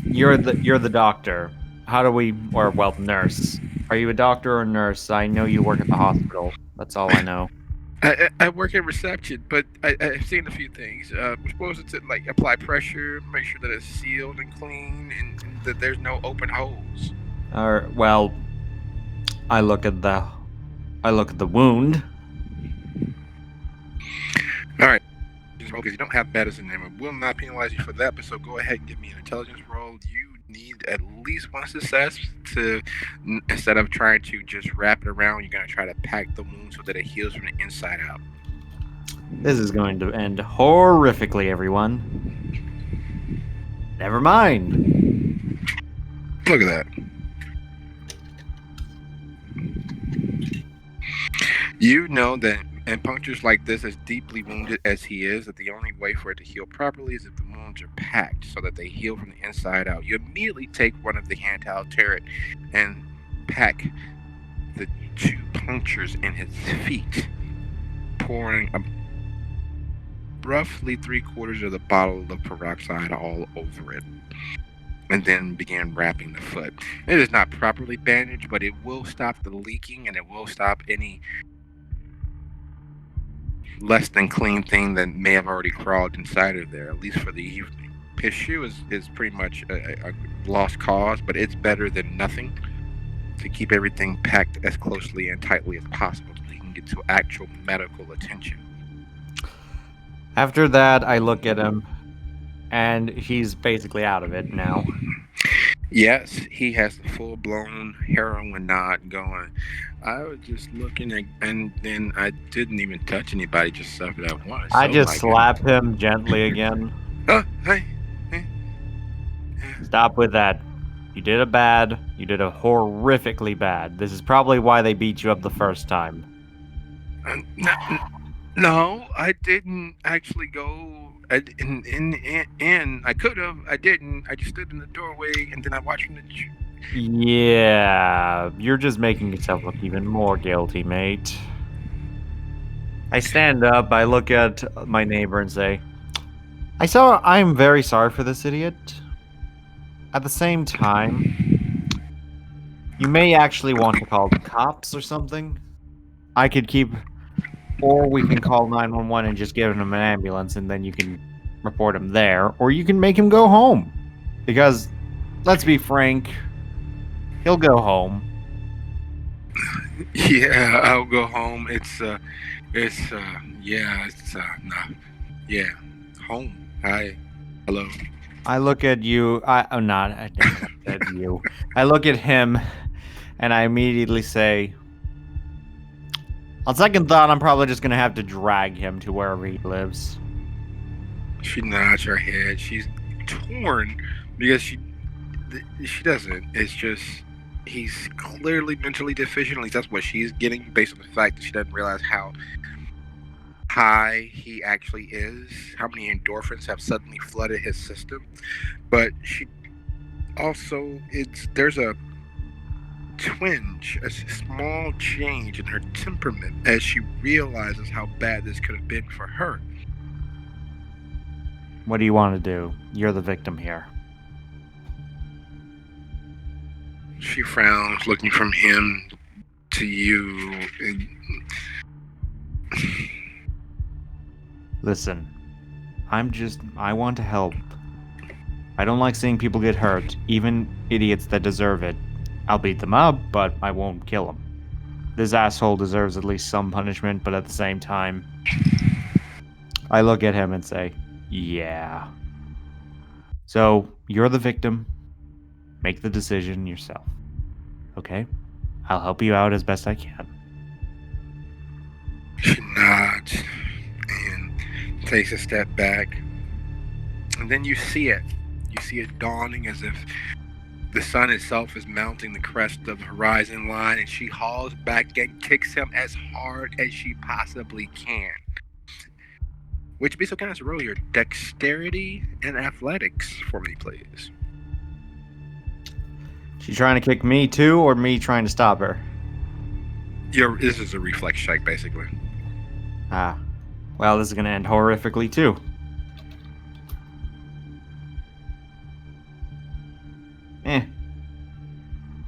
You're the doctor. How do we, or well, nurse. Are you a doctor or a nurse? I know you work at the hospital. That's all I know. I work in reception, but I've seen a few things. We're supposed to like apply pressure, make sure that it's sealed and clean, and that there's no open holes. Well, I look at the wound. All right. roll because you don't have medicine, and it will not penalize you for that. But so go ahead and give me an intelligence roll. You need at least one success to, instead of trying to just wrap it around, you're going to try to pack the wound so that it heals from the inside out. This is going to end horrifically, everyone. Never mind. Look at that. You know that in punctures like this, as deeply wounded as he is, that the only way for it to heal properly is if the wounds are packed so that they heal from the inside out. You immediately take one of the handheld turret and pack the 2 punctures in his feet, pouring roughly 3/4 of the bottle of peroxide all over it, and then began wrapping the foot. It is not properly bandaged, but it will stop the leaking, and it will stop any less than clean thing that may have already crawled inside of there, at least for the evening. His shoe is pretty much a lost cause, but it's better than nothing to keep everything packed as closely and tightly as possible so he can get to actual medical attention. After that, I look at him, and he's basically out of it now. Yes, he has the full-blown heroin nod going. I was just looking at, and then I didn't even touch anybody, just suffered at once. I just slap him gently again. Hey. Stop with that. You did a bad. You did a horrifically bad. This is probably why they beat you up the first time. No, I didn't actually go. I could have. I didn't. I just stood in the doorway and then I watched from the. Yeah, you're just making yourself look even more guilty, mate. I stand up, I look at my neighbor and say, I'm very sorry for this idiot. At the same time, you may actually want to call the cops or something. I could keep, or we can call 911 and just give him an ambulance and then you can report him there, or you can make him go home. Because, let's be frank, he'll go home. Yeah, I'll go home. Home. Hi. Hello. I look at you. I look at him, and I immediately say, on second thought, I'm probably just gonna have to drag him to wherever he lives. She nods her head. She's torn because she doesn't. It's just he's clearly mentally deficient. At least that's what she's getting based on the fact that she doesn't realize how high he actually is, how many endorphins have suddenly flooded his system. But she also, there's a twinge, a small change in her temperament as she realizes how bad this could have been for her. What do you want to do? You're the victim here. She frowns, looking from him to you. Listen, I want to help. I don't like seeing people get hurt, even idiots that deserve it. I'll beat them up, but I won't kill them. This asshole deserves at least some punishment, but at the same time, I look at him and say, yeah. So, you're the victim. Make the decision yourself. Okay? I'll help you out as best I can. She nods and takes a step back. And then you see it. You see it dawning as if the sun itself is mounting the crest of the horizon line, and she hauls back and kicks him as hard as she possibly can. Would you be so kind as to roll your dexterity and athletics for me, please? She trying to kick me too, or me trying to stop her? This is a reflex check, basically. Ah. Well, this is going to end horrifically too.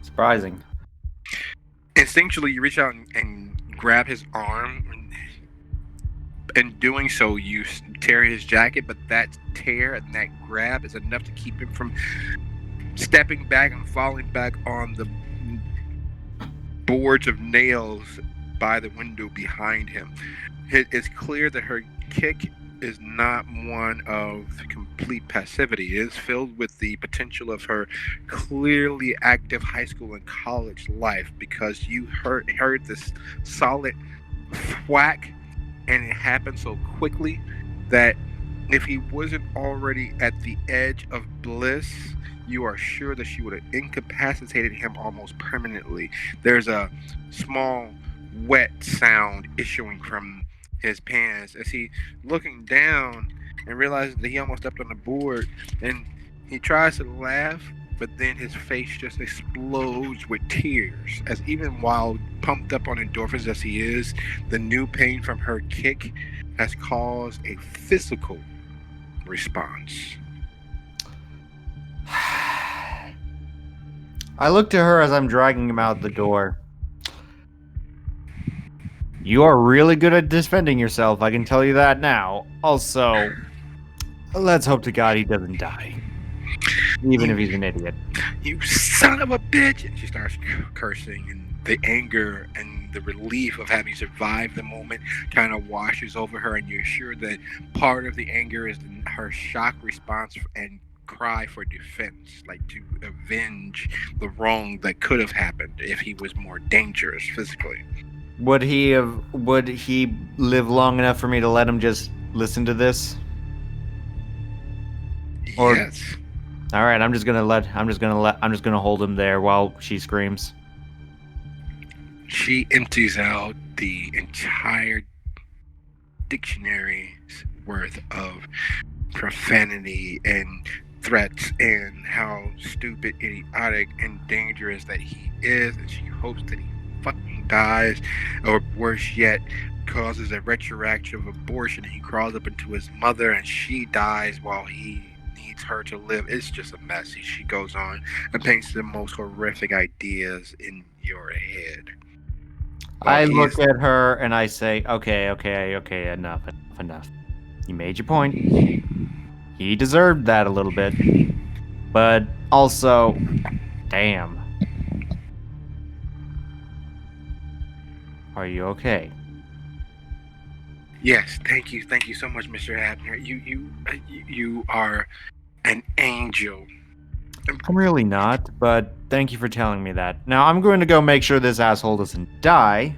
Surprising. Instinctually, you reach out and grab his arm. In doing so, you tear his jacket, but that tear and that grab is enough to keep him from stepping back and falling back on the boards of nails by the window behind him. It is clear that her kick is not one of complete passivity. It is filled with the potential of her clearly active high school and college life, because you heard this solid whack, and it happened so quickly that if he wasn't already at the edge of bliss, you are sure that she would have incapacitated him almost permanently. There's a small wet sound issuing from his pants as he looking down and realizes that he almost stepped on the board, and he tries to laugh, but then his face just explodes with tears, as even while pumped up on endorphins as he is, the new pain from her kick has caused a physical response. I look to her as I'm dragging him out the door. You are really good at defending yourself, I can tell you that now. Also, let's hope to God he doesn't die. Even if he's an idiot. You son of a bitch! And she starts cursing, and the anger and the relief of having survived the moment kind of washes over her, and you're sure that part of the anger is her shock response and cry for defense, like to avenge the wrong that could have happened if he was more dangerous physically. Would he live long enough for me to let him just listen to this? Or- Yes. All right, I'm just gonna hold him there while she screams. She empties out the entire dictionary's worth of profanity and threats and how stupid, idiotic, and dangerous that he is, and she hopes that he fucking dies, or worse yet, causes a retroactive abortion, and he crawls up into his mother and she dies while he needs her to live. It's just a mess. She goes on and paints the most horrific ideas in your head. I look at her and I say, okay, enough. You made your point. He deserved that a little bit. But also, damn. Are you okay? Yes, thank you so much, Mr. Abner. You are an angel. I'm really not, but thank you for telling me that. Now I'm going to go make sure this asshole doesn't die.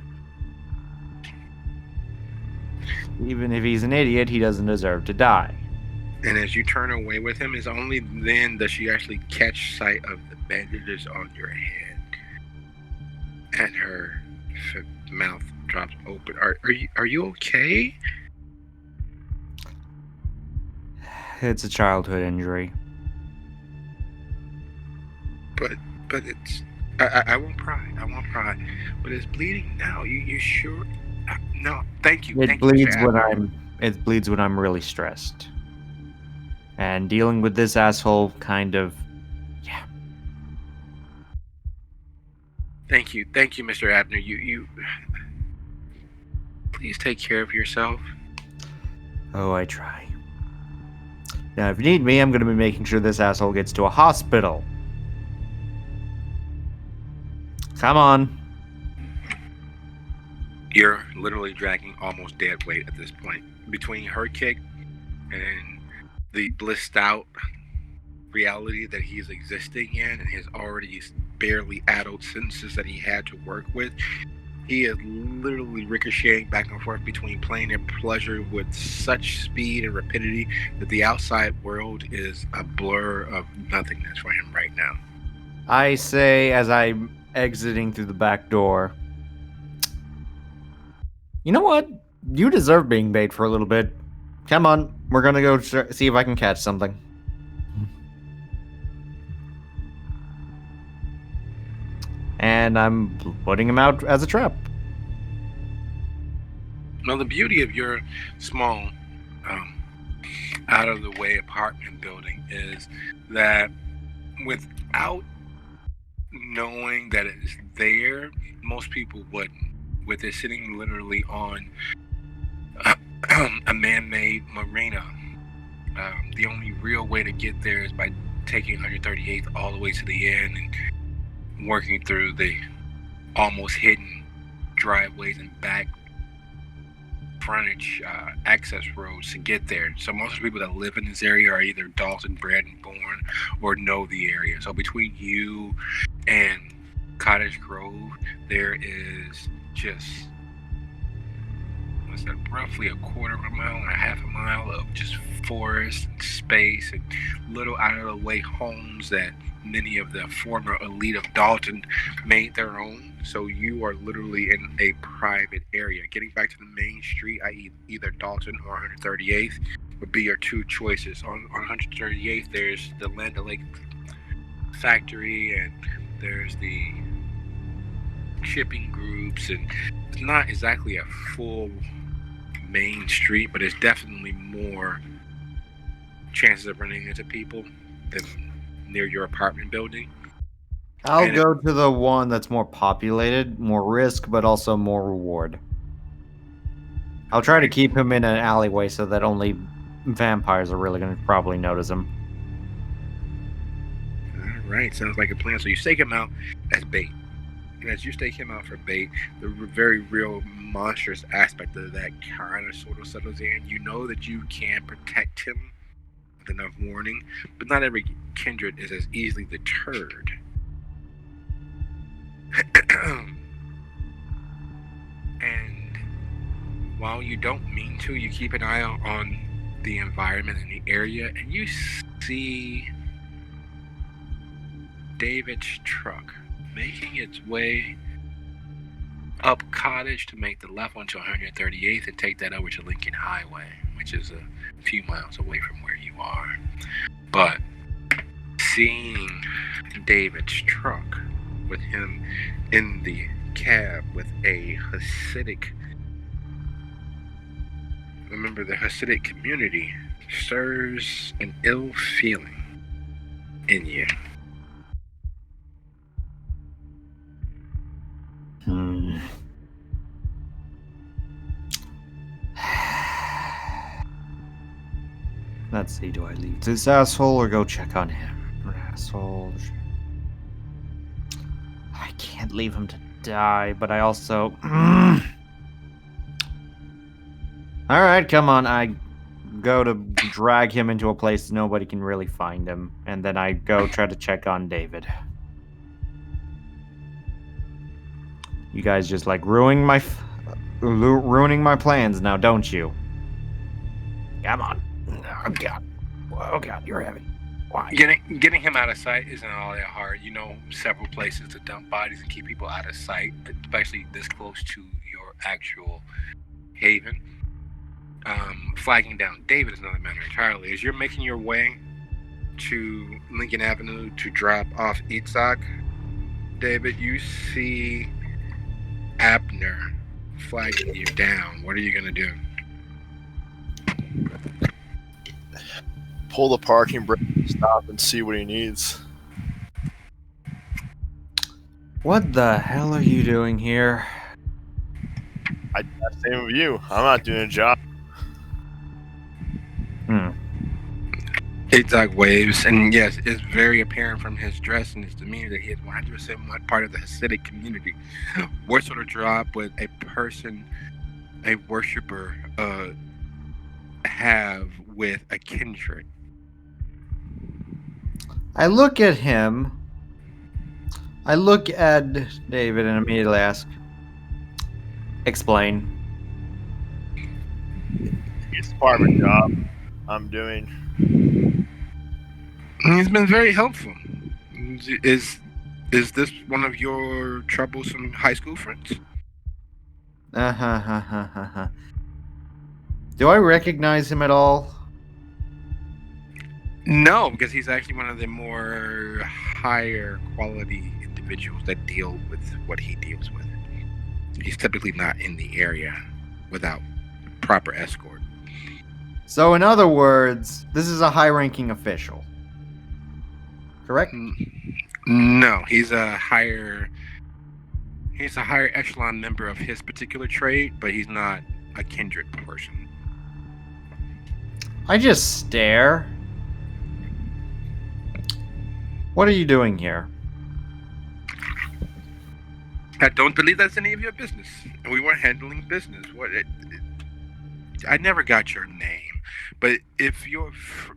Even if he's an idiot, he doesn't deserve to die. And as you turn away with him, it's only then does she actually catch sight of the bandages on your head, and her mouth drops open. Are you okay? It's a childhood injury. But it's I won't pry. But it's bleeding now. You sure? No, thank you. It bleeds when I'm really stressed. And dealing with this asshole kind of, yeah. Thank you, Mr. Abner. You please take care of yourself. Oh, I try. Now, if you need me, I'm going to be making sure this asshole gets to a hospital. Come on. You're literally dragging almost dead weight at this point. Between her kick and the blissed out reality that he's existing in and his already barely adult senses that he had to work with, he is literally ricocheting back and forth between pain and pleasure with such speed and rapidity that the outside world is a blur of nothingness for him right now. I say as I'm exiting through the back door, you know what? You deserve being bait for a little bit. Come on, we're gonna go see if I can catch something. And I'm putting him out as a trap. Now, the beauty of your small, out-of-the-way apartment building is that without knowing that it's there, most people wouldn't. With it sitting literally on a man-made marina. The only real way to get there is by taking 138th all the way to the end and working through the almost hidden driveways and back frontage access roads to get there. So most of the people that live in this area are either Dalton bred and born or know the area. So between you and Cottage Grove, there is just roughly a quarter of a mile and a half a mile of just forest and space and little out of the way homes that many of the former elite of Dalton made their own. So you are literally in a private area. Getting back to the main street, i.e. either Dalton or 138th, would be your two choices. On 138th, there's the Land O'Lakes factory and there's the shipping groups, and it's not exactly a full main street, but it's definitely more chances of running into people than near your apartment building. I'll go to the one that's more populated, more risk, but also more reward. I'll try to keep him in an alleyway so that only vampires are really going to probably notice him. All right, sounds like a plan. So you stake him out as bait. And as you stake him out for bait, the very real monstrous aspect of that kind of sort of settles in. You know that you can protect him with enough warning, but not every kindred is as easily deterred. And while you don't mean to, you keep an eye on the environment and the area, and you see David's truck making its way up Cottage to make the left onto 138th and take that over to Lincoln Highway, which is a few miles away from where you are. But seeing David's truck with him in the cab with a Hasidic, remember the Hasidic community, stirs an ill feeling in you. Let's see, do I leave this asshole or go check on him? Asshole. I can't leave him to die, but I also... Alright, come on. I go to drag him into a place nobody can really find him, and then I go try to check on David. You guys just like ruining my plans now, don't you? Come on. Oh god. Oh god, you're heavy. Why? Getting him out of sight isn't all that hard. You know several places to dump bodies and keep people out of sight, especially this close to your actual haven. Flagging down David is another matter entirely. As you're making your way to Lincoln Avenue to drop off Itzhak, David, you see Abner flagging you down. What are you gonna do? Pull the parking brake, stop, and see what he needs. What the hell are you doing here? Same with you. I'm not doing a job. Itzhak waves, and yes, it's very apparent from his dress and his demeanor that he is 100% part of the Hasidic community. What sort of job would a person, a worshiper, have with a kindred? I look at him. I look at David and immediately ask, explain. It's a department job I'm doing. He's been very helpful. Is this one of your troublesome high school friends? Do I recognize him at all? No, because he's actually one of the more higher quality individuals that deal with what he deals with. He's typically not in the area without proper escort. So in other words, this is a high-ranking official. Correct? No, he's a higher echelon member of his particular trade, but he's not a kindred person. I just stare. What are you doing here? I don't believe that's any of your business. We were handling business. I never got your name, but if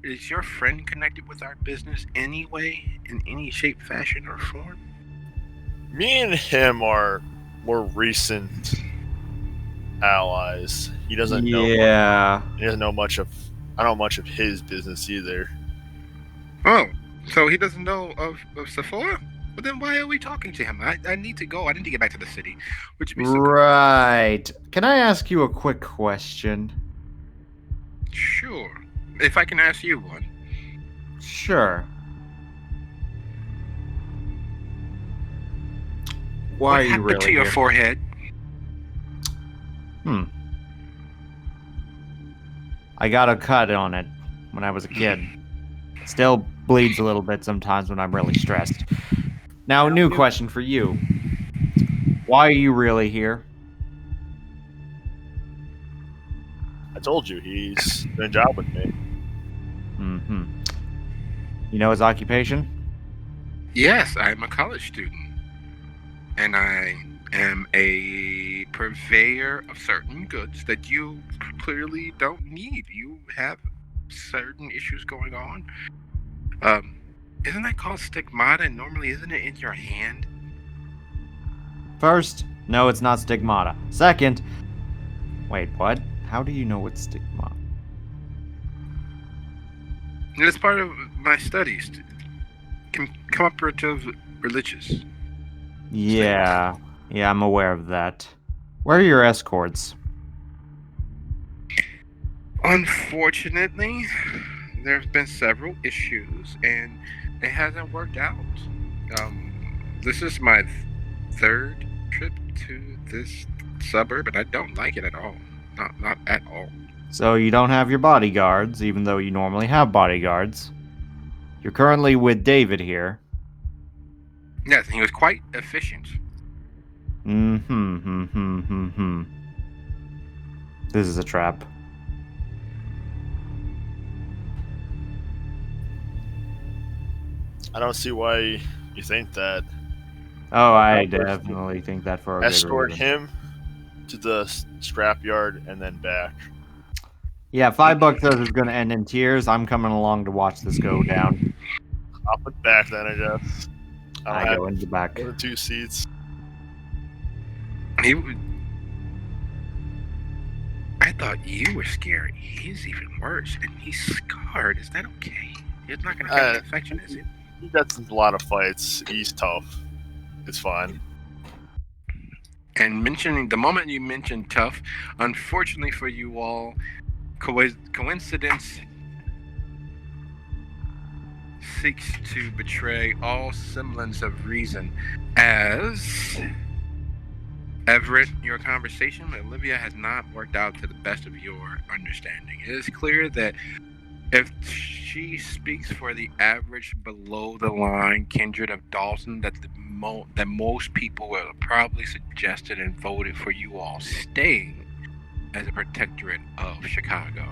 is your friend connected with our business anyway, in any shape, fashion, or form? Me and him are more recent allies. He doesn't know. Yeah. He doesn't know much of. I don't know much of his business either. Oh, so he doesn't know of Sephora? Well, then why are we talking to him? I need to go. I need to get back to the city. Would you be so Right. Can I ask you a quick question? Sure. If I can ask you one. Sure. Why What are you happened really to your here? forehead? I got a cut on it when I was a kid. Still bleeds a little bit sometimes when I'm really stressed. Now, new question for you. Why are you really here? I told you he's doing a job with me. Mm-hmm. You know his occupation? Yes, I'm a college student. And I am a purveyor of certain goods that you clearly don't need. You have certain issues going on. Isn't that called stigmata? And normally, isn't it in your hand? First, no, it's not stigmata. Second, wait, what? How do you know it's stigmata? It's part of my studies. Cooperative religious. Yeah, I'm aware of that. Where are your escorts? Unfortunately, there's been several issues, and it hasn't worked out. This is my third trip to this suburb, and I don't like it at all. Not at all. So you don't have your bodyguards, even though you normally have bodyguards. You're currently with David here. Yes, and he was quite efficient. This is a trap. I don't see why you think that. Oh, I definitely think that for a good Escort reason. him to the scrapyard and then back. Yeah, $5 says it's gonna end in tears. I'm coming along to watch this go down. I'll put back then, I guess. I don't go into the back. have the 2 seats. I thought you were scary. He's even worse, and he's scarred. Is that okay? It's not going to have an infection, is it? He got a lot of fights. He's tough. It's fine. And the moment you mentioned tough, unfortunately for you all, coincidence seeks to betray all semblance of reason, as Everett, your conversation with Olivia has not worked out to the best of your understanding. It is clear that if she speaks for the average below the line kindred of Dawson, that most people will have probably suggested and voted for you all staying as a protectorate of Chicago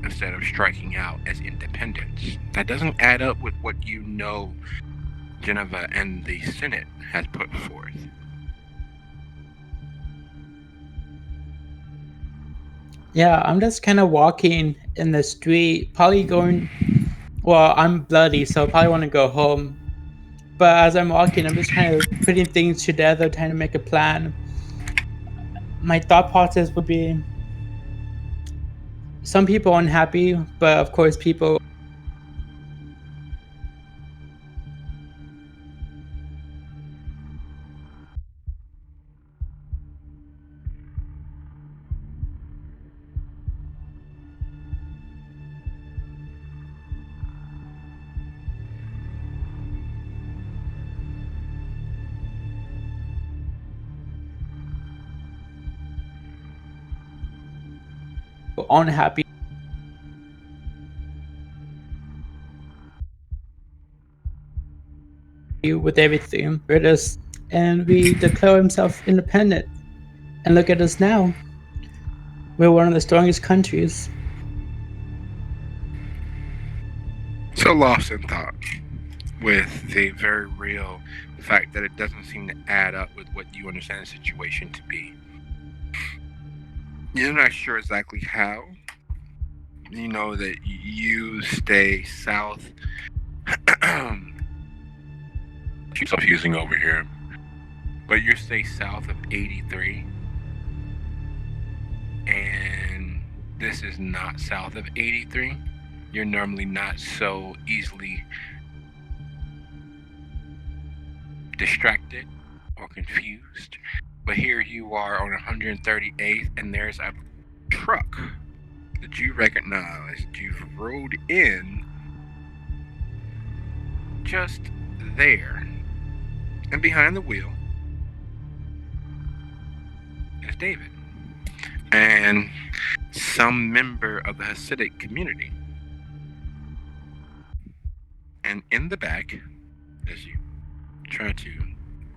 instead of striking out as independents. That doesn't add up with what you know Geneva and the Senate has put forth. Yeah, I'm just kind of walking in the street, probably going. Well, I'm bloody, so I probably want to go home. But as I'm walking, I'm just kind of putting things together, trying to make a plan. My thought process would be some people unhappy, but of course, people. Unhappy with everything. And we declare himself independent. And look at us now. We're one of the strongest countries. So lost in thought with the very real fact that it doesn't seem to add up with what you understand the situation to be. You're not sure exactly how. You know that you stay south. Keeps confusing over here. But you stay south of 83. And this is not south of 83. You're normally not so easily distracted or confused. But here you are on 138th, and there's a truck that you recognize that you've rode in just there. And behind the wheel is David and some member of the Hasidic community. And in the back, as you try to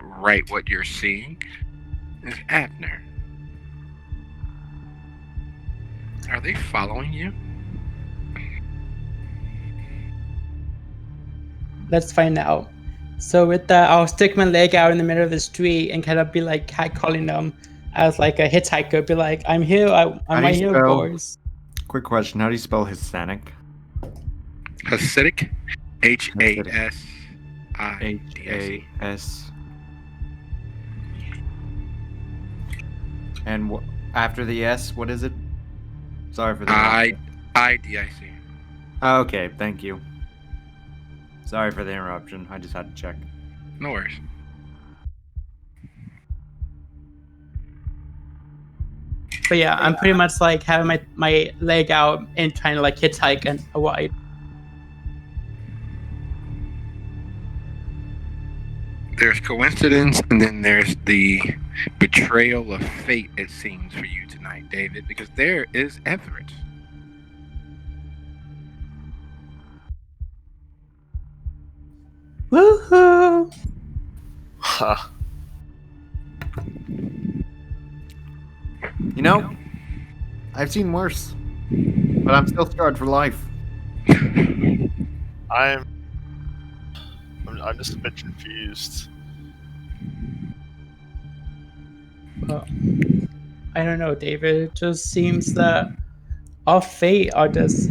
write what you're seeing, is Abner. Are they following you? Let's find out. So with that, I'll stick my leg out in the middle of the street and kind of be like catcalling them as like a hitchhiker. Be like, I'm here. I'm How do right you here, spell- boys. Quick question: how do you spell Hispanic? Hasidic? Hasidic. H-A-S-I-D-I-C. H-A-S. And after the S, what is it? Sorry for the interruption. I-D-I-C. Okay, thank you. Sorry for the interruption. I just had to check. No worries. But yeah, I'm pretty much like having my leg out and trying to like hitchhike and avoid. There's coincidence, and then there's the betrayal of fate, it seems, for you tonight, David, because there is Everett. Woohoo! Ha. You know, I've seen worse, but I'm still scarred for life. I'm just a bit confused. Well, I don't know, David. It just seems that our fate are just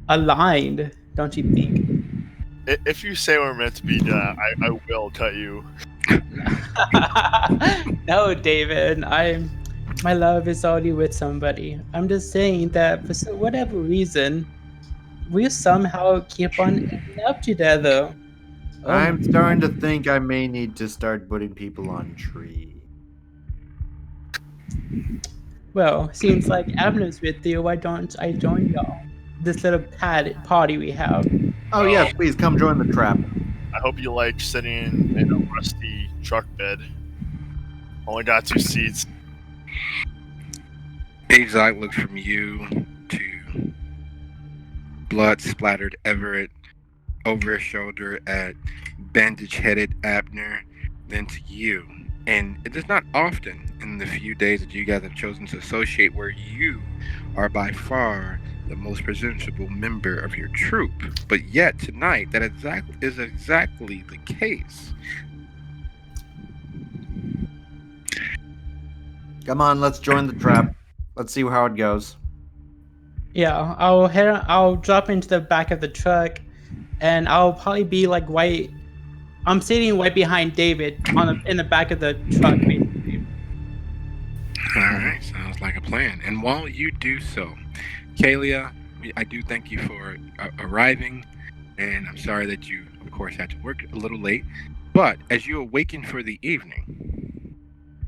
aligned, don't you think? If you say we're meant to be done, I will cut you. No, David. My love is already with somebody. I'm just saying that for whatever reason, we somehow keep on ending up together. Oh I'm my starting to God. think I may need to start putting people on tree. Well, seems like Abner's with you. Why don't I join y'all? This little party we have. Oh yes, please come join the trap. I hope you like sitting in a rusty truck bed. Only got 2 seats. Exile looks from you to blood-splattered Everett, over his shoulder at bandage-headed Abner, then to you. And it is not often in the few days that you guys have chosen to associate where you are by far the most presentable member of your troupe. But yet tonight, that is exactly the case. Come on, let's join the trap. Let's see how it goes. Yeah, I'll drop into the back of the truck, and I'll probably be like right. I'm sitting right behind David in the back of the truck, basically. All right, sounds like a plan. And while you do so, Kaelia, I do thank you for arriving, and I'm sorry that you, of course, had to work a little late. But as you awaken for the evening,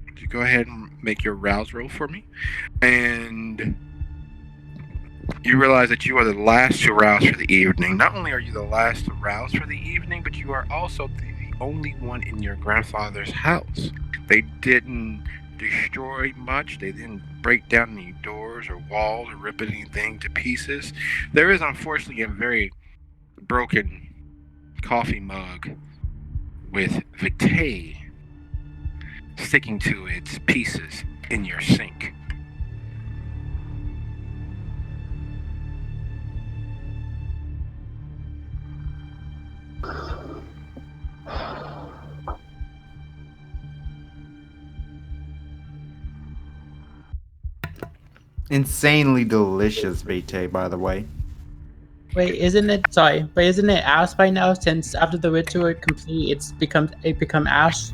would you go ahead and make your rouse roll for me? And you realize that you are the last to rouse for the evening. Not only are you the last to rouse for the evening, but you are also the only one in your grandfather's house. They didn't destroy much. They didn't break down any doors or walls or rip anything to pieces. There is unfortunately a very broken coffee mug with vitae sticking to its pieces in your sink. Insanely delicious vitae, by the way. Wait, isn't it? Sorry, but isn't it ash by now? Since after the ritual is complete, it become ash.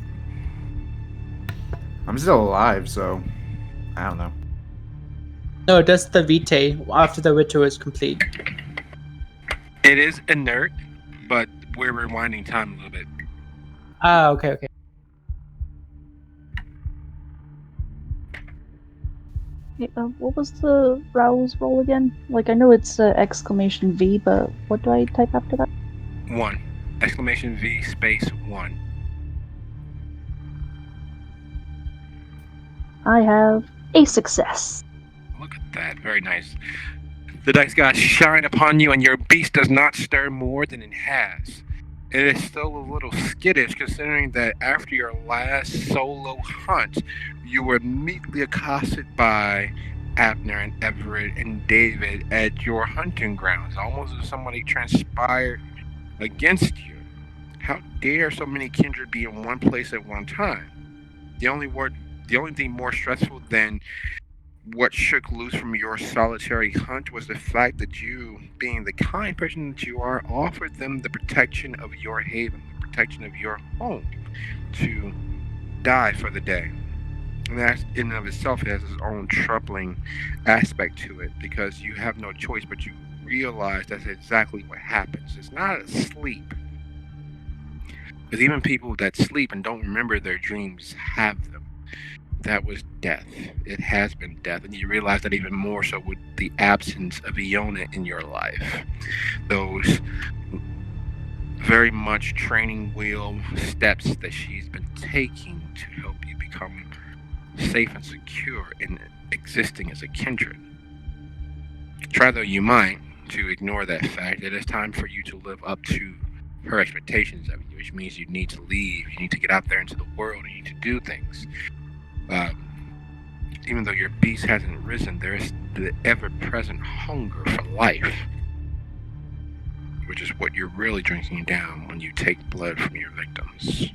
I'm still alive, so I don't know. No, that's the vitae after the ritual is complete. It is inert, but we're rewinding time a little bit. Ah, okay. Hey, what was the rouse roll again? Like, I know it's exclamation V, but what do I type after that? 1. Exclamation V space 1. I have a success. Look at that. Very nice. The dice gods shine upon you, and your beast does not stir more than it has. It is still a little skittish, considering that after your last solo hunt, you were immediately accosted by Abner and Everett and David at your hunting grounds, almost as if somebody transpired against you. How dare so many kindred be in one place at one time? The only thing more stressful than what shook loose from your solitary hunt was the fact that you, being the kind person that you are, offered them the protection of your haven, the protection of your home, to die for the day. And that in and of itself has its own troubling aspect to it, because you have no choice, but you realize that's exactly what happens. It's not a sleep. Because even people that sleep and don't remember their dreams have them. That was death. It has been death. And you realize that even more so with the absence of Iona in your life. Those very much training wheel steps that she's been taking to help you become safe and secure in existing as a kindred. Try though you might to ignore that fact, it is time for you to live up to her expectations of you, which means you need to leave, you need to get out there into the world, and you need to do things. Even though your beast hasn't risen, there is the ever-present hunger for life, which is what you're really drinking down when you take blood from your victims.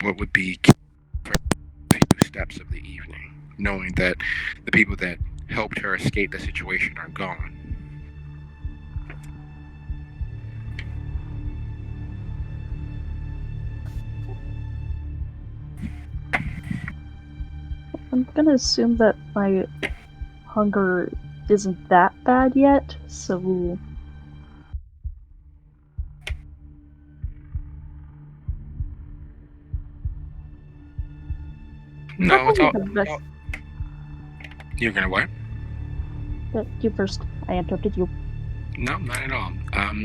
What would be for a few steps of the evening, knowing that the people that helped her escape the situation are gone. I'm gonna assume that my hunger isn't that bad yet, so... No, it's all. Best... You're gonna what? You first. I interrupted you. No, not at all.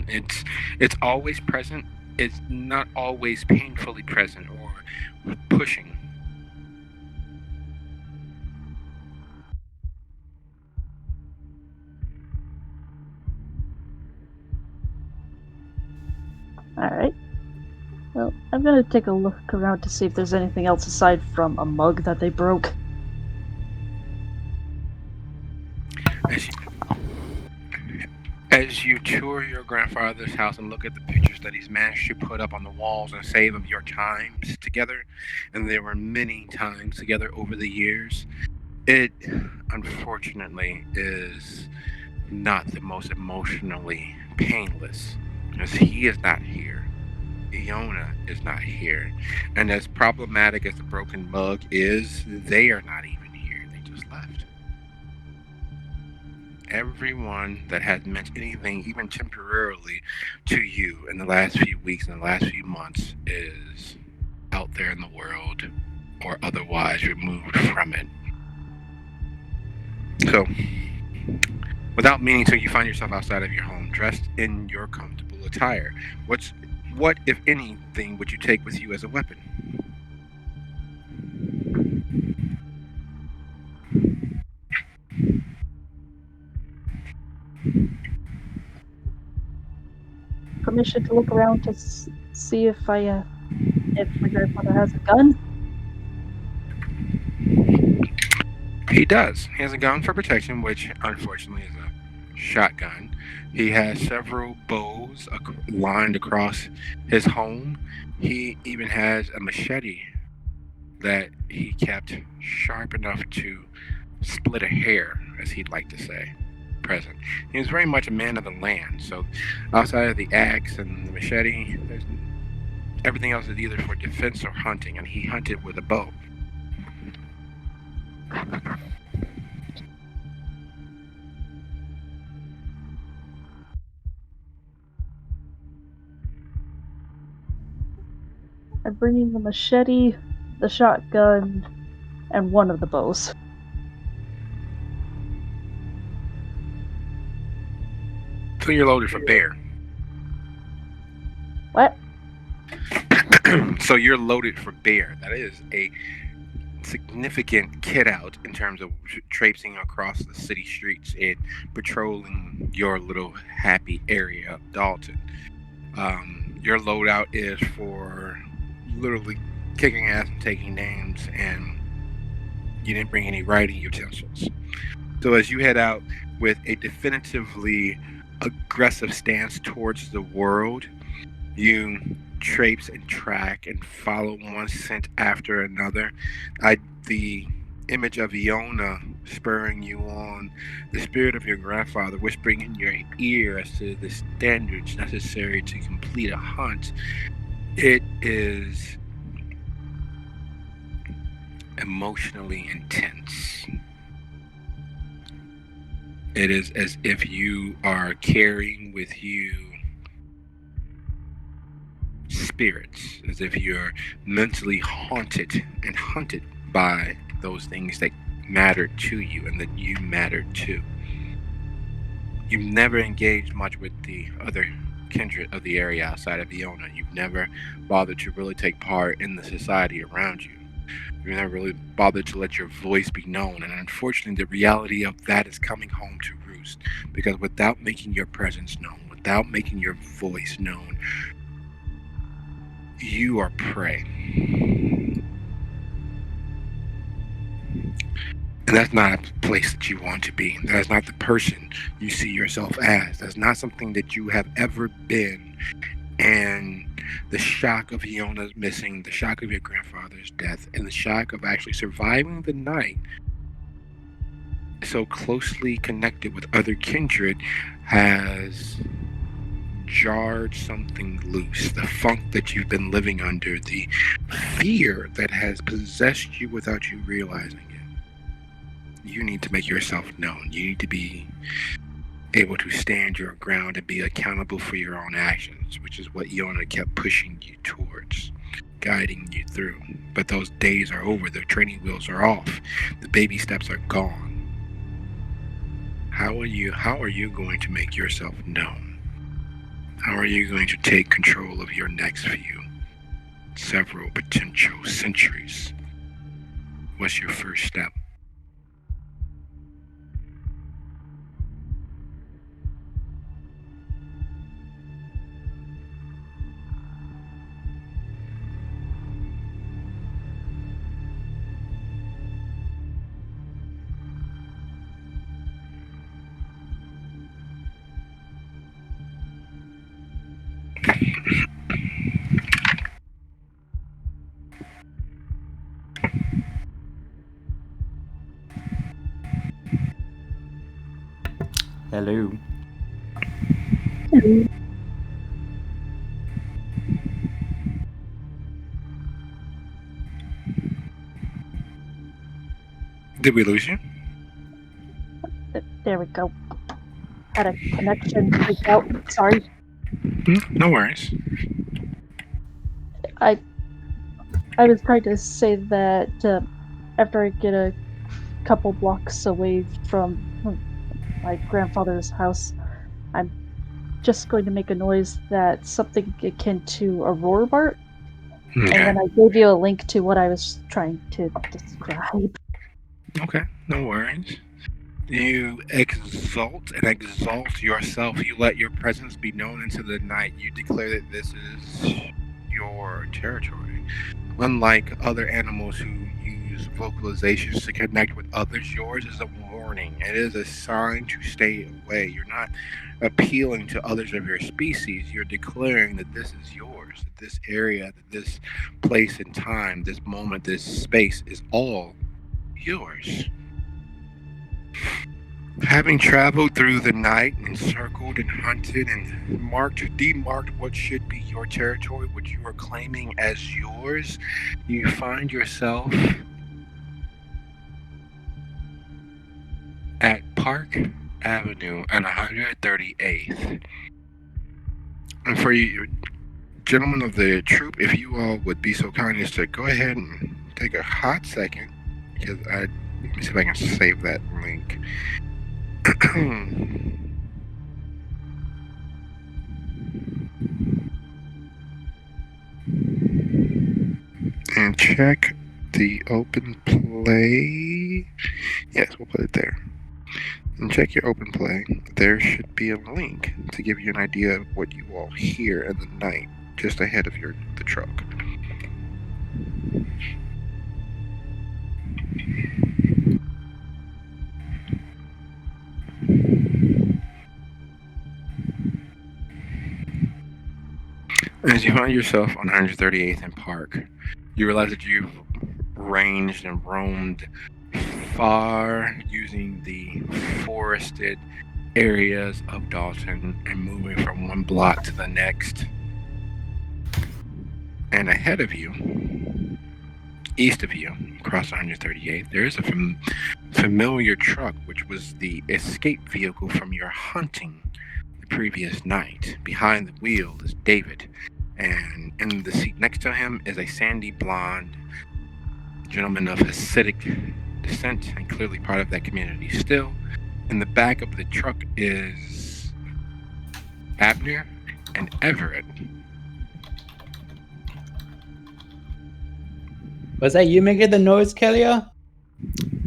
It's always present. It's not always painfully present or pushing. Alright. Well, I'm gonna take a look around to see if there's anything else aside from a mug that they broke. As you tour your grandfather's house and look at the pictures that he's managed to put up on the walls and save of your times together, and there were many times together over the years, it unfortunately is not the most emotionally painless, because he is not here. Iona is not here. And as problematic as the broken mug is, they are not even here. They just left. Everyone that has meant anything, even temporarily, to you in the last few weeks and the last few months is out there in the world or otherwise removed from it. So, without meaning to, you find yourself outside of your home, dressed in your comfortable attire. What, if anything, would you take with you as a weapon? Permission to look around to see if my grandfather has a gun? He does. He has a gun for protection, which unfortunately is a shotgun. He has several bows lined across his home. He even has a machete that he kept sharp enough to split a hair, as he'd like to say, present. He was very much a man of the land, so outside of the axe and the machete, everything else is either for defense or hunting, and he hunted with a bow. I'm bringing the machete, the shotgun, and one of the bows. So you're loaded for bear. What? So you're loaded for bear. That is a significant kit out in terms of traipsing across the city streets and patrolling your little happy area of Dalton. Your loadout is for literally kicking ass and taking names, and you didn't bring any writing utensils. So as you head out with a definitively aggressive stance towards the world, you traipse and track and follow one scent after another. The image of Iona spurring you on, the spirit of your grandfather whispering in your ear as to the standards necessary to complete a hunt. It is emotionally intense. It is as if you are carrying with you spirits, as if you're mentally haunted and hunted by those things that matter to you and that you matter to. You've never engaged much with the other kindred of the area outside of Iona. You've never bothered to really take part in the society around you. You've never really bothered to let your voice be known. And unfortunately, the reality of that is coming home to roost. Because without making your presence known, without making your voice known, you are prey. And that's not a place that you want to be. That is not the person you see yourself as. That's not something that you have ever been. And the shock of Iona's missing, the shock of your grandfather's death, and the shock of actually surviving the night so closely connected with other kindred has jarred something loose. The funk that you've been living under, the fear that has possessed you without you realizing it. You need to make yourself known. You need to be able to stand your ground and be accountable for your own actions, which is what Iona kept pushing you towards, guiding you through. But those days are over. The training wheels are off. The baby steps are gone. How are you going to make yourself known? How are you going to take control of your next few, several potential centuries? What's your first step? Hello. Did we lose you? There we go. Had a connection break out. Sorry. No worries. I was trying to say that after I get a couple blocks away from my grandfather's house, I'm just going to make a noise that's something akin to a roar bark. Okay. And then I gave you a link to what I was trying to describe. Okay, no worries. You exalt yourself. You let your presence be known into the night. You declare that this is your territory. Unlike other animals who use vocalizations to connect with others, yours is a warning. It is a sign to stay away. You're not appealing to others of your species. You're declaring that this is yours. yours. That this area, that this place and time, this moment, this space is all yours. Having traveled through the night and circled and hunted and demarked what should be your territory, what you are claiming as yours, you find yourself at Park Avenue and 138th. And for you, gentlemen of the troupe, if you all would be so kind as to go ahead and take a hot second, because let me see if I can save that link. And check the open play. Yes, we'll put it there. And check your open play. There should be a link to give you an idea of what you all hear in the night just ahead of the truck. As you find yourself on 138th and Park, you realize that you've ranged and roamed far using the forested areas of Dalton and moving from one block to the next. And ahead of you, east of you, across 138th, there is a familiar truck, which was the escape vehicle from your hunting the previous night. Behind the wheel is David, and in the seat next to him is a sandy blonde gentleman of Hasidic descent and clearly part of that community still. In the back of the truck is Abner and Everett. Was that you making the noise, Kaelias?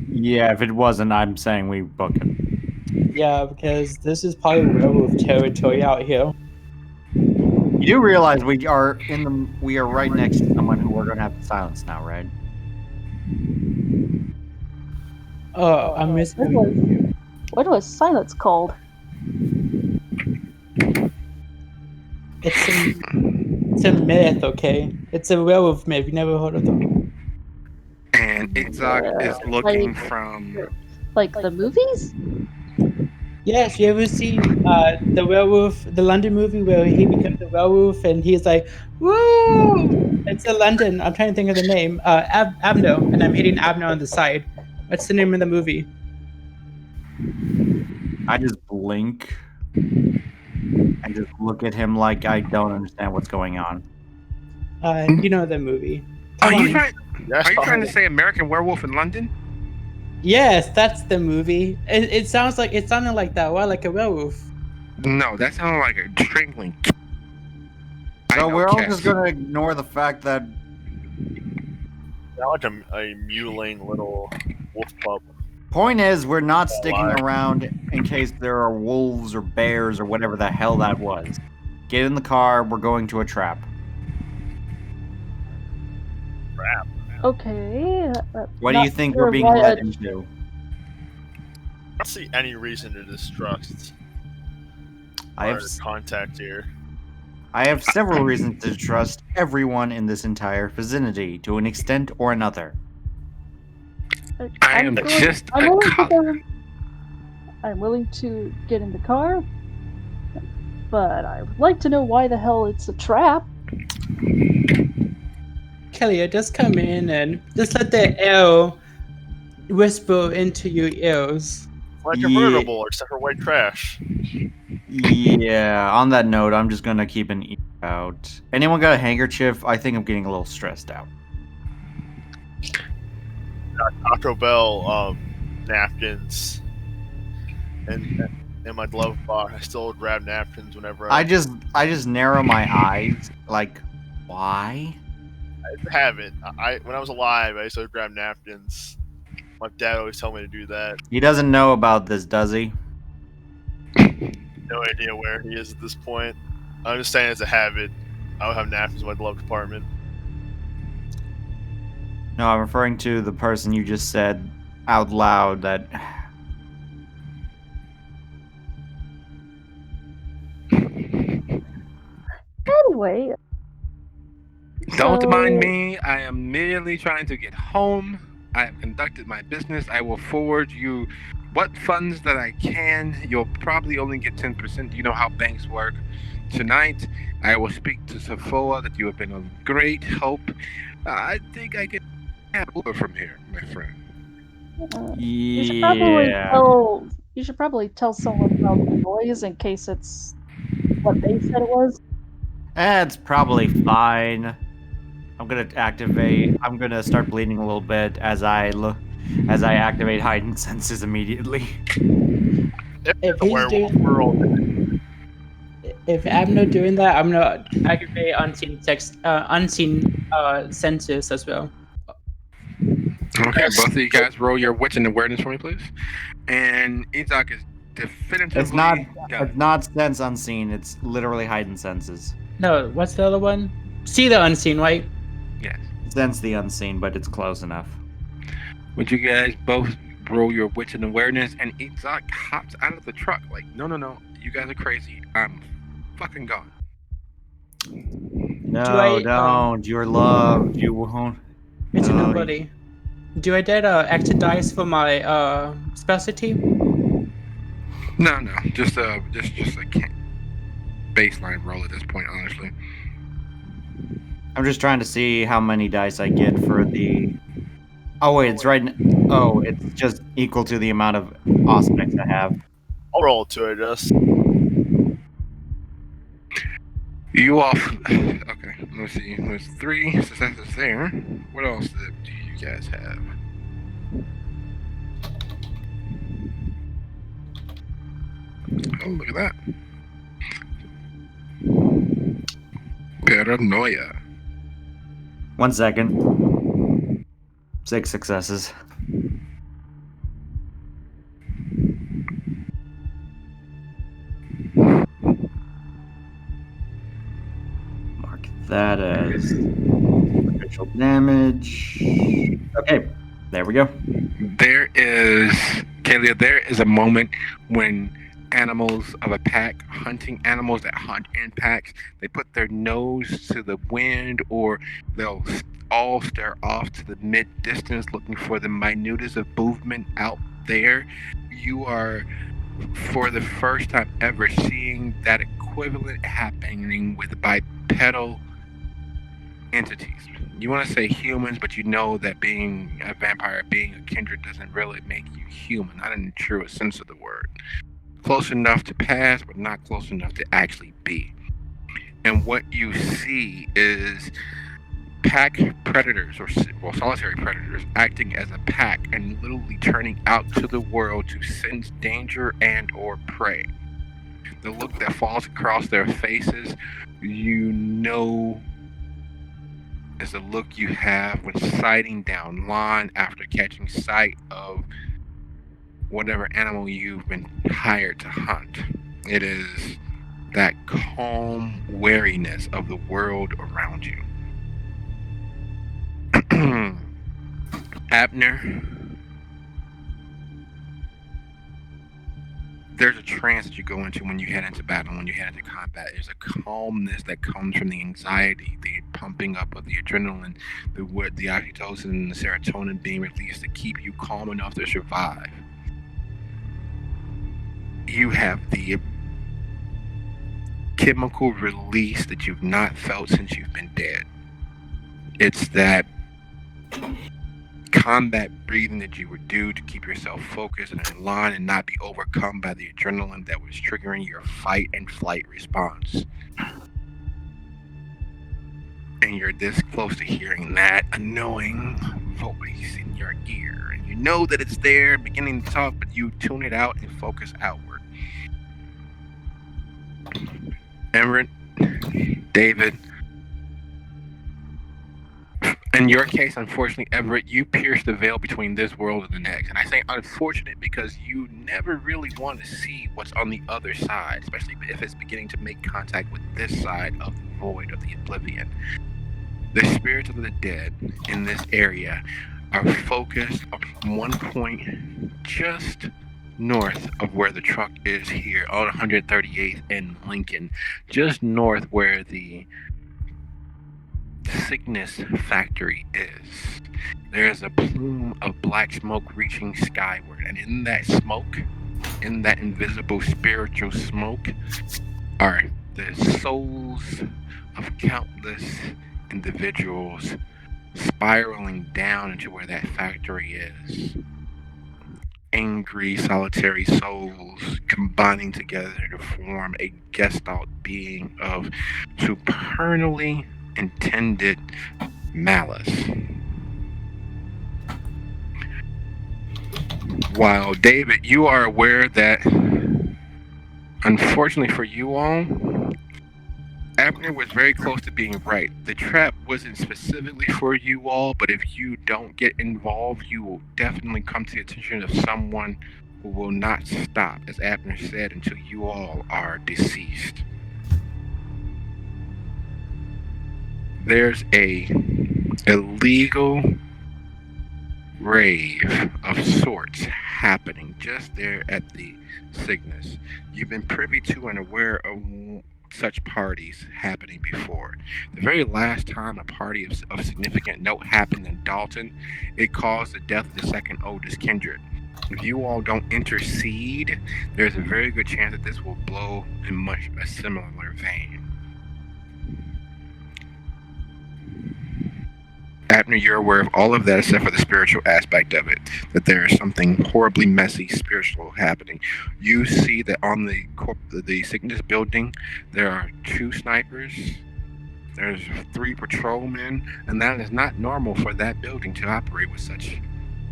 Yeah, if it wasn't, I'm saying we book it. Yeah, because this is probably werewolf territory out here. You do realize we are right next to someone who we're going to have to silence now, right? Oh, I missed him. What was silence called? It's a myth, okay? It's a werewolf myth. You never heard of them? And Itzhak is looking from... Like the movies? Yes, you ever seen the werewolf, the London movie where he becomes a werewolf and he's like, woo! It's a London. I'm trying to think of the name. Abner, and I'm hitting Abner on the side. What's the name of the movie? I just blink and just look at him like I don't understand what's going on. You know the movie. Are Come you on. trying to say American Werewolf in London? Yes, that's the movie. It sounded like that. Why, like a werewolf? No, that sounded like a strangling. So we're all just going to ignore the fact that... Sound like a mutilating little wolf pup. Point is, we're not sticking around in case there are wolves or bears or whatever the hell that was. Get in the car, we're going to a trap. Crap. Okay. What do you think we're being led into? I don't see any reason to distrust I have our contact here. I have several reasons to trust everyone in this entire vicinity, to an extent or another. I'm willing to get in the car, but I would like to know why the hell it's a trap. Kaelias, just come in and just let the air whisper into your ears. Like a convertible, except for white trash. Yeah, on that note, I'm just gonna keep an ear out. Anyone got a handkerchief? I think I'm getting a little stressed out. Taco Bell napkins and in my glove box. I still grab napkins whenever I just narrow my eyes. Like, why? I haven't. When I was alive, I used to grab napkins. My dad always told me to do that. He doesn't know about this, does he? No idea where he is at this point. I'm just saying it's a habit. I would have napkins in my glove compartment. No, I'm referring to the person you just said out loud that... Anyway, Don't mind me. I am merely trying to get home. I have conducted my business. I will forward you what funds that I can. You'll probably only get 10%. You know how banks work. Tonight, I will speak to Safoa that you have been of great help. I think I can have Uber from here, my friend. You should probably Yeah. tell. You should probably tell someone about the noise in case it's what they said it was. That's probably fine. I'm gonna start bleeding a little bit as I activate heightened senses immediately. If The he's werewolf doing, world. if Abner doing that, I'm gonna activate unseen senses as well. Okay, Yes. both of you guys roll your wits and awareness for me, please. And Isaac is definitively It's not done. it's not sense unseen. It's literally heightened senses. No, what's the other one? See the unseen, right? Yes. Sense the unseen, but it's close enough. Would you guys both roll your wits and awareness? And Isaac hops out of the truck like, no, you guys are crazy. I'm fucking gone. No, don't. You're loved. You won't. It's a No, nobody. Do I dare exit dice for my specialty? No, just a baseline roll at this point, honestly. I'm just trying to see how many dice I get for the. Oh wait, it's right. Oh, it's just equal to the amount of aspects I have. I'll roll to it. Just You all. Okay, let's see. There's 3 successes there. What else do you guys have? Oh, look at that. Paranoia. 1 second. 6 successes. Mark that as official damage. Okay, there we go. There is, Kaelia, there is a moment when animals of a pack, hunting animals that hunt in packs, they put their nose to the wind, or they'll all stare off to the mid-distance looking for the minutest of movement out there. You are, for the first time ever, seeing that equivalent happening with bipedal entities. You want to say humans, but you know that being a vampire, being a kindred, doesn't really make you human, not in the truest sense of the word. Close enough to pass, but not close enough to actually be. And what you see is pack predators, or solitary predators, acting as a pack and literally turning out to the world to sense danger and or prey. The look that falls across their faces, you know, is the look you have when sighting down line after catching sight of whatever animal you've been hired to hunt. It is that calm wariness of the world around you. Abner, there's a trance that you go into when you head into battle, when you head into combat. There's a calmness that comes from the anxiety, the pumping up of the adrenaline, the oxytocin and the serotonin being released to keep you calm enough to survive. You have the chemical release that you've not felt since you've been dead. It's that combat breathing that you would do to keep yourself focused and in line and not be overcome by the adrenaline that was triggering your fight and flight response. And you're this close to hearing that annoying voice in your ear, and you know that it's there, beginning to talk, but you tune it out and focus outward. Everett, David, in your case, unfortunately, Everett, you pierce the veil between this world and the next. And I say unfortunate because you never really want to see what's on the other side, especially if it's beginning to make contact with this side of the void, of the oblivion. The spirits of the dead in this area are focused on one point just north of where the truck is here on 138th and Lincoln, just north where the Cygnus factory is. There's a plume of black smoke reaching skyward, and in that smoke, in that invisible spiritual smoke, are the souls of countless individuals spiraling down into where that factory is. Angry, solitary souls combining together to form a gestalt being of supernally intended malice. While David, you are aware that, unfortunately for you all, Abner was very close to being right. The trap wasn't specifically for you all, but if you don't get involved, you will definitely come to the attention of someone who will not stop, as Abner said, until you all are deceased. There's a illegal rave of sorts happening just there at the Cygnus. You've been privy to and aware of such parties happening before. The very last time a party of significant note happened in Dalton, it caused the death of the second oldest kindred. If you all don't intercede, there's a very good chance that this will blow in much a similar vein. Abner, you're aware of all of that except for the spiritual aspect of it, that there is something horribly messy spiritual happening. You see that on the Cygnus building, there are 2 snipers, there's 3 patrolmen, and that is not normal for that building to operate with such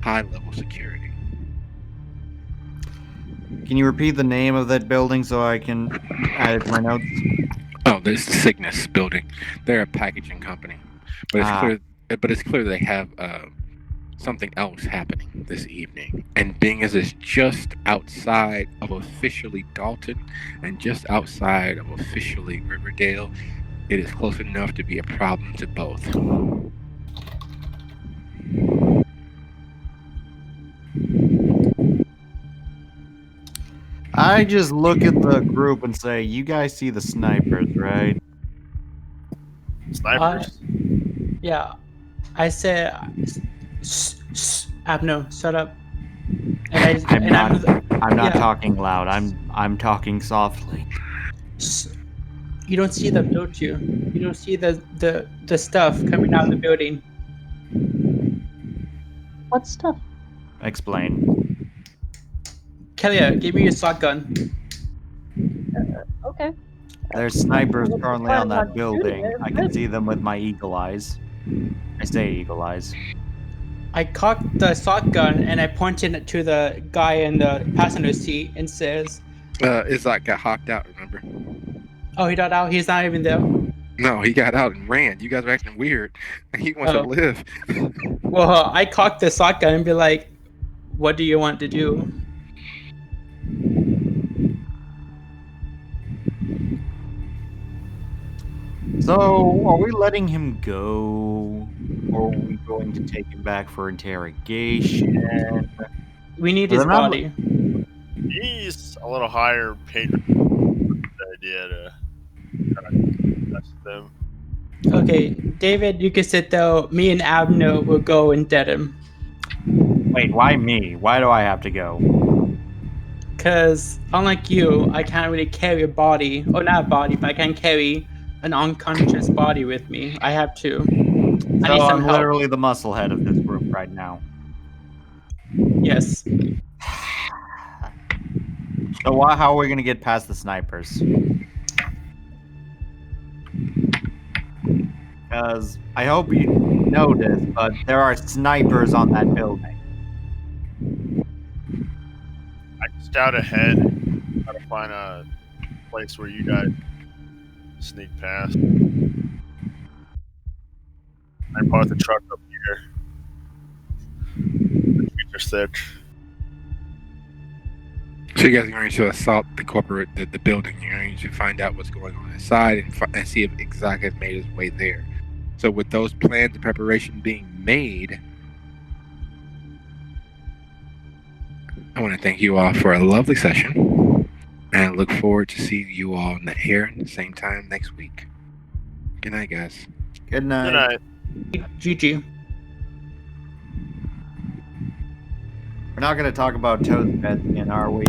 high-level security. Can you repeat the name of that building so I can add it to my notes? Oh, this is the Cygnus building. They're a packaging company, but it's clear. But it's clear they have something else happening this evening. And being as it's just outside of officially Dalton and just outside of officially Riverdale, it is close enough to be a problem to both. I just look at the group and say, you guys see the snipers, right? Snipers? Yeah. I said, Abner, shut up. And I'm not yeah. talking loud. I'm talking softly. You don't see them, don't you? You don't see the stuff coming out of the building. What stuff? Explain. Kaelias, give me your shotgun. Okay. There's snipers currently on that Shooting building. it, I can see them with my eagle eyes. I say eagle eyes. I cocked the shotgun and I pointed it to the guy in the passenger seat and says, Izak got hawked out, remember? "Oh, he got out. He's not even there." No, he got out and ran. You guys are acting weird. He wants to live. Well, I cocked the shotgun and be like, "What do you want to do?" So, are we letting him go? Or are we going to take him back for interrogation? We need his body. He's a little higher paid. The idea to kind of test them. Okay, David, you can sit there. Me and Abner will go and dead him. Wait, why me? Why do I have to go? Because, unlike you, I can't really carry a body. Or not a body, but I can carry an unconscious body with me. I have to. I need some I'm help. literally the musclehead of this group right now. Yes. So how are we going to get past the snipers? Because I hope you know this, but there are snipers on that building. I scout ahead, try to find a place where you guys sneak past. I park the truck up here. The streets are sick. So you guys are going to assault the building. You're going to find out what's going on inside and see if Izak has made his way there. So with those plans and preparation being made, I want to thank you all for a lovely session. And I look forward to seeing you all here at the same time next week. Good night, guys. Good night. Good night. GG. We're not going to talk about Toad's bed again, are we?